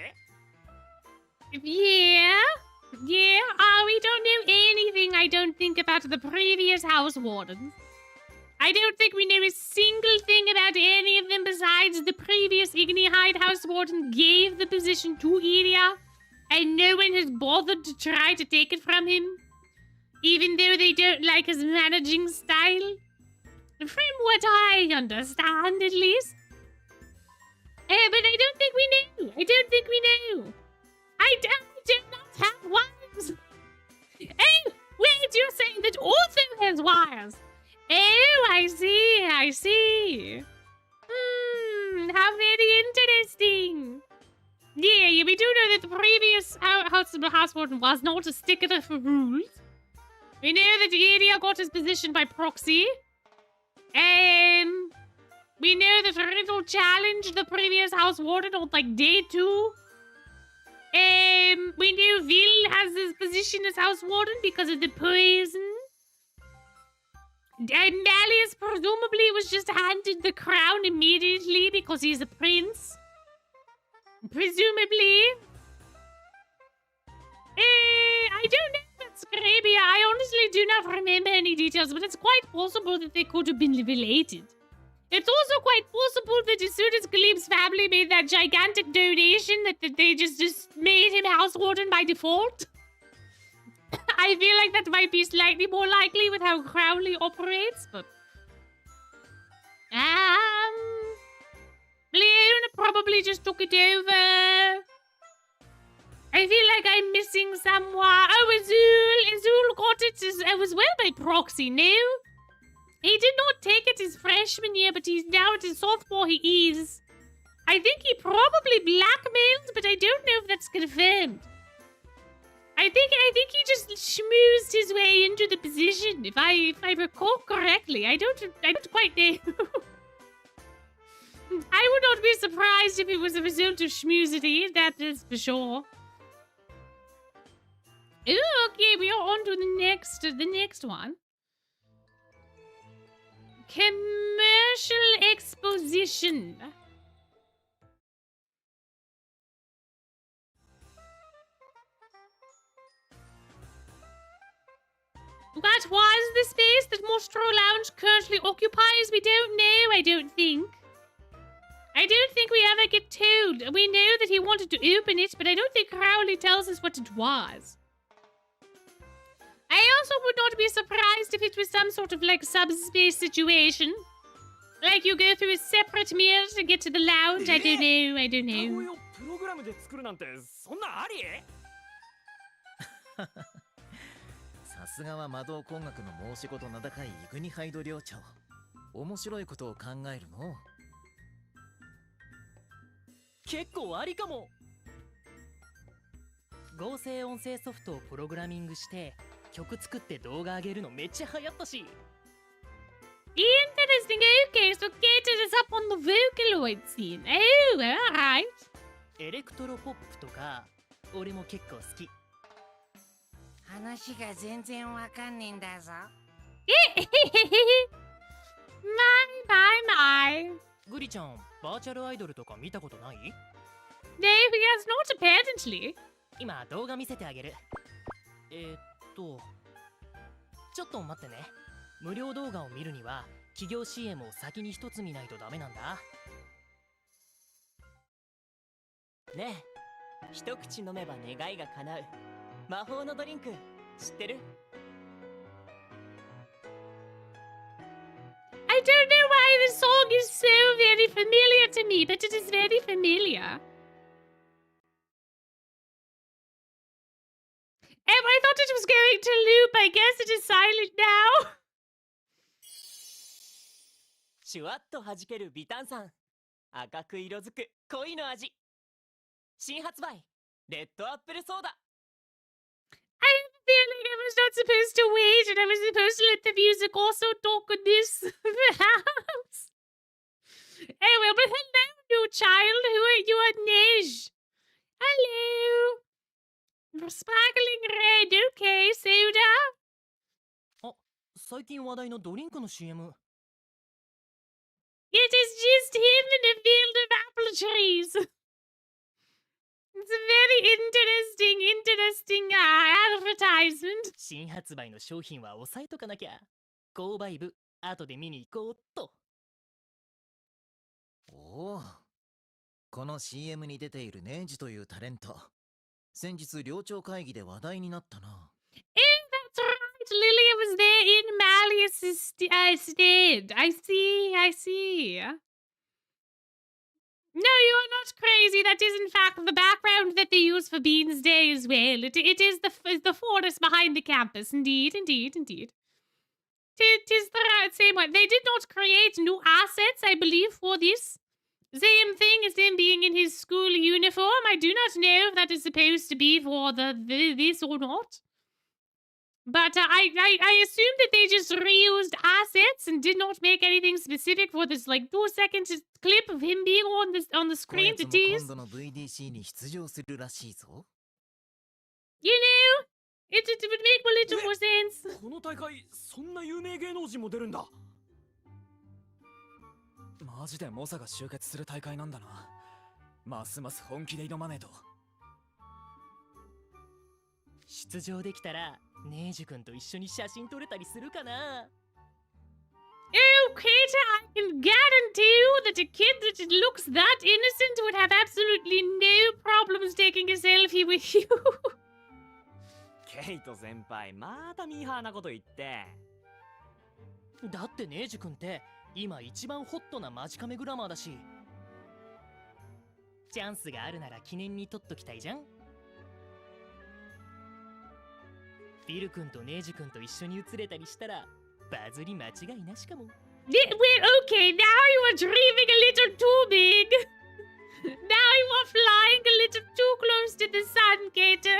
Yeah. Yeah, we don't know anything, I don't think, about the previous house wardens. I don't think we know a single thing about any of them besides the previous Igni-Hyde house warden gave the position to Ilya, and no one has bothered to try to take it from him, even though they don't like his managing style. From what I understand, at least. But I don't think we know. I don't think we know. I do not have wires. Oh, wait, you're saying that Ortho has wires. Oh, I see, I see. How very interesting. Yeah, we do know that the previous house warden was not a stickler for rules. We know that Ilya got his position by proxy. We know that Riddle challenged the previous house warden on like day 2. We knew Vil has his position as house warden because of the poison. And Malleus presumably was just handed the crown immediately because he's a prince. Presumably. I don't know about Scrabia. I honestly do not remember any details, but it's quite possible that they could have been related. It's also quite possible that as soon as Gleb's family made that gigantic donation, that they just made him house warden by default. I feel like that might be slightly more likely with how Crowley operates, but... Leon probably just took it over. I feel like I'm missing someone. Oh, Azul got it as well by proxy, no? He did not take it his freshman year, but he's now at his sophomore he is. I think he probably blackmailed, but I don't know if that's confirmed. I think he just schmoozed his way into the position, if I recall correctly. I don't quite know. I would not be surprised if it was a result of schmoozity, that is for sure. Ooh, okay, we are on to the next one. Commercial exposition. What was the space that Mostro Lounge currently occupies? We don't know, I don't think. I don't think we ever get told. We know that he wanted to open it, but I don't think Crowley tells us what it was. I also would not be surprised if it was some sort of like subspace situation. Like you go through a separate mirror to get to the lounge. I don't know, I don't know. プログラムで作るなんてそんなあり？ささすがは魔導工学の申し子と名高いイグニハイド寮長。面白いことを考えるの。結構ありかも。合成音声ソフトをプログラミングして曲作って動画上げるのめっちゃ流行ったし。Interesting. Okay, so Gator is up on the Vocaloid scene. Oh, alright. エレクトロポップとか俺も結構好き。話が全然わかんねえんだぞ。my. グリちゃん、バーチャルアイドルとか見たことない？ No, he has not apparently. 今動画見せてあげる。ちょっと待ってね。無料動画を見るには企業 CM を先に一つ見ないとダメなんだ。ねえ、一口飲めば願いが叶う魔法のドリンク知ってる？ I don't know why the song is so very familiar to me, but it is very familiar. I thought it was going to loop. I guess it is silent now. シュワッと弾ける微炭酸、赤く色づく恋の味。新発売、レッドアップルソーダ。I have a feeling I was not supposed to wait, and I was supposed to let the music also talk on this. Perhaps. Oh well, but hello, new child. Who are you, Nej? Hello. Sparkling red. Okay, soda. あ、最近話題のドリンクの CM。It is just him in a field of apple trees. It's a very interesting advertisement. 新発売の商品は押さえとかなきゃ。購買部、後で見に行こうっと。おお、この CM に出ているネイジというタレント、先日寮長会議で話題になったな。That's right. Lilia was there in Malleus's stead. I see. No, you are not crazy. That is, in fact, the background that they use for Bean's Day as well. It is the forest behind the campus. Indeed. It is the same one. They did not create new assets, I believe, for this. Same thing as him being in his school uniform. I do not know if that is supposed to be for this or not. But I assume that they just reused assets and did not make anything specific for this, like, 2-second clip of him being on the screen to tease. 今度の VDC に出場するらしいぞ。You know, it would make a little more sense. この大会そんな有名芸能人も出るんだ。マジで猛者が集結する大会なんだな。ますます本気で挑まねえと。出場できたらネイジ君と一緒に写真撮れたりするかな。 Oh, Kater, I can guarantee you that a kid that looks that innocent would have absolutely no problems taking a selfie with you. ケイト先輩、またミーハーなこと言って。だってネイジ君って今一番ホットなマジカメグラマーだし、チャンスがあるなら記念に撮っときたいじゃん。ビル君とネイジ君と一緒に写れたりしたらバズり間違いなしかも。Well, okay, now you are dreaming a little too big. Now you are flying a little too close to the sun, Kater.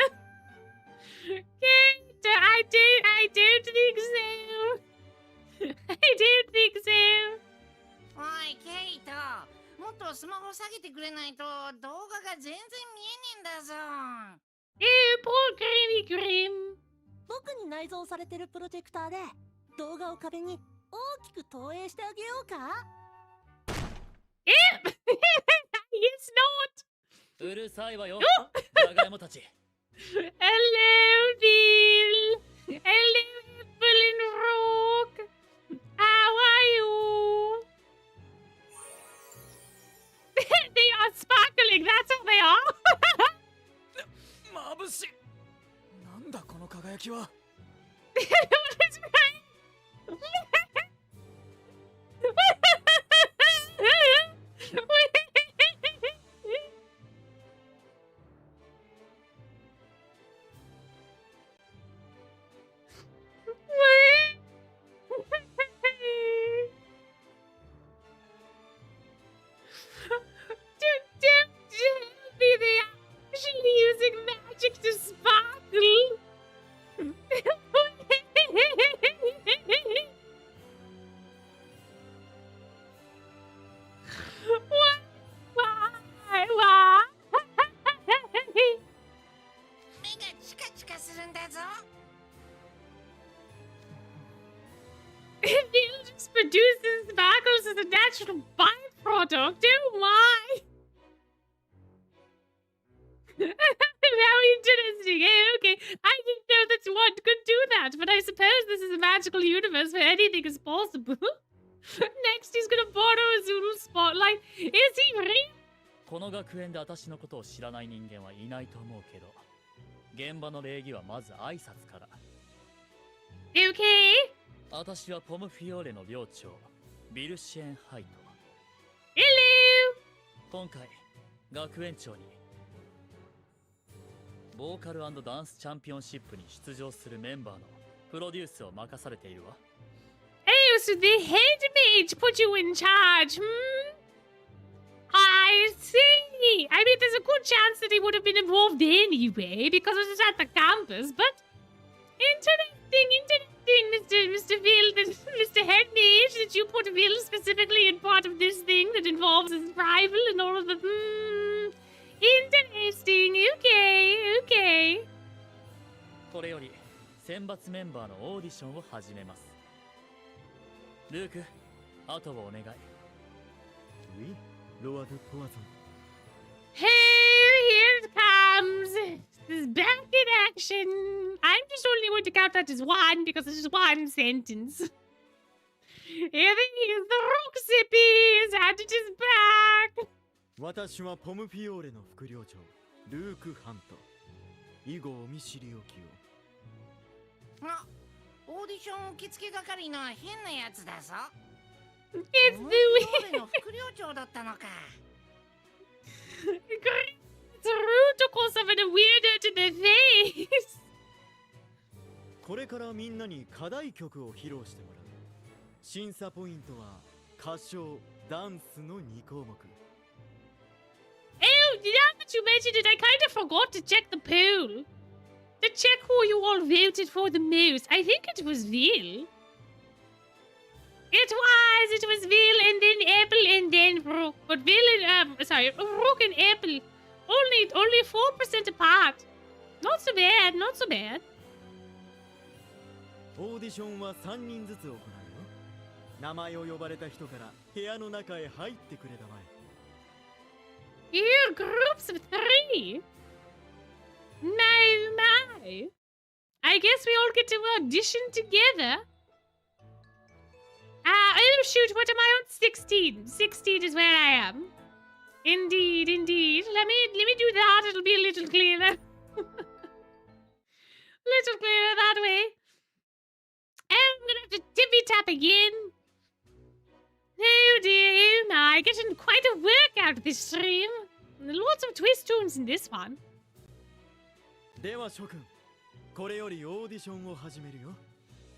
Kater, I don't think so. I don't think so. おい、ケイト。もっとスマホ下げてくれないと動画が全然見えねえんだぞ。Oh, poor Grimmy Grim. 僕に内蔵されてるプロジェクターで動画を壁に大きく投影してあげようか。Yes, not. うるさいわよ、じゃがいもたち。Hello, Bill. Hello, Apple and Rock. How are you? They are sparkling. That's what they are. 眩しい。なんだこの輝きは。What is right? だぞ。 Phil just produces sparkles as a natural byproduct. Oh my! How interesting. Okay. I didn't know that one could do that, but I suppose this is a magical universe where anything is possible. Next, he's gonna borrow a Zulu spotlight. Is he real? この学園で私のことを知らない人間はいないと思うけど、現場の礼儀はまず挨拶から。Okay. 私はポムフィオーレの寮長、ビルシェンハイト。Hello. 今回、学園長にボーカル&ダンスチャンピオンシップに出場するメンバーのプロデュースを任されているわ。Oh, so the head mage put you in charge, I see. I mean, there's a good chance that he would have been involved anyway because it was at the campus, but interesting, Mr. Phil, Mr. Head Mage, that you put Phil specifically in part of this thing that involves his rival and all of the, interesting, okay. これより選抜メンバーのオーディションを始めます。ルーク、あとをお願い。Oui, Lord Poison. Here it comes. This is back in action. I'm just only going to count that as one because it's just one sentence. Here is the Roxippies, and it is back. 私はポムフィオーレの副寮長、ルーク・ハント。以後お見知りおきを。あ、オーディション受付係の変なやつだぞ。 It's ポム the フィオーレの副寮長だったのか。 It's rude to call someone a weirdo to their face. これからみんなに課題曲を披露してもらう。審査ポイントは歌唱、ダンスの2項目。Oh, now that you mentioned it, I kind of forgot to check the poll. To check who you all voted for the most. I think it was Vil. It was Vil and then Apple and then Rook. But Vil and, Rook and Apple. Only 4% apart. Not so bad, not so bad. オーディションは3人ずつ行うよ。名前を呼ばれた人から部屋の中へ入ってくれたまえ。Here, groups of 3. My. I guess we all get to audition together. Oh shoot, what am I on? 16. 16 is where I am. Indeed. Let me do that, it'll be a little clearer. Little clearer that way. I'm gonna have to tippy tap again. Oh dear, oh my, getting quite a workout this stream. Lots of twist tunes in this one. では諸君、これよりオーディションを始めるよ。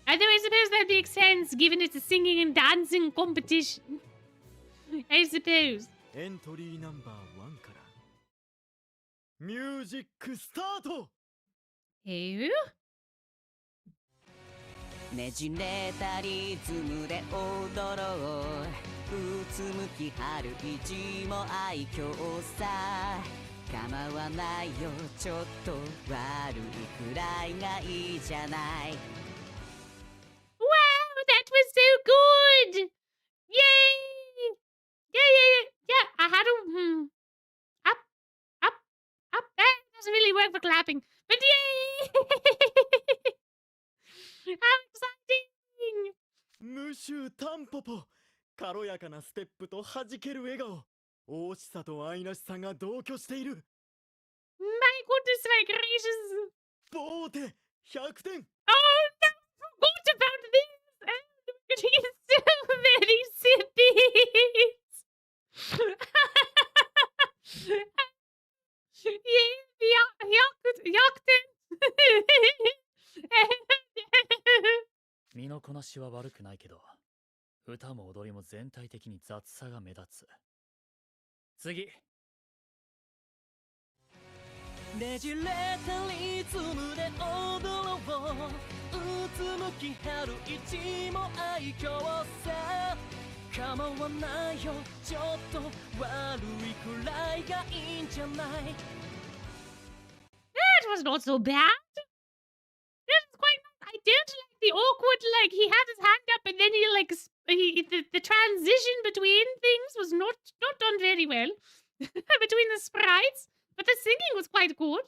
Although I suppose that makes sense given it's a singing and dancing competition. I suppose. エントリーナンバー1からミュージックスタート。Oh? ねじれたリズムで踊ろう。うつむき春一も愛嬌さ。構わないよ、ちょっと悪いくらいがいいじゃない。Wow, that was so good! Yay! Yeah, I had to, up. That doesn't really work for clapping, but yay! How exciting! ムシュタンポポ、軽やかなステップと弾ける笑顔。大しさと愛らしさが同居している。My goodness, my gracious! ボーテ100点。 Oh no, I forgot about this! He's so very sippy! Yeah, 身のこなしは悪くないけど、歌も踊りも全体的に雑さが目立つ。次。ねじれたリズムで踊ろう。うつむき春一も愛嬌さ。構わないよ、ちょっと悪いくらいがいいんじゃない。 That was not so bad. awkward, like, he had his hand up and then he, like, the transition between things was not done very well. Between the sprites. But the singing was quite good.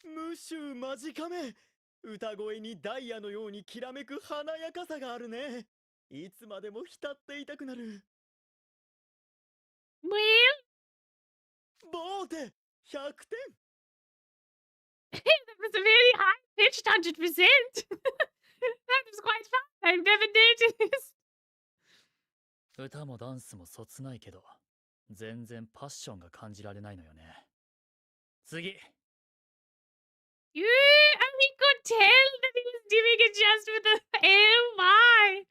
ムシュマジカメ。歌声にダイヤのようにきらめく華やかさがあるね。いつまでも浸っていたくなる。Well, ボーテ100点。that was a very high-pitched 100%. That was quite fun. I've never noticed. 歌もダンスもそつないけど、全然パッションが感じられないのよね。次。Yeah, and he could tell that he was doing it just with the... Oh my!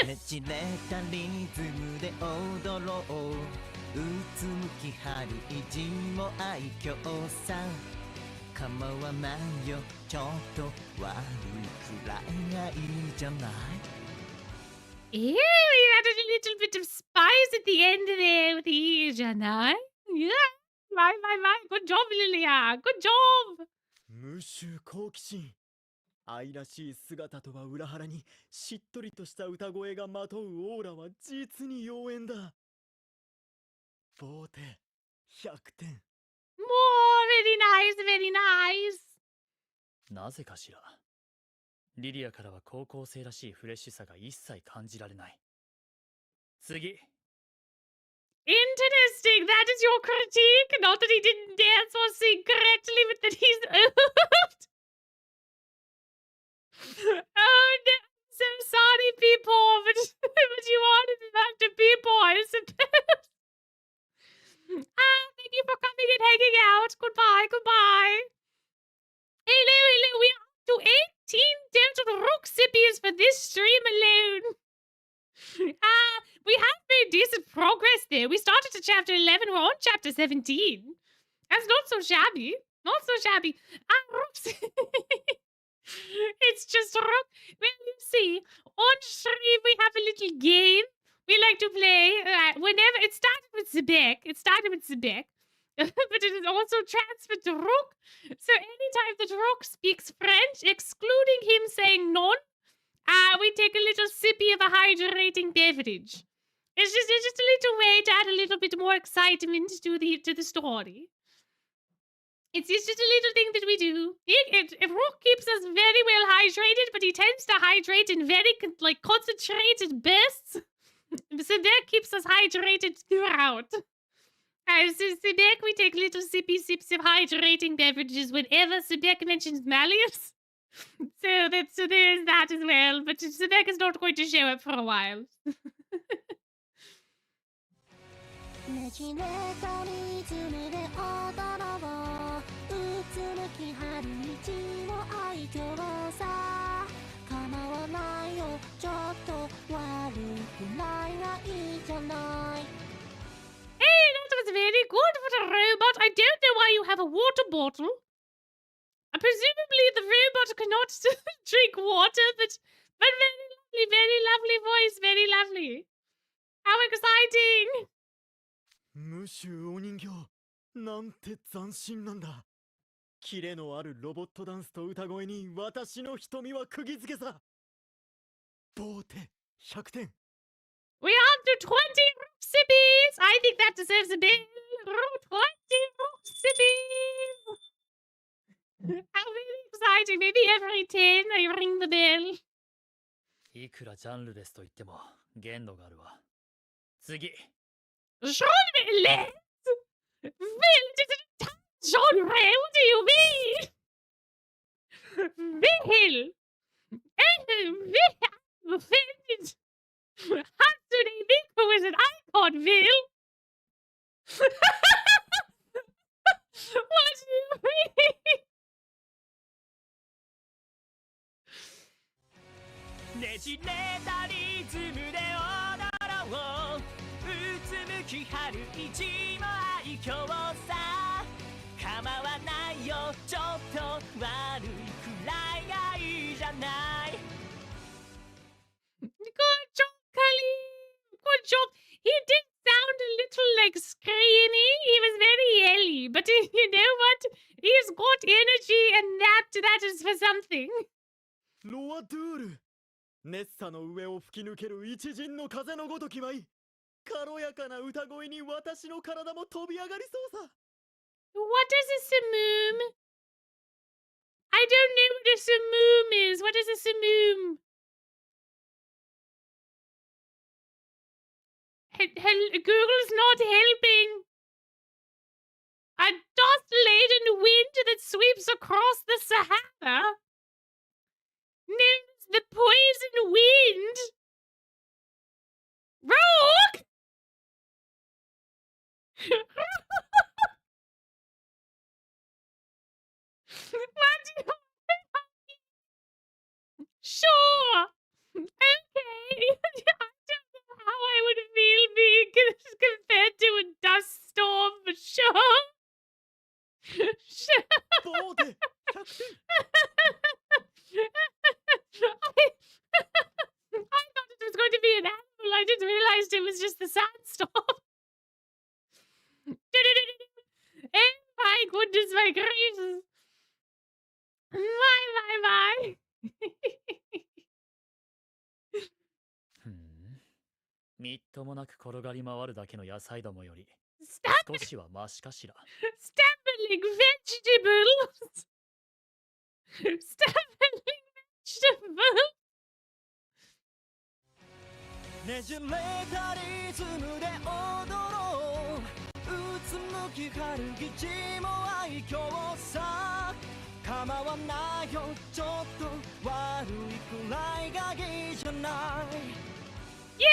ねじれたリズムで踊ろう。うつむき春意地も愛嬌さ。構わないよ、ちょっと悪いくらいがいいじゃない。Ew, he added a little bit of spice at the end there with the janai. Yeah, my. Good job, Lilia. Good job. ムシュ好奇心。愛らしい姿とは裏腹にしっとりとした歌声がまとうオーラは実に妖艶だ。ボーテ100点。More, very nice, very nice. なぜかしら。リリアからは高校生らしいフレッシュさが一切感じられない。次。Interesting. That is your critique. Not that he didn't dance or sing correctly, but that he's old. Oh no. So sorry, people, but you wanted that to people, I suppose. Thank you for coming and hanging out. Goodbye. Hello. We are up to 18 total rook sippies for this stream alone. We have made decent progress there. We started at chapter 11. We're on chapter 17. That's not so shabby. Rooks. It's just rook. Well, you see, on stream we have a little game we like to play. Whenever it started with Zebek, but it is also transferred to Rook. So anytime that Rook speaks French, excluding him saying non, we take a little sippy of a hydrating beverage. It's just a little way to add a little bit more excitement to the story. It's just a little thing that we do. Rook keeps us very well hydrated, but he tends to hydrate in very concentrated bursts. So that keeps us hydrated throughout. So Sebek, we take little sippy sips of hydrating beverages whenever Sebek mentions Malleus. So there's that as well, but Sebek is not going to show up for a while. ねじれたリズムで踊ろう。うつむき春道の愛嬌さ。構わないよ、ちょっと悪くないがいいじゃない。Hey, that was very good for the robot. I don't know why you have a water bottle. Presumably the robot cannot drink water, but very lovely voice, very lovely. How exciting! ムシュお人形、なんて斬新なんだ。キレのあるロボットダンスと歌声に私の瞳は釘付けさ。ボーテ100点。We are up to 20 rook sippies! I think that deserves a bell. 20 rook sippies! How very exciting. Maybe every 10 I ring the bell. いくらジャンルレスと言っても限度があるわ。次。Genre? Well, genre? What do you mean? Will! I'm offended. Hatsune Miku is an icon, Will! What do you mean? ねじれたリズムで踊ろう。うつむき春意地も愛嬌さ。構わないよ、ちょっと悪いくらいがいいじゃない。Good job, Kali. Good job. He did sound a little like screamy. He was very yelly, but you know what? He's got energy, and that is for something. ロアドゥール。ネッサの上を吹き抜ける一陣の風のごとき舞い。軽やかな歌声に私の体も飛び上がりそうさ。What is a simoom? I don't know what a simoom is. What is a simoom? Google's not helping. A dust-laden wind that sweeps across the Sahara, known as the poison wind. Rock! Sure. Okay. I don't know how I would feel being compared to a dust storm, but sure. Sure. I thought it was going to be an animal. I didn't realize it was just the sandstorm. Oh my goodness, my gracious. My. みっともなく転がり回るだけの野菜どもより少しはマシかしら。 Stumbling vegetables. Stumbling vegetables. ねじれたリズムで踊ろう。うつむき春吉も愛嬌さ。構わないよちょっと悪いくらいがいいじゃない。 Yay!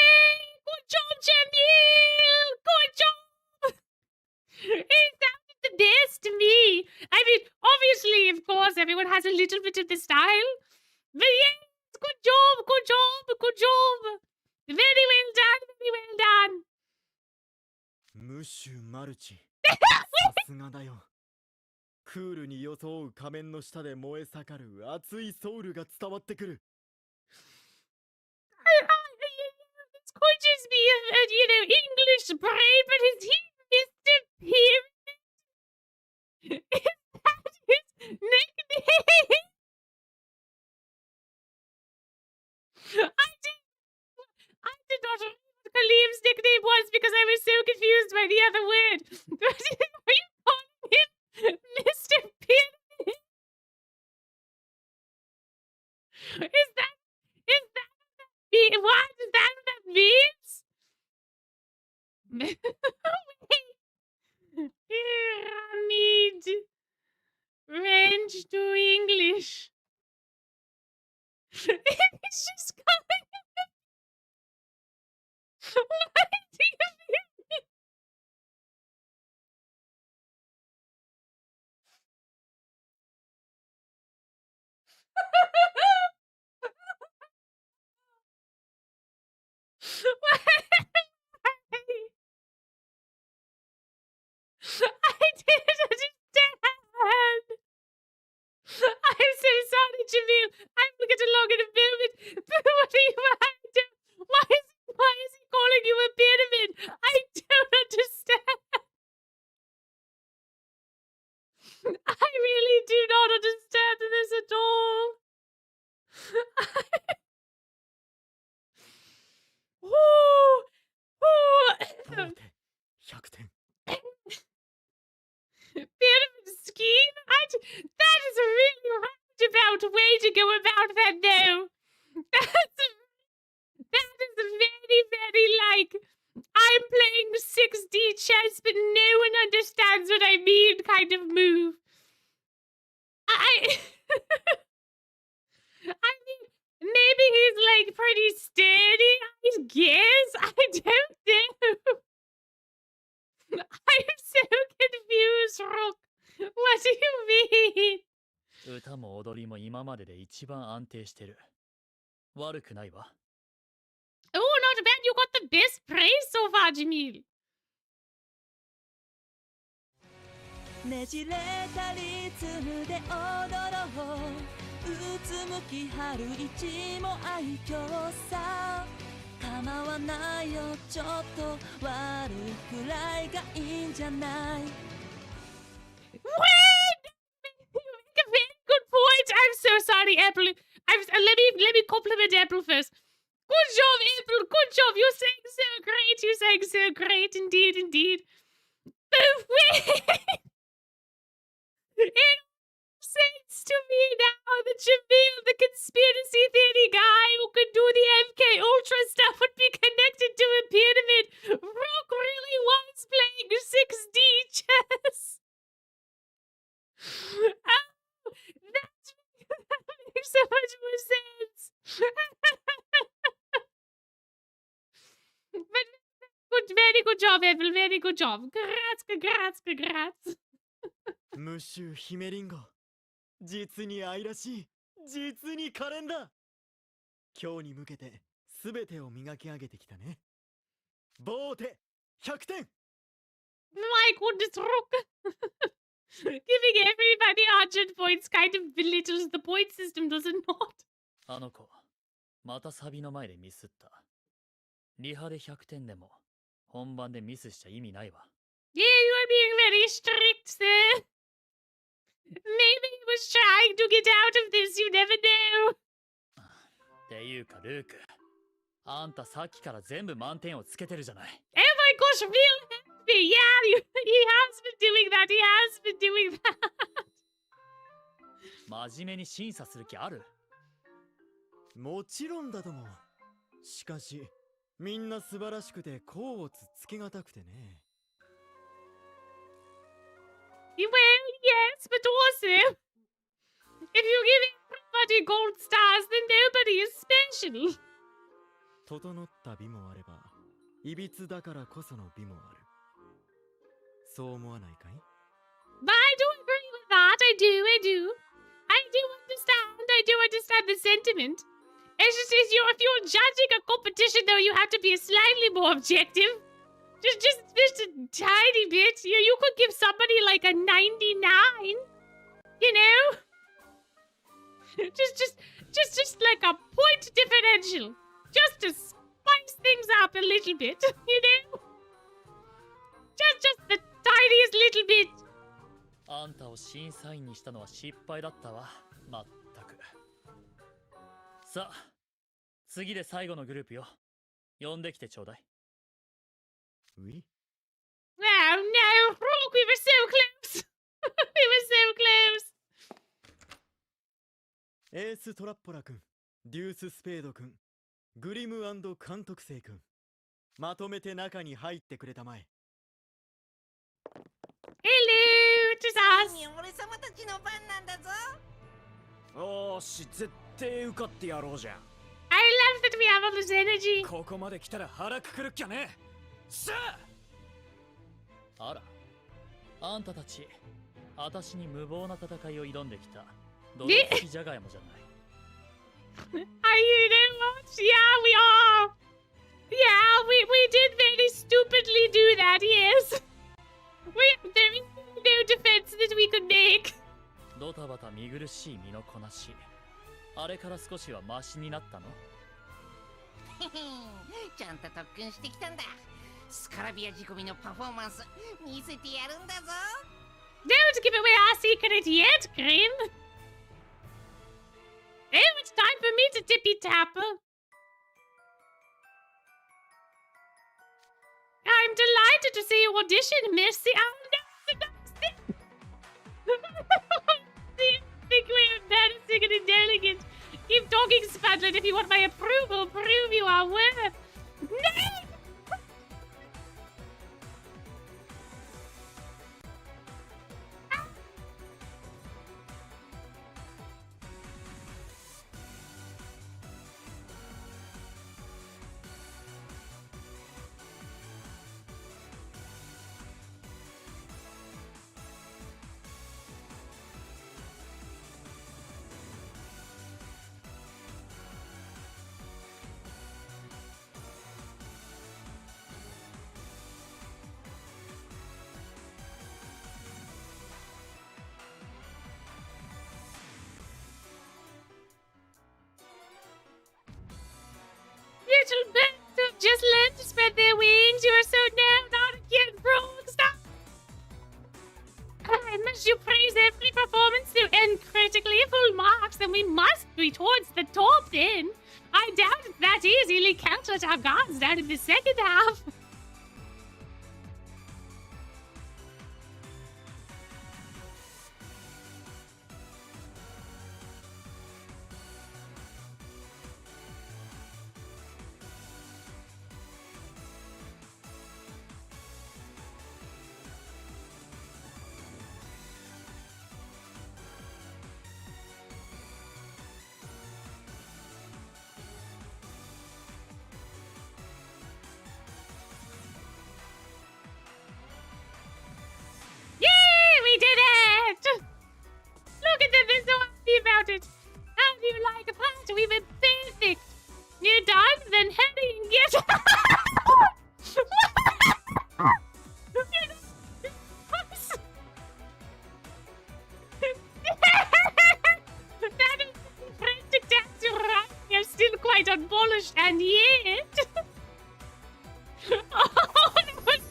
Good job, Jamil! Good job! It sounded the best to me. I mean, obviously, of course, everyone has a little bit of the style. But yes, good job, good job, good job. Very well done, very well done. ムッシュマルチ。さすがだよ。クールに装う仮面の下で燃え盛る熱いソウルが伝わってくる。This could just be a English brain, but is he Mr. Pyramid? Is that his nickname? I did not know what Khalif's nickname was because I was so confused by the other word. Are you calling him Mr. Pyramid? Is that what that means? Pyramid. Range to English. It's just coming. What do you mean? I didn't understand. I'm so sorry, Jamil. I will get along in a moment. But what do you want to do? Why is he calling you a pyramid? I don't understand. I really do not understand this at all. Pyramid scheme? That is a really roundabout way to go about that, though. That is very, very like, I'm playing 6D chess, but no one understands what I mean kind of move. I mean, maybe he's like pretty steady, I guess. I don't know. I'm so confused, Rook. What do you mean? 歌も踊りも今までで一番安定してる。悪くないわ。 Oh, not bad. You got the best praise so far, Jamil. ねじれたリズムで踊ろう。うつむき春一も愛嬌さ。構わないよちょっと悪いくらいがいいんじゃない。 Wait! You make a very good point. I'm so sorry, Apple. let me compliment April first. Good job, April. Good job. You sang so great. You sang so great. Indeed, indeed. It seems to me now that Jamil, the conspiracy theory guy who could do the MK Ultra stuff, would be connected to a pyramid. Rook really was playing 6D chess. Oh, that makes so much more sense. But good, very good job, April. Very good job. Congrats, congrats, congrats. ムッシュ姫リンゴ、実に愛らしい、実に可憐だ。今日に向けて全てを磨き上げてきたね。ボーテ100点。 My goodness, Rook. Giving everybody 100 points kind of belittles the point system, does it not? あの子、またサビの前でミスった。リハで100点でも、本番でミスしちゃ意味ないわ。Yeah, you are being very strict, sir. Maybe he was trying to get out of this, you never know. っていうか、ルーク。あんたさっきから全部満点をつけてるじゃない。Oh my gosh, real happy. Yeah, he has been doing that. He has been doing that. 真面目に審査する気ある？もちろんだとも。しかし、みんな素晴らしくて甲をつけがたくてね。Well, yes, but also, if you give everybody gold stars, then nobody is special. 整った美もあれば、いびつだからこその美もある。そう思わないかい？ But I do agree with that. I do understand the sentiment. It's just if you're judging a competition, though, you have to be slightly more objective. Just a tiny bit. You could give somebody like a 99. You know? just like a point differential. Just to spice things up a little bit, you know? Just the tiniest little bit. あんたを審査員にしたのは失敗だったわ。まったく。さあ、次で最後のグループよ。呼んできてちょうだい。うい？ Oh no, Rook, we were so close. We were so close. エーストラッポラ君、デューススペード君、グリム&監督生君、まとめて中に入ってくれたまえ。Hello, it is us. 俺様たちの番なんだぞ。おーし、絶対受かってやろうじゃん。I love that we have all this energy. ここまで来たら腹くくるっきゃね。さあら、あんたたち、あたしに無謀な戦いを挑んできた泥付きじゃがいもじゃない。Are you know what? Yeah, we are. Yeah, we did very stupidly do that, yes. There is no defense that we could make. ドタバタ見苦しい身のこなし。あれから少しはマシになったの？ちゃんと特訓してきたんだ。スカラビア仕込みのパフォーマンス見せてやるんだぞ。 Don't give away our secret yet, Grim. Oh, it's time for me to tippy tap. I'm delighted to see you audition, Missy. Oh no, think we're embarrassing and indelicate. Keep talking, Spudlet, if you want my approval. Prove you are worth. No! Little birds have just learned to spread their wings. You are so now not again, Frog. Stop. Must you praise every performance to end critically full marks, then we must be towards the top then. I doubt it that easily counters our guards down in the second half. Yay! We did it! Look at them, they're so happy about it. How do you like that? We've been perfect. You're done? Then hurry and get that is frantic dance you're right. You're still quite unpolished, and yet... oh, that was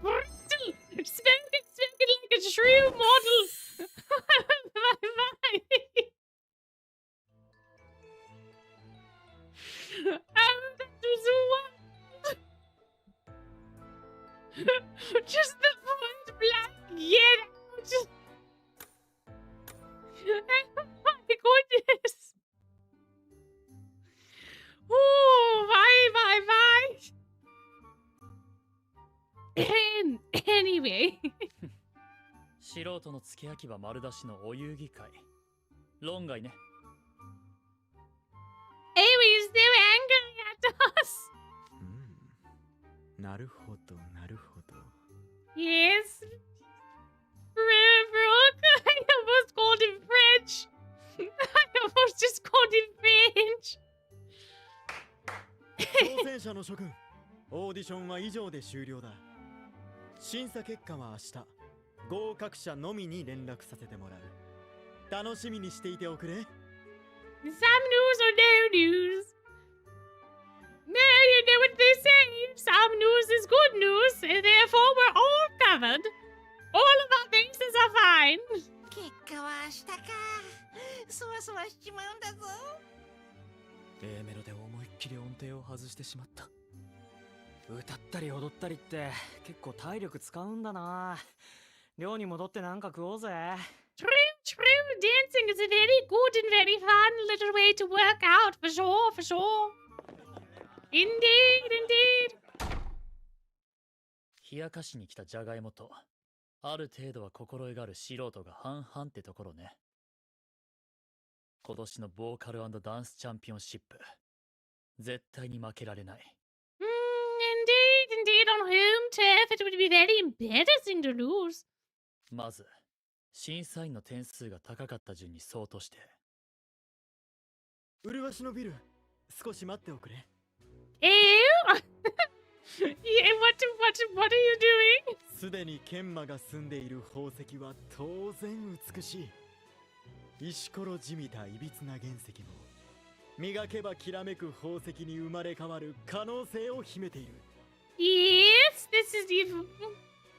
brutal! Spoken like a true model! My. Oh, that was wild! Just the point blank, get out! Oh my goodness! Oh, my. Anyway. 素人の付け焼き場丸出しのお遊戯会。論外ね。Amy is still angry at us. なるほど、なるほど。 Yes. Brooke, I almost called him French. I almost just called him French. 挑戦者の諸君、オーディションは以上で終了だ。審査結果は明日、合格者のみに連絡させてもらう。楽しみにしていておくれ。Some news or no news? No, you know what they say. Some news is good news, and therefore we're all covered. All of our bases are fine. 結果は明日か。そわそわしちまうんだぞ。A メロで思いっきり音程を外してしまった。歌ったり踊ったりって結構体力使うんだな。寮に戻ってなんか食おうぜ。True. Dancing is a very good and very fun little way to work out, for sure. Indeed. 冷やかしに来たジャガイモとある程度は心得がある素人が半々ってところね。今年のボーカル&ダンスチャンピオンシップ、絶対に負けられない。Indeed, on home turf it would be very embarrassing to lose. まず、審査員の点数が高かった順に相当して。麗しのビル、少し待っておくれ。Yeah, what are you doing? すでに研磨が住んでいる宝石は当然美しい。石ころじみたいびつな原石も磨けばきらめく宝石に生まれ変わる可能性を秘めている。 Yes, this is even.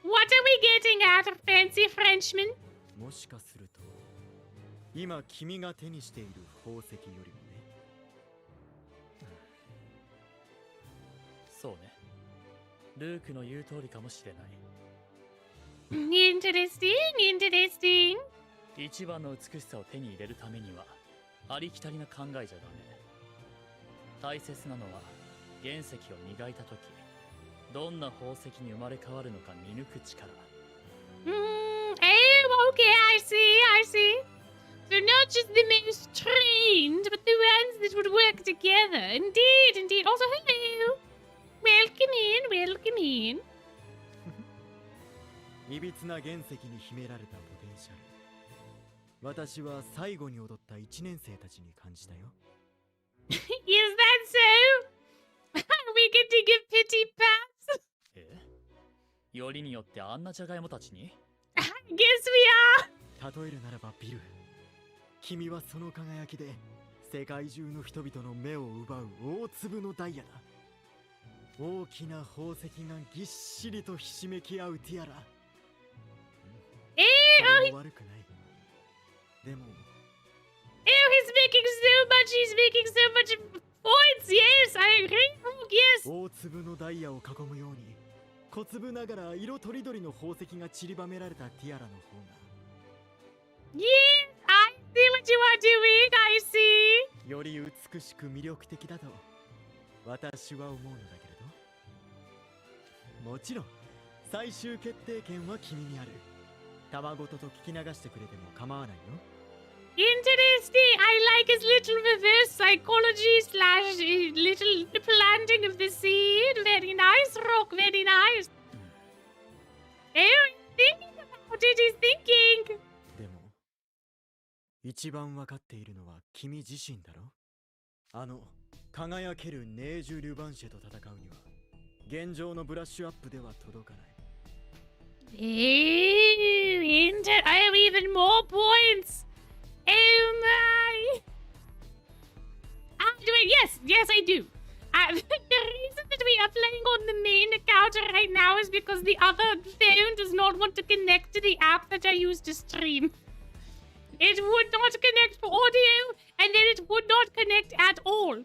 What are we getting at, fancy Frenchman? もしかすると今君が手にしている宝石よりもね。そうね。ルークの言う通りかもしれない。Interesting. 一番の美しさを手に入れるためにはありきたりな考えじゃダメ。大切なのは原石を磨いた時どんな宝石に生まれ変わるのか見抜く力。Okay, I see. So not just the most trained, but the ones that would work together. Indeed. Also, hello. Welcome in. いびつな原石に秘められたポテンシャル。私は最後に踊った1年生たちに感じたよ。Is that so? Are we getting a pity pass? よりによってあんなジャガイモたちに I guess we are. 例えるならばビル、君はその輝きで世界中の人々の目を奪う大粒のダイヤだ。大きな宝石がぎっしりとひしめき合うティアラ。それも悪くない。でも He's making so much. He's making so much points. Yes, I agree. Yes. 大粒のダイヤを囲むように小粒ながら色とりどりの宝石が散りばめられたティアラの方が Yes, I see what you are doing. I see. より美しく魅力的だと私は思うのだけれどもちろん最終決定権は君にあるたわごとと聞き流してくれても構わないよ Interesting. I like his little reverse psychology slash little planting of the seed. Very nice, Rock. Very nice. Oh, he's thinking about it. He's thinking. でも一番わかっているのは君自身だろあの輝けるネージュ・ルヴァンシェと戦うには現状のブラッシュアップでは届かない Oh, I have even more points. Oh my. Do it. Yes, I do. The reason that we are playing on the main account right now is because the other phone does not want to connect to the app that I use to stream. It would not connect for audio, and then it would not connect at all.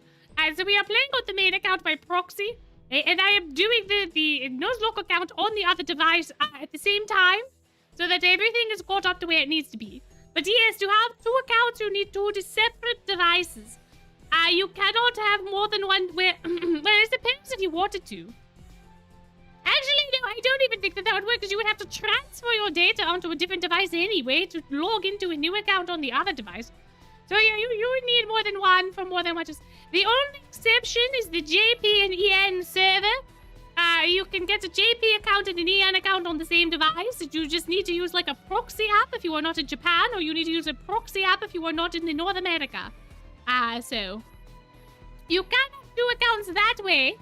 So we are playing on the main account by proxy, and I am doing the Nuzlocke account on the other device at the same time, so that everything is caught up to where it needs to be. But yes, to have two accounts, you need two separate devices. You cannot have more than one where... well, it depends if you wanted to. Actually, no, I don't even think that would work, because you would have to transfer your data onto a different device anyway to log into a new account on the other device. So yeah, you would need more than one for more than one. The only exception is the JP and EN server. You can get a JP account and an EN account on the same device. You just need to use like a proxy app if you are not in Japan, or you need to use a proxy app if you are not in the North America. So you can have two accounts that way,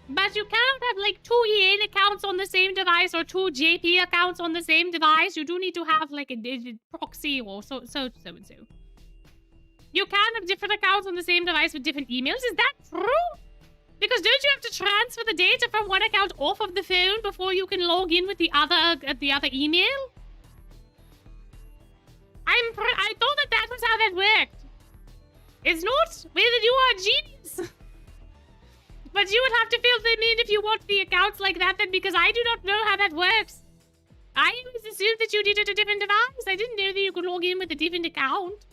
but you cannot have like two EN accounts on the same device or two JP accounts on the same device. You do need to have like a proxy or so and so. You can have different accounts on the same device with different emails. Is that true? Because don't you have to transfer the data from one account off of the phone before you can log in with the other email? I thought that was how that worked. It's not. Whether you are a genius. But you would have to fill them in if you want the accounts like that then, because I do not know how that works. I always assumed that you needed a different device. I didn't know that you could log in with a different account.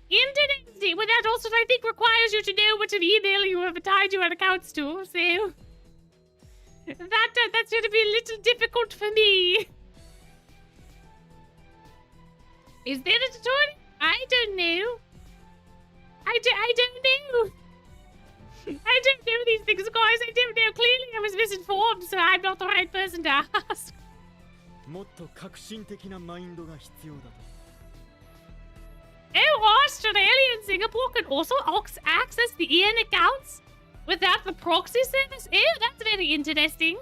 Internet, well, that also, I think, requires you to know which email you have tied your accounts to, so... That's going to be a little difficult for me. Is there a tutorial? I don't know. I don't know. I don't know these things, guys. I don't know. Clearly, I was misinformed, so I'm not the right person to ask. もっと革新的なマインドが必要だと Oh, Australia and Singapore can also access the EN accounts without the proxy service? Oh, that's very interesting.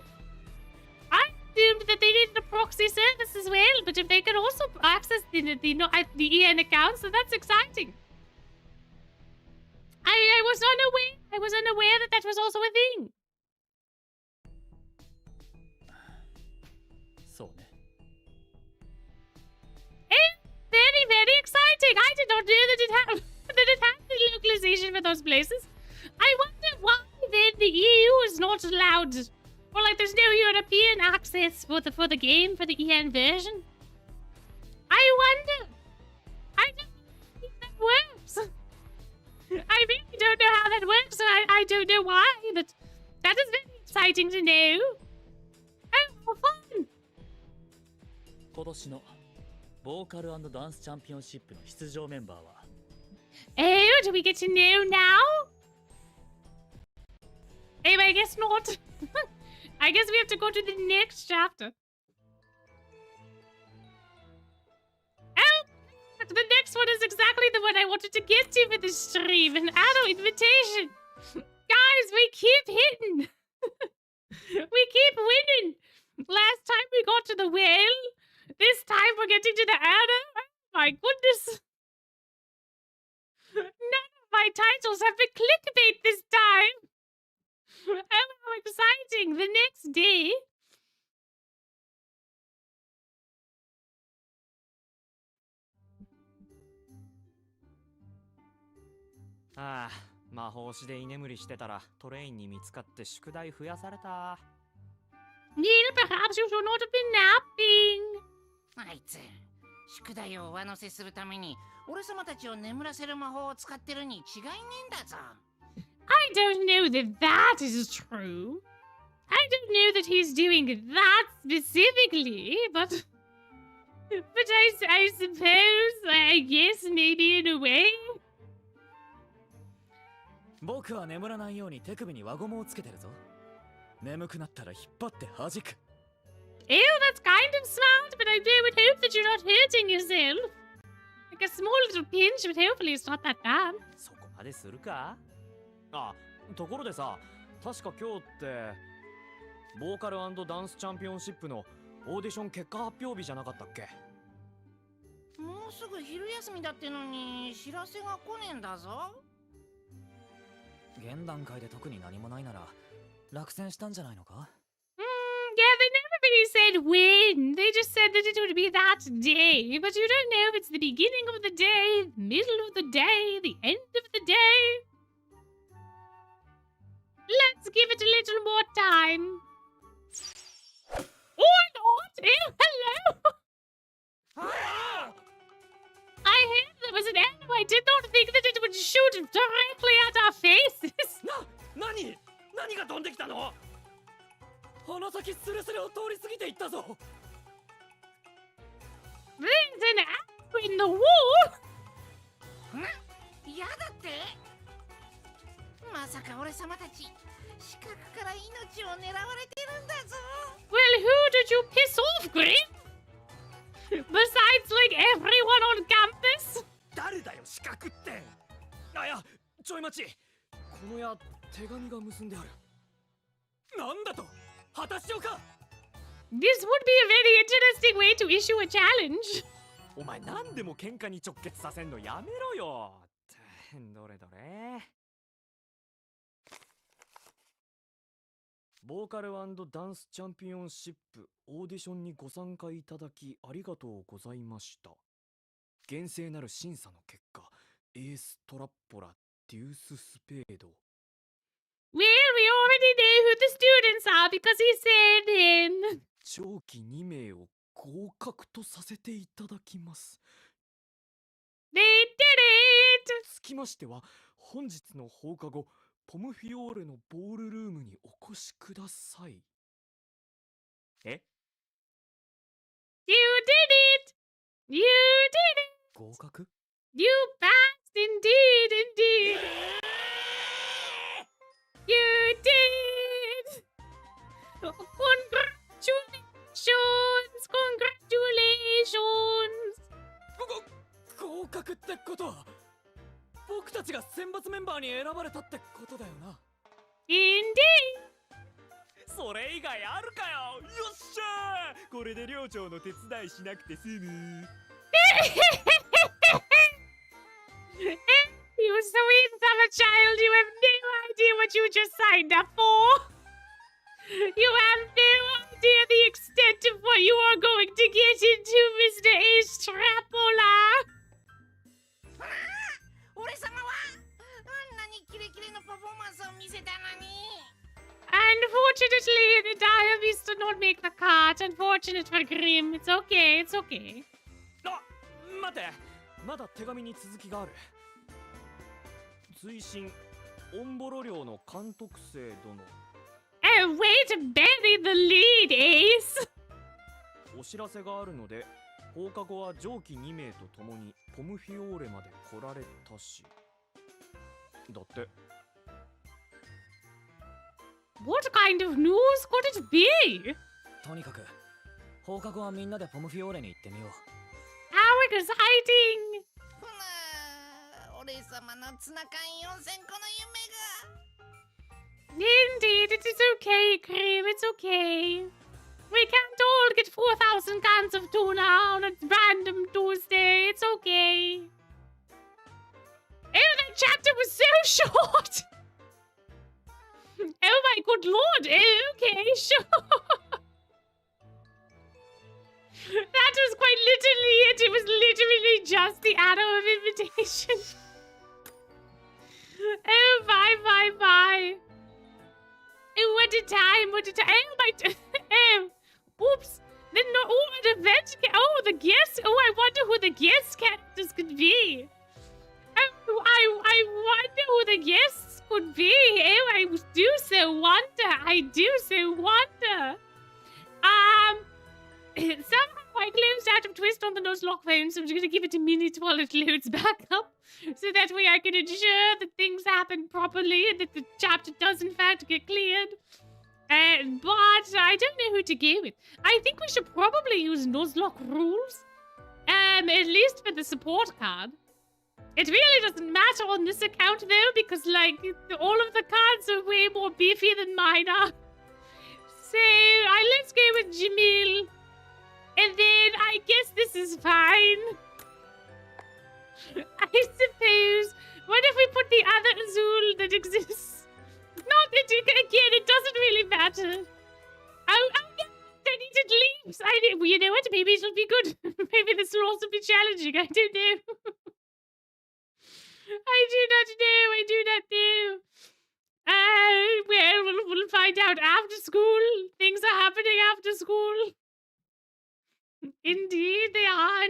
I assumed that they needed a proxy service as well, but if they can also access the EN accounts, so that's exciting. I was unaware. I was unaware that was also a thing. そうね。 Very, very exciting. I did not know that it had the localization for those places. I wonder why then the EU is not allowed, or like there's no European access for the game, for the EN version. I wonder. I don't think that works. I really don't know how that works, so I don't know why, but that is very exciting to know. Oh, fun. 今年のボーカル&ダンスチャンピオンシップの出場メンバーは Oh, do we get to know now? Oh, I guess not. I guess we have to go to the next chapter. Oh, the next one is exactly the one I wanted to get to for the stream. An adult invitation. Guys, we keep hitting. We keep winning. Last time we got to the whale. This time we're getting to the adder. Oh my goodness. None of my titles have been clickbait this time. Oh, how exciting. The next day. ああ、魔法師で居眠りしてたらトレインに見つかって宿題増やされた。Neil, perhaps you should not have been napping. あいつ、宿題を上乗せするために俺様たちを眠らせる魔法を使ってるに違いねえんだぞ。I don't know that that is true. I don't know that he's doing that specifically, but I suppose, I guess, maybe in a way. 僕は眠らないように手首に輪ゴムをつけてるぞ。眠くなったら引っ張って弾く。Ew, that's kind of smart, but I would hope that you're not hurting yourself. Like a small little pinch, but hopefully it's not that bad. そこまでするか？あ、ところでさ、確か今日ってボーカル&ダンスチャンピオンシップのオーディション結果発表日じゃなかったっけ？もうすぐ昼休みだってのに知らせが来ねえんだぞ。現段階で特に何もないなら落選したんじゃないのか？ Yeah, they never really said when. They just said that it would be that day. But you don't know if it's the beginning of the day, the middle of the day, the end of the day. Let's give it a little more time. Oh, Lord! Ew, hello! I heard there was an arrow. I did not think that it would shoot directly at our faces. 何が飛んできたの？鼻先スレスレを通り過ぎていったぞ。There's an arrow in the wall. 嫌だって？まさか俺様たち視覚から命を狙われてるんだぞ。Well, who did you piss off, Green? Besides, like, everyone on campus? 誰だよ視覚って。あ、いや、ちょい待ち。この矢手紙が結んである。なんだと？果たしようか。 This would be a very interesting way to issue a challenge. お前何でも喧嘩に直結させんのやめろよ。どれどれ。ボーカル&ダンスチャンピオンシップオーディションにご参加いただきありがとうございました。厳正なる審査の結果、エーストラッポラデューススペード。Well, we already know who the students are because he said in. 上記2名を合格とさせていただきます。They did it! つきましては、本日の放課後、ポムフィオーレのボールルームにお越しください。え？ You did it! You did it! 合格？ You passed indeed, indeed! You did! Congratulations! 合格ってことは僕たちが選抜メンバーに選ばれたってことだよな。 Indeed! それ以外あるかよ。よっしゃー、これで寮長の手伝いしなくて済む。You sweet summer child, you have no idea what you just signed up for. You have no idea the extent of what you are going to get into, Mr. Ace Trapola. 俺様はあんなにキレキレのパフォーマンスを見せたのに。Unfortunately, the diabetes did not make the cut. Unfortunate for Grim. It's okay, it's okay. あ、待て。まだ手紙に続きがある。追伸、オンボロ寮の監督生殿。Oh, way to bury the lead, Ace! お知らせがあるので、放課後は上記2名と共にポムフィオーレまで来られたし。だって。What kind of news could it be? とにかく、放課後はみんなでポムフィオーレに行ってみよう。How exciting! 俺様のツナ缶4000個の夢が。 Indeed, it is okay, Grim, it's okay. We can't all get 4,000 cans of tuna on a random Tuesday, it's okay. Oh, that chapter was so short! Oh my good lord, oh, okay, sure. That was quite literally it. It was literally just the arrow of invitation. Oh, bye. Oh, what a time. Oh, oh, oops. The event. Oh, the guests. Oh, I wonder who the guest characters could be. Oh, I wonder who the guests could be. Oh, I do so wonder. Somehow I closed out of Twist on the Nuzlocke phone, so I'm just gonna give it a minute while it loads back up, so that way I can ensure that things happen properly and that the chapter does in fact get cleared. But I don't know who to go with. I think we should probably use Nuzlocke rules, at least for the support card. It really doesn't matter on this account though, because like all of the cards are way more beefy than mine are. So let's go with Jamil. And then I guess this is fine. I suppose. What if we put the other Azul that exists? Not that again, it doesn't really matter. Oh yeah, I need it leaves. Well, you know what? Maybe it'll be good. Maybe this will also be challenging. I don't know. I do not know. Well, we'll find out after school. Things are happening after school. Indeed they are.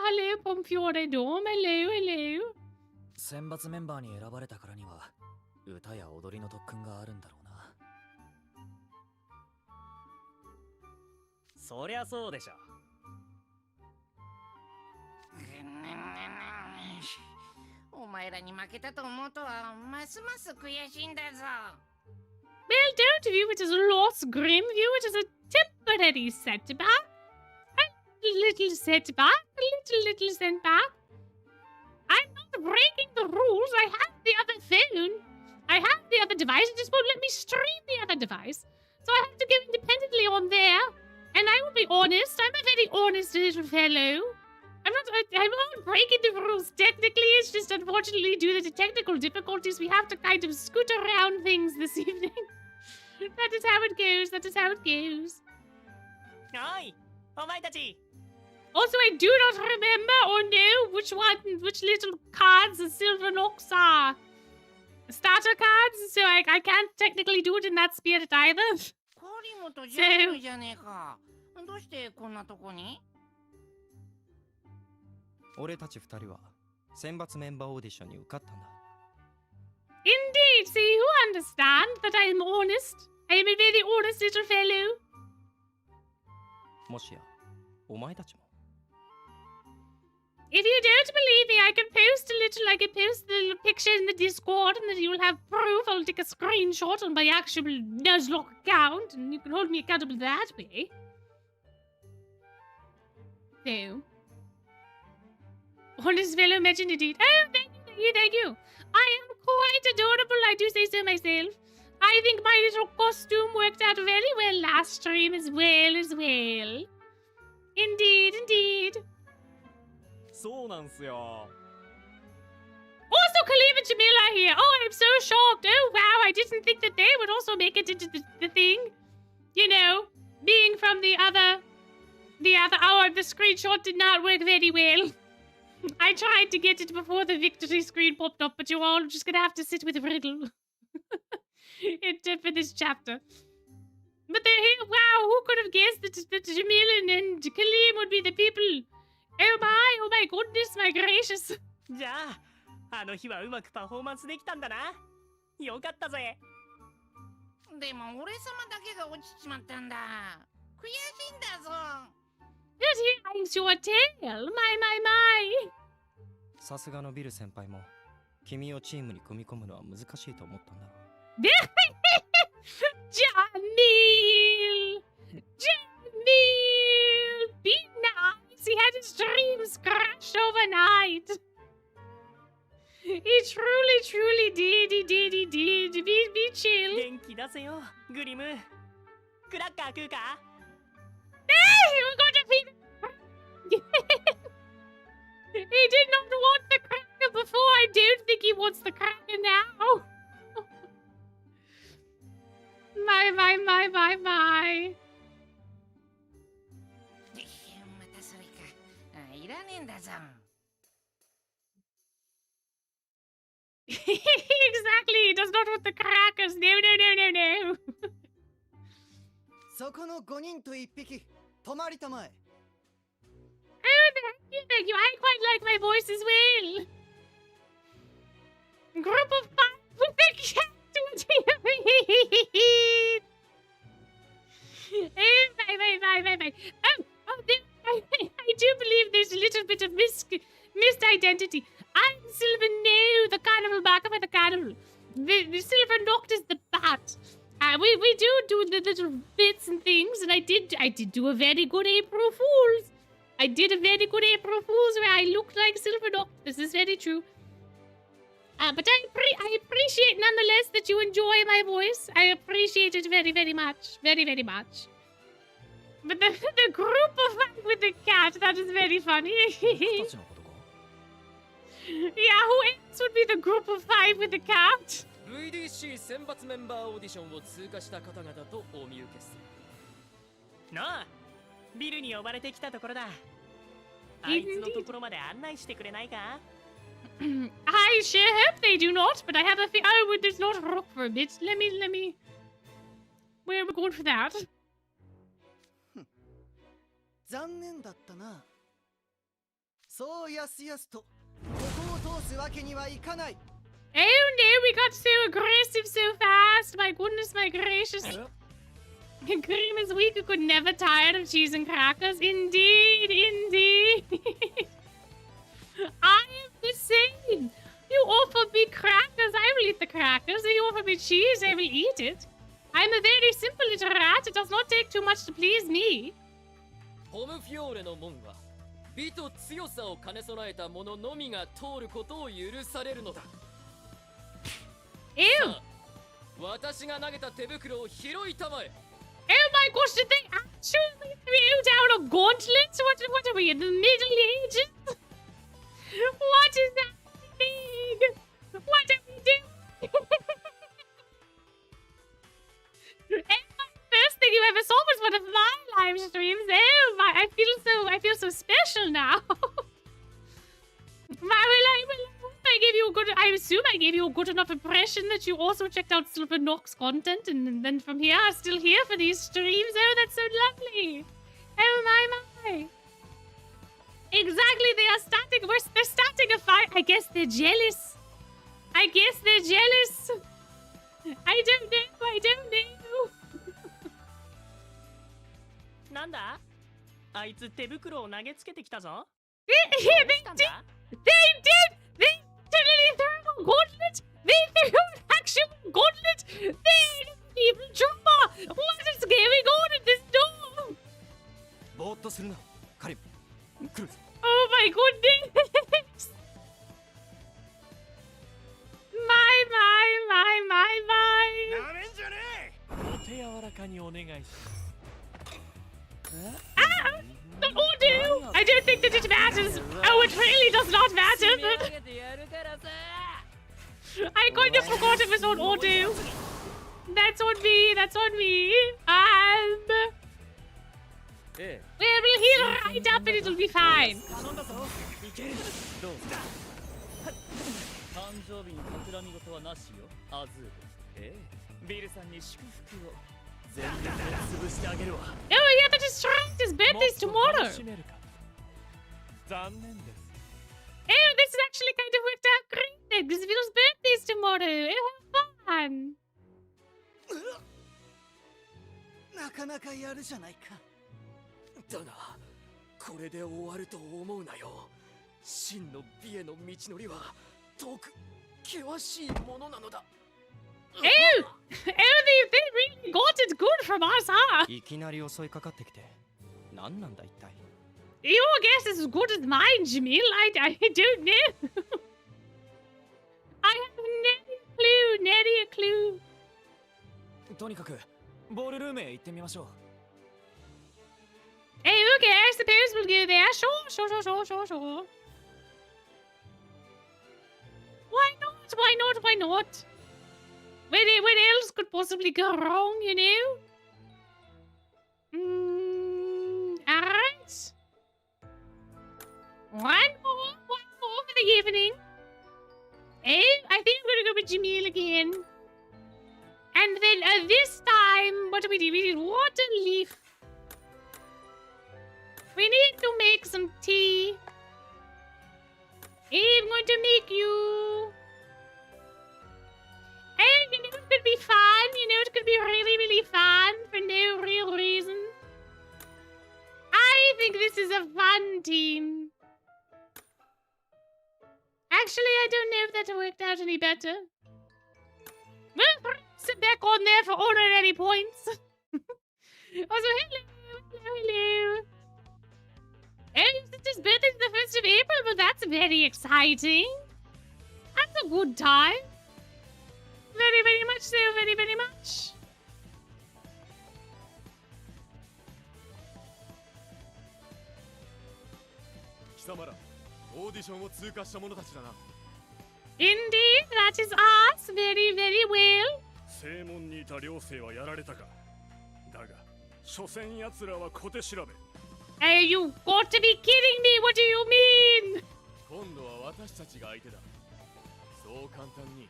Hello, Pomfiore Dome. Hello. 選抜メンバーに選ばれたからには歌や踊りの特訓があるんだろうな。そりゃそうでしょ。お前らに負けたと思うとはますます悔しいんだぞ。Well, don't view it as a loss, Grim. View it as a temporary setback. A little setback. I'm not breaking the rules. I have the other phone. I have the other device. It just won't let me stream the other device. So I have to go independently on there. And I will be honest. I'm a very honest little fellow. I'm not breaking the rules technically. It's just unfortunately due to the technical difficulties we have to kind of scoot around things this evening. That is how it goes. おい、お前たち。 Also, I do not remember or know which little cards the Silver Nox are. Starter cards, so I can't technically do it in that spirit either. コリモとジャンルじゃねえか。どうしてこんなとこに？俺たち二人は選抜メンバーオーディションに受かったんだ。Indeed, see, you understand that I am honest. I am a very honest little fellow. もしや、お前たちも。If you don't believe me, I can post the little picture in the Discord and then you'll have proof. I'll take a screenshot on my actual Nuzlocke account and you can hold me accountable that way. So. Honest fellow mentioned indeed. Oh, thank you. I am quite adorable, I do say so myself. I think my little costume worked out very well last stream as well. Indeed. そうなんすよ。 Also, Khalib and Jamil are here. Oh, I'm so shocked. Oh, wow, I didn't think that they would also make it into the thing. You know, being from the other hour, the screenshot did not work very well. I tried to get it before the victory screen popped up, but you're all just gonna have to sit with Riddle for this chapter. But they're here. Wow, who could have guessed that Jamil and Khalib would be the people? Oh my goodness, my gracious. じゃあ、あの日はうまくパフォーマンスできたんだな。よかったぜ。でも俺様だけが落ちちまったんだ。悔しいんだぞ。That hangs your tail, my. さすがのビル先輩も君をチームに組み込むのは難しいと思ったんだろう。Jamil, be nice. He had his dreams crashed overnight. He truly did. Be chill. 元気出せよ、グリム。クラッカー食うか？ Hey, we're going to feed. He did not want the cracker before. I don't think he wants the cracker now. My. またそれか。いらねえんだぞ。He exactly. He does not want the crackers. No, no, no, no, no. そこの5人と1匹止まりたまえ。 Oh, thank you. I quite like my voice as well. Group of 5 with the cat. What do you mean? Oh, bye. I do believe there's a little bit of misidentity. I'm Silver No, the carnival backer by the carnival. The Silver Noct is the bat. We do the little bits and things, and I did do a very good April Fool's. I did a very good April Fool's where I looked like Silver Noct. This is very true. But I appreciate nonetheless that you enjoy my voice. I appreciate it very, very much. Very, very much. But the group of 5 with the cat, that is very funny. Yeah, who else would be the group of 5 with the cat? VDC 選抜メンバーオーディションを通過した方々とお見受けする。なあ、ビルに呼ばれてきたところだ。あいつのところまで案内してくれないか？ I sure hope they do not, but I have a feeling. Oh, there's not a rock for a bit. Let me. Where are we going for that? 残念だったな。そうやすやすとここを通すわけにはいかない。 Oh no, we got so aggressive so fast. My goodness, my gracious. Cream is weak who could never tire of cheese and crackers. Indeed, indeed. I am the same. You offer me crackers, I will eat the crackers. You offer me cheese, I will eat it. I'm a very simple little rat. It does not take too much to please me. ポムフィオーレの門は美と強さを兼ね備えた者のみが通ることを許されるのだ。Ew! 私が投げた手袋を拾いたまえ。 Oh my gosh, did they actually throw down a gauntlet? What are we in the Middle Ages? What is that thing? What are we doing? First thing you ever saw was one of my live streams. Oh my, I feel so special now. I assume I gave you a good enough impression that you also checked out Silver Noct's content, and then from here, I'm still here for these streams. Oh, that's so lovely. Oh my. Exactly, they're starting a fight. I guess they're jealous. I don't know. なんだ？あいつ手袋を投げつけてきたぞ。They totally threw a gauntlet. They threw an actual gauntlet. They even drama. What is going on in this door? ぼーっとするな、カリム。来る。Oh my goodness. My. なめんじゃねえ。お手柔らかにお願いします。 Not Ordo! I don't think that it matters. Oh, it really does not matter. I kind of forgot it was on Ordo. That's on me. We'll heal right up and it'll be fine. 誕生日に企み事はなしよ、アズール。ええ、ビルさんに祝福を。 Oh yeah, that is right. His birthday's tomorrow. Oh, this actually kind of worked out great then, because Bill's birthday's tomorrow. Oh, fun. なかなかやるじゃないか。だが、これで終わると思うなよ。真の美への道のりは遠く険しいものなのだ。 Oh, they really got it good from us, huh? いきなり襲いかかってきて、何なんだ一体。 Your guess is as good as mine, Jamil. I don't know. I have nary a clue. とにかくボールルームへ行ってみましょう。 Hey, okay, I suppose we'll go there. Sure. Why not? What else could possibly go wrong, you know? Alright. One more for the evening. I think I'm gonna go sandwich meal again. And then this time, what do? We need water leaf. We need to make some tea. I'm going to make you. And you know it could be fun. You know it could be really, really fun for no real reason. I think this is a fun team. Actually, I don't know if that worked out any better. Well, sit back on there for honorary points. Also, hello. Oh, sister's birthday is the 1st of April, but that's very exciting. That's a good time. Very, very much so, very, very much. Indeed, that is us. Very, very well. 正門にいた寮生はやられたか。だが、所詮奴らは小手調べ。Hey, you got to be kidding me! What do you mean? 今度は私たちが相手だ。そう簡単に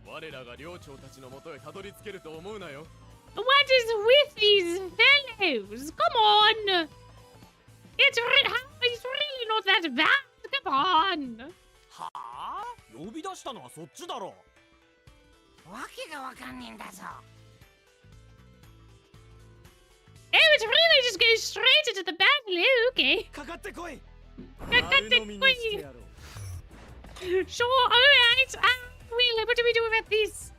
我らが寮長たちのもとへたどり着けると思うなよ。What is with these fellows? Come on! It's really not that bad. Come on! はあ？呼び出したのはそっちだろ。わけがわかんねえんだぞ。Oh, it really just goes straight into the battle. Okay. かかってこい。かかってこい。Sure, alright. Well, what do we do about this?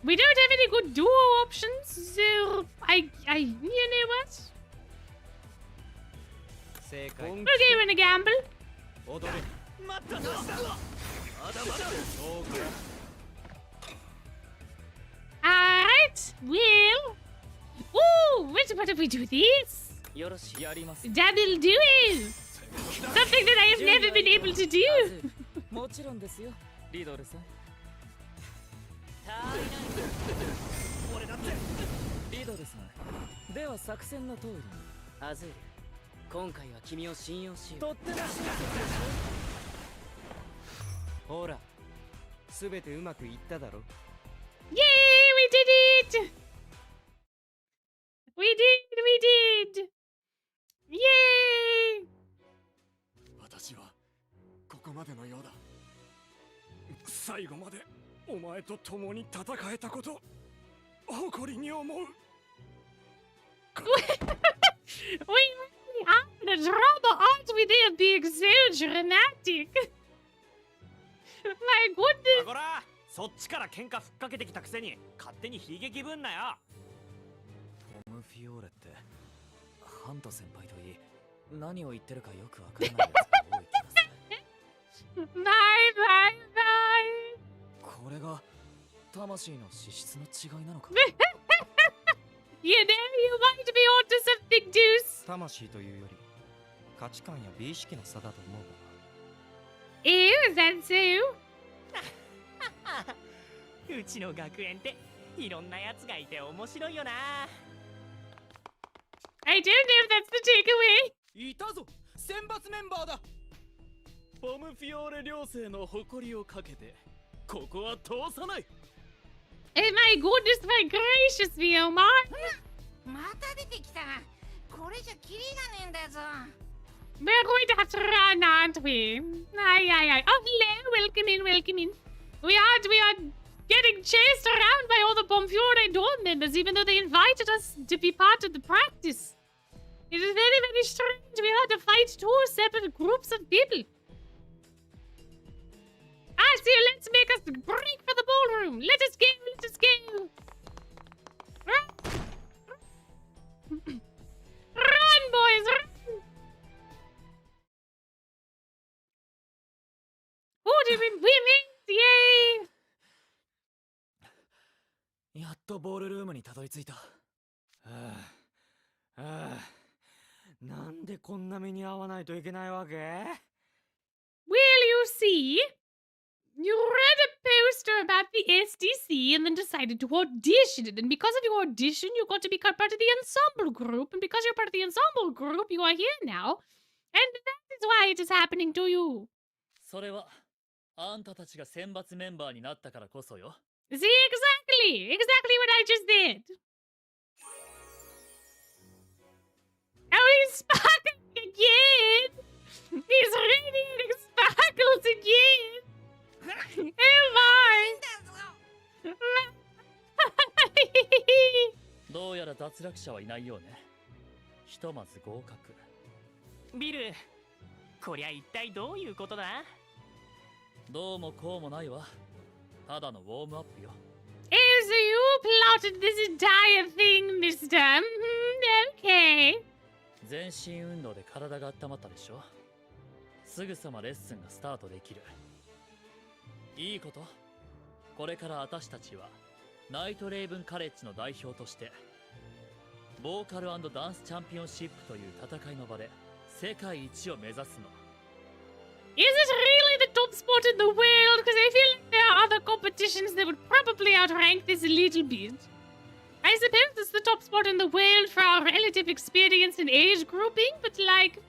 We don't have any good duo options, so you know what? We're going to gamble. Alright, well. Ooh, what if we do this? Double duel! Something that I have never been able to do! もちろんですよ、リドルさん。俺だって。リドルさん、では作戦の通りに。アズール、今回は君を信用しよう。とっても信用する。ほら、すべてうまくいっただろ。Yay, we did it! We did! Yay! 私はここまでのようだ。最後までお前と共に戦えたこと、誇りに思う。We really are the drama, aren't we? They're being so dramatic. My goodness. こら、そっちから喧嘩ふっかけてきたくせに勝手に悲劇ぶんなよ。トム・フィオーレってハント先輩といい、何を言ってるかよくわからないやつが多い気がする。Bye. これが魂の資質の違いなのか。You know, you might be onto something, Deuce. 魂というより価値観や美意識の差だと思うが。Is that so? うちの学園っていろんなやつがいて面白いよな。I don't know if that's the takeaway. いたぞ、選抜メンバーだ。ポムフィオーレ寮生の誇りをかけてここは通さない。Oh my goodness, my gracious me, Omar. また出てきた。これじゃキリがねえんだぞ。We're going to have to run, aren't we? Aye. Oh, hello, welcome in. We are getting chased around by all the Pomfiore dorm members, even though they invited us to be part of the practice. It is very, very strange. We had to fight two separate groups of people. So let's make us break for the ballroom. Let us go. Run, boys, run. Oh, did we win? Yay! やっとボールルームにたどり着いた。なんでこんな目に遭わないといけないわけ？ Well, you see, you read a poster about the SDC and then decided to audition it. And because of your audition, you got to become part of the ensemble group. And because you're part of the ensemble group, you are here now. And that is why it is happening to you. それはあんたたちが選抜メンバーになったからこそよ。See, exactly what I just did. Oh, he's sparkling again. He's radiating sparkles again. Oh my. どうやら脱落者はいないようね。ひとまず合格。ビル、こりゃ一体どういうことだ？どうもこうもないわ。ただのウォームアップよ。Oh, so you plotted this entire thing this time? Okay. 全身運動で体が温まったでしょ。すぐさまレッスンがスタートできる。いいこと。これから私たちはナイトレイブンカレッジの代表としてボーカル&ダンスチャンピオンシップという戦いの場で世界一を目指すの。Is it really the top sport in the world? Because I feel like there are other competitions that would probably outrank this a little bit. I suppose it's the top sport in the world for our relative experience and age grouping, but like,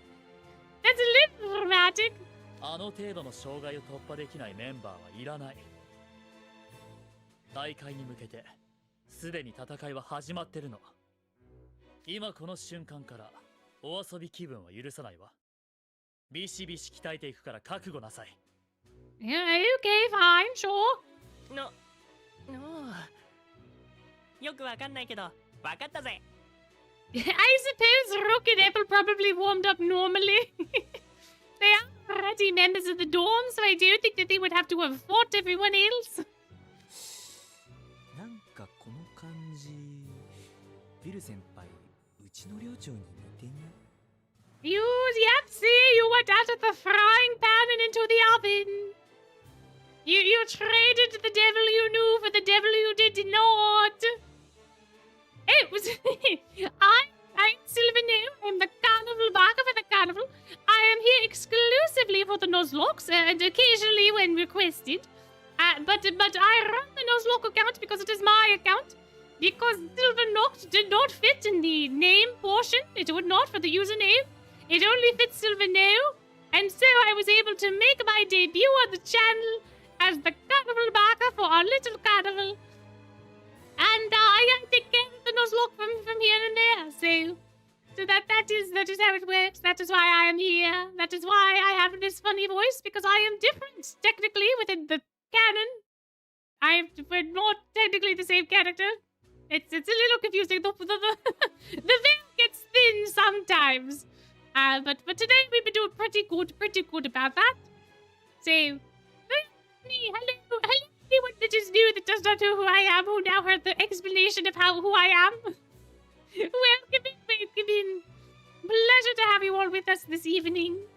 that's a little dramatic. あの程度の障害を突破できないメンバーはいらない。大会に向けてすでに戦いは始まってるの。今この瞬間からお遊び気分は許さないわ。ビシビシ鍛えていくから覚悟なさい。Yeah, okay, fine, sure. よくわかんないけど、わかったぜ。I suppose Rook and Apple probably warmed up normally. They are already members of the dorm, so I don't think that they would have to have fought everyone else. なんかこの感じ、ビル先輩、うちの寮長に似てない？ Yep, see, you went out of the frying pan and into the oven. You traded the devil you knew for the devil you did not. It was I'm Sylvanil. I'm the carnival barker for the carnival. I am here exclusively for the Nuzlocks and occasionally when requested. But I run the Nuzlocke account because it is my account. Because Sylvanoct did not fit in the name portion. It would not for the username. It only fits Sylvanil. And so I was able to make my debut on the channel as the carnival barker for our little carnival. And I take care of the Nuzlocke from here and there. So that is how it works. That is why I am here. That is why I have this funny voice, because I am different technically within the canon. We're not technically the same character. It's a little confusing. The veil gets thin sometimes. But today we've been doing pretty good about that. So, hello, anyone that is new that does not know who I am, who now heard the explanation of who I am. Welcome in. Pleasure to have you all with us this evening.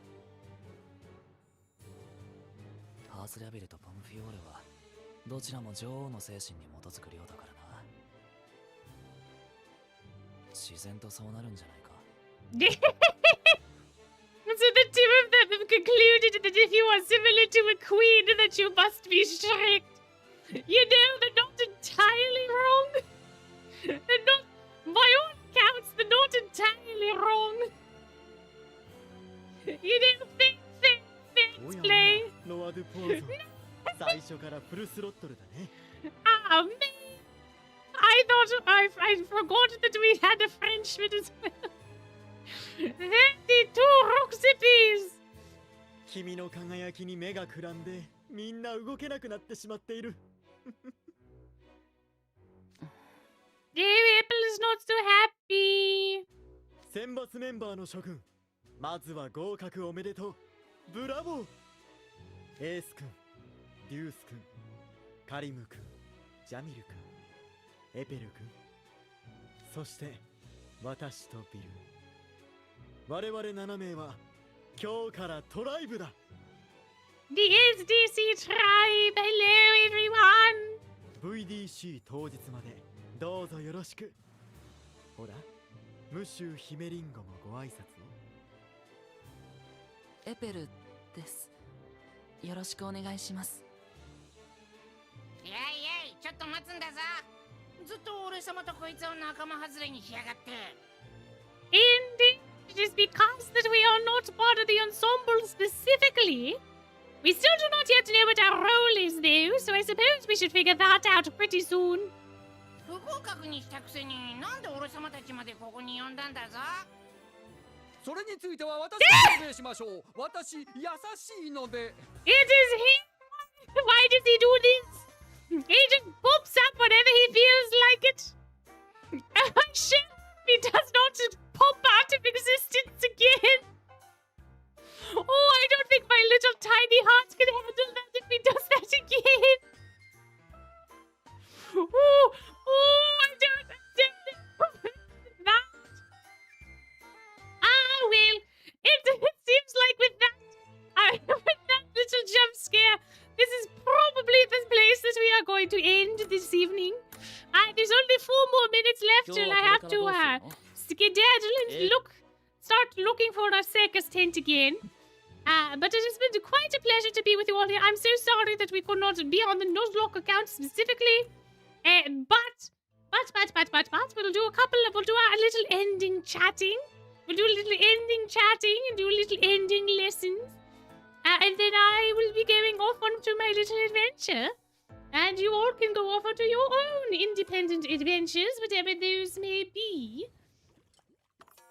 ハースラビルとポンフィオーレはどちらも女王の精神に基づく量だからな。自然とそうなるんじゃないか。So the two of them have concluded that if you are similar to a queen, that you must be strict. You know, they're not entirely wrong. They're not, by all accounts, they're not entirely wrong. You know, fair play. ノアドゥポーズ最初からフルスロットルだね。Ah, man. I thought I forgot that we had a Frenchman as well. 32 Roxippies! 君の輝きに目がくらんでみんな動けなくなってしまっている。Apple is not so happy. 選抜メンバーの諸君、まずは合格おめでとう。ブラボー。エース君、デュース君、カリム君、ジャミル君、エペル君、そして私とビル。我々7名は今日からトライブだ。 The SDC tribe, hello everyone! VDC 当日までどうぞよろしく。ほら、ムシューヒメリンゴもご挨拶を。エペルです。よろしくお願いします。いやいや、ちょっと待つんだぞ。ずっと俺様とこいつを仲間外れにしやがって。Indeed, it is because that we are not part of the ensemble specifically We still do not yet know what our role is, though, so I suppose we should figure that out pretty soon. 不合格にしたくせになんで俺様たちまでここに呼んだんだぞ。それについては私が説明しましょう。私優しいので。It is he. Why does he do this? He just pops up whenever he feels like it. I'm sure he does not pop out of existence again. Oh, I don't think my little tiny heart can handle that if he does that again. Oh, I don't know that. Well, it seems like with that little jump scare, this is probably the place that we are going to end this evening. There's only 4 more minutes left till I have to skedaddle and start looking for a circus tent again. But it has been quite a pleasure to be with you all here. I'm so sorry that we could not be on the Nuzlocke account specifically. But we'll do a little ending chatting. We'll do a little ending chatting and do a little ending lessons. And then I will be going off onto my little adventure. And you all can go off onto your own independent adventures, whatever those may be.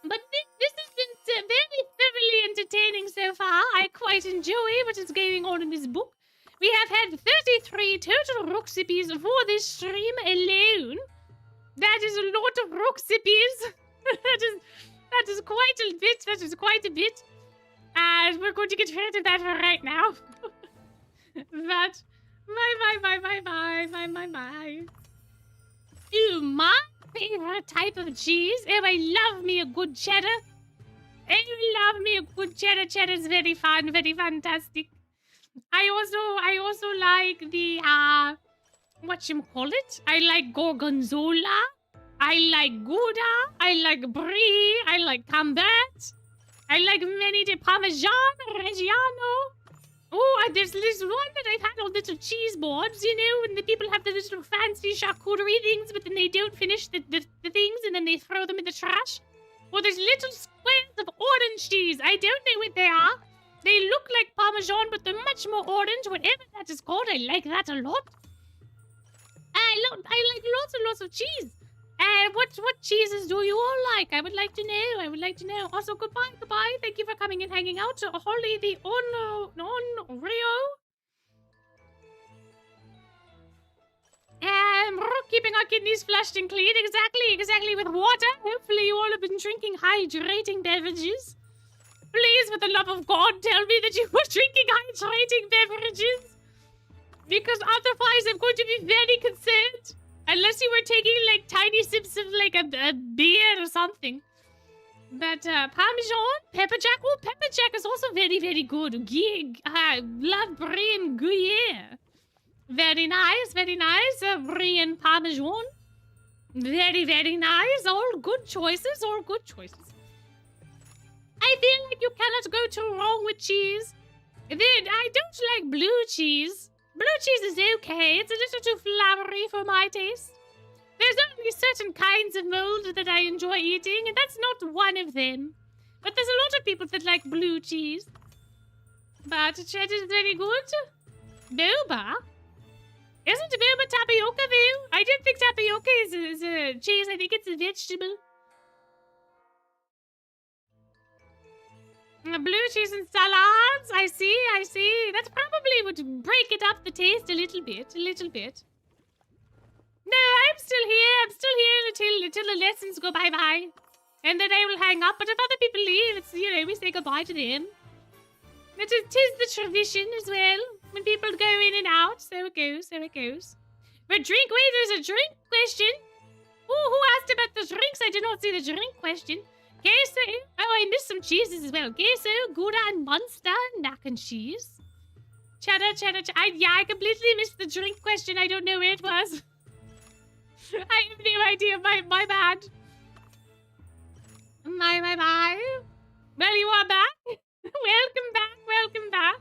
But this has been very thoroughly entertaining so far. I quite enjoy what is going on in this book. We have had 33 total Roxippies for this stream alone. That is a lot of Roxippies. that is quite a bit. That is quite a bit. And we're going to get rid of that right now. But my. Ooh, my favorite type of cheese. Oh, I love me a good cheddar. I love me a good cheddar. Cheddar is very fun, very fantastic. I also like the whatchamacallit? I like gorgonzola. I like gouda. I like brie. I like camembert. I like many de parmesan, reggiano. Oh, and there's this one that I've had on little cheese boards, you know, when the people have the little fancy charcuterie things, but then they don't finish the things and then they throw them in the trash. Well, there's little squares of orange cheese. I don't know what they are. They look like parmesan, but they're much more orange, whatever that is called. I like that a lot. I like lots and lots of cheese. What cheeses do you all like? I would like to know. Also, goodbye. Thank you for coming and hanging out. Holly the Rio. We're keeping our kidneys flushed and clean. Exactly with water. Hopefully you all have been drinking hydrating beverages. Please, for the love of God, tell me that you were drinking hydrating beverages. Because otherwise I'm going to be very concerned. Unless you were taking, like, tiny sips of, like, a beer or something. But, Parmesan, pepper jack. Oh, pepper jack is also very, very good. Love brie and Gruyere. Very nice. Brie and Parmesan. Very, very nice. All good choices. I feel like you cannot go too wrong with cheese. Then, I don't like blue cheese. Blue cheese is okay. It's a little too flowery for my taste. There's only certain kinds of mold that I enjoy eating, and that's not one of them. But there's a lot of people that like blue cheese. But cheddar is very good. Boba? Isn't boba tapioca, though? I don't think tapioca is a cheese. I think it's a vegetable. Blue cheese and salads. I see. That probably would break it up the taste a little bit. No, I'm still here until the lessons go bye-bye. And then I will hang up. But if other people leave, it's, you know, we say goodbye to them. It is the tradition as well. When people go in and out, so it goes. But there's a drink question. Oh, who asked about the drinks? I did not see the drink question. Queso. Oh, I missed some cheeses as well. Queso, Gouda, and Munster, mac and cheese. Cheddar. I completely missed the drink question. I don't know where it was. I have no idea. My bad. My. Well, you are back. Welcome back.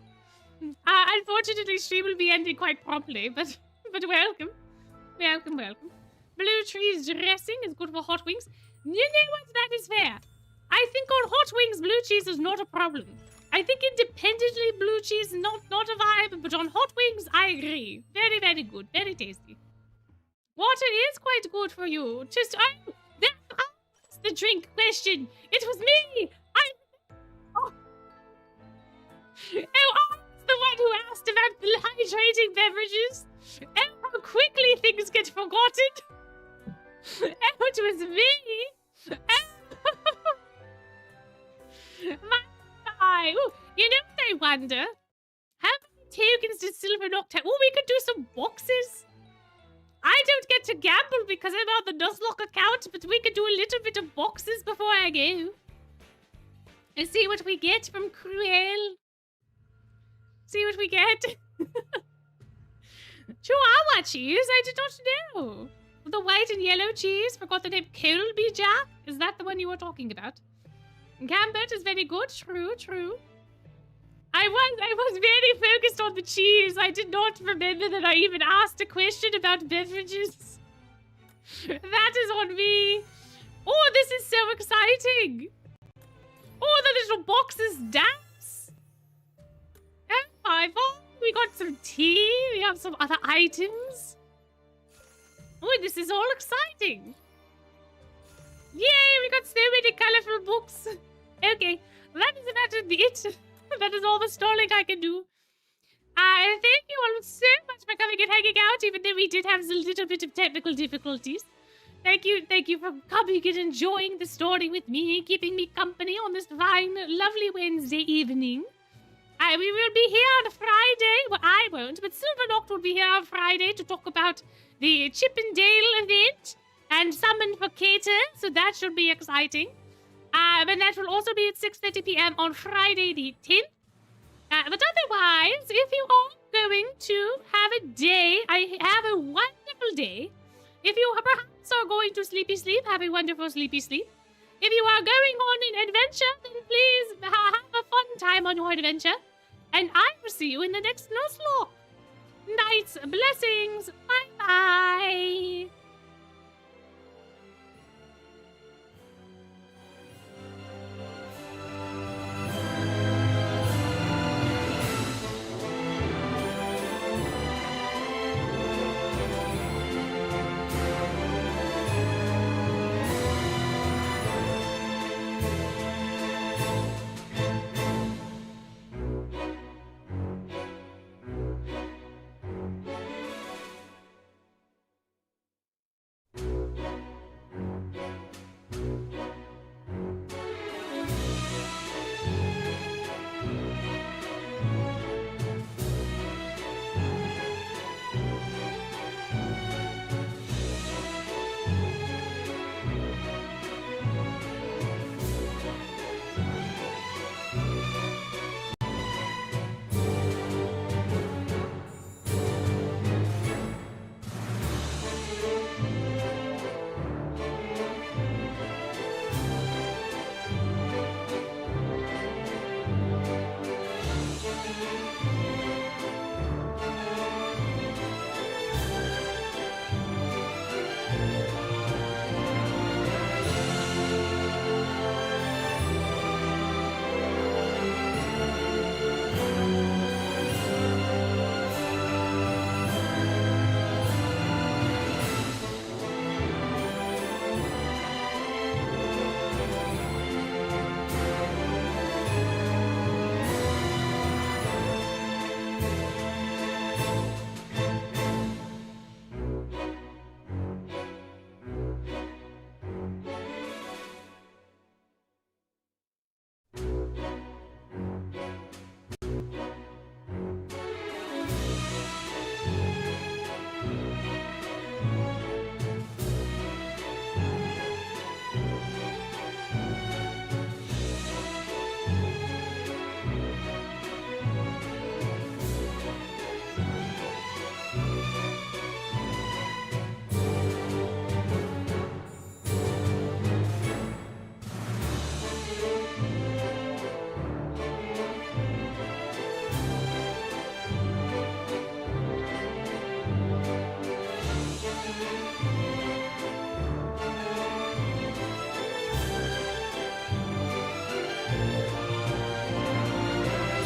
Unfortunately, stream will be ending quite promptly, but welcome. Blue cheese dressing is good for hot wings. You know what? That is fair. I think on hot wings, blue cheese is not a problem. I think independently, blue cheese is not a vibe, but on hot wings, I agree. Very, very good. Very tasty. Water is quite good for you. Just, oh, that's the drink question. It was me. Oh, I was the one who asked about the hydrating beverages. And how quickly things get forgotten. It was me. My, ooh, you know what I wonder? How many tokens did Silverlock have? Oh, we could do some boxes. I don't get to gamble because I'm on the Nuzlocke account, but we could do a little bit of boxes before I go. And see what we get from Cruel. See what we get. Chihuahua cheese? I did not know. The white and yellow cheese. Forgot the name. Colby Jack? Is that the one you were talking about? Gambit is very good. True, true. I was very focused on the cheese. I did not remember that I even asked a question about beverages. That is on me. Oh, this is so exciting. Oh, the little boxes dance. Oh, we got some tea. We have some other items. Oh, this is all exciting. Yay, we got so many colorful books. Okay, that is about it. That is all the stalling I can do. Thank you all so much for coming and hanging out, even though we did have a little bit of technical difficulties. Thank you for coming and enjoying the story with me, keeping me company on this fine, lovely Wednesday evening. We will be here on Friday. Well, I won't, but Silverlock will be here on Friday to talk about the Chip and Dale event and Summon for Cater, so that should be exciting. And that will also be at 6:30 p.m. on Friday the 10th. But otherwise, if you are going to have a day, I have a wonderful day. If you perhaps are going to sleepy sleep, have a wonderful sleepy sleep. If you are going on an adventure, then please have a fun time on your adventure. And I will see you in the next Nuzlocke. Night's blessings. Bye-bye.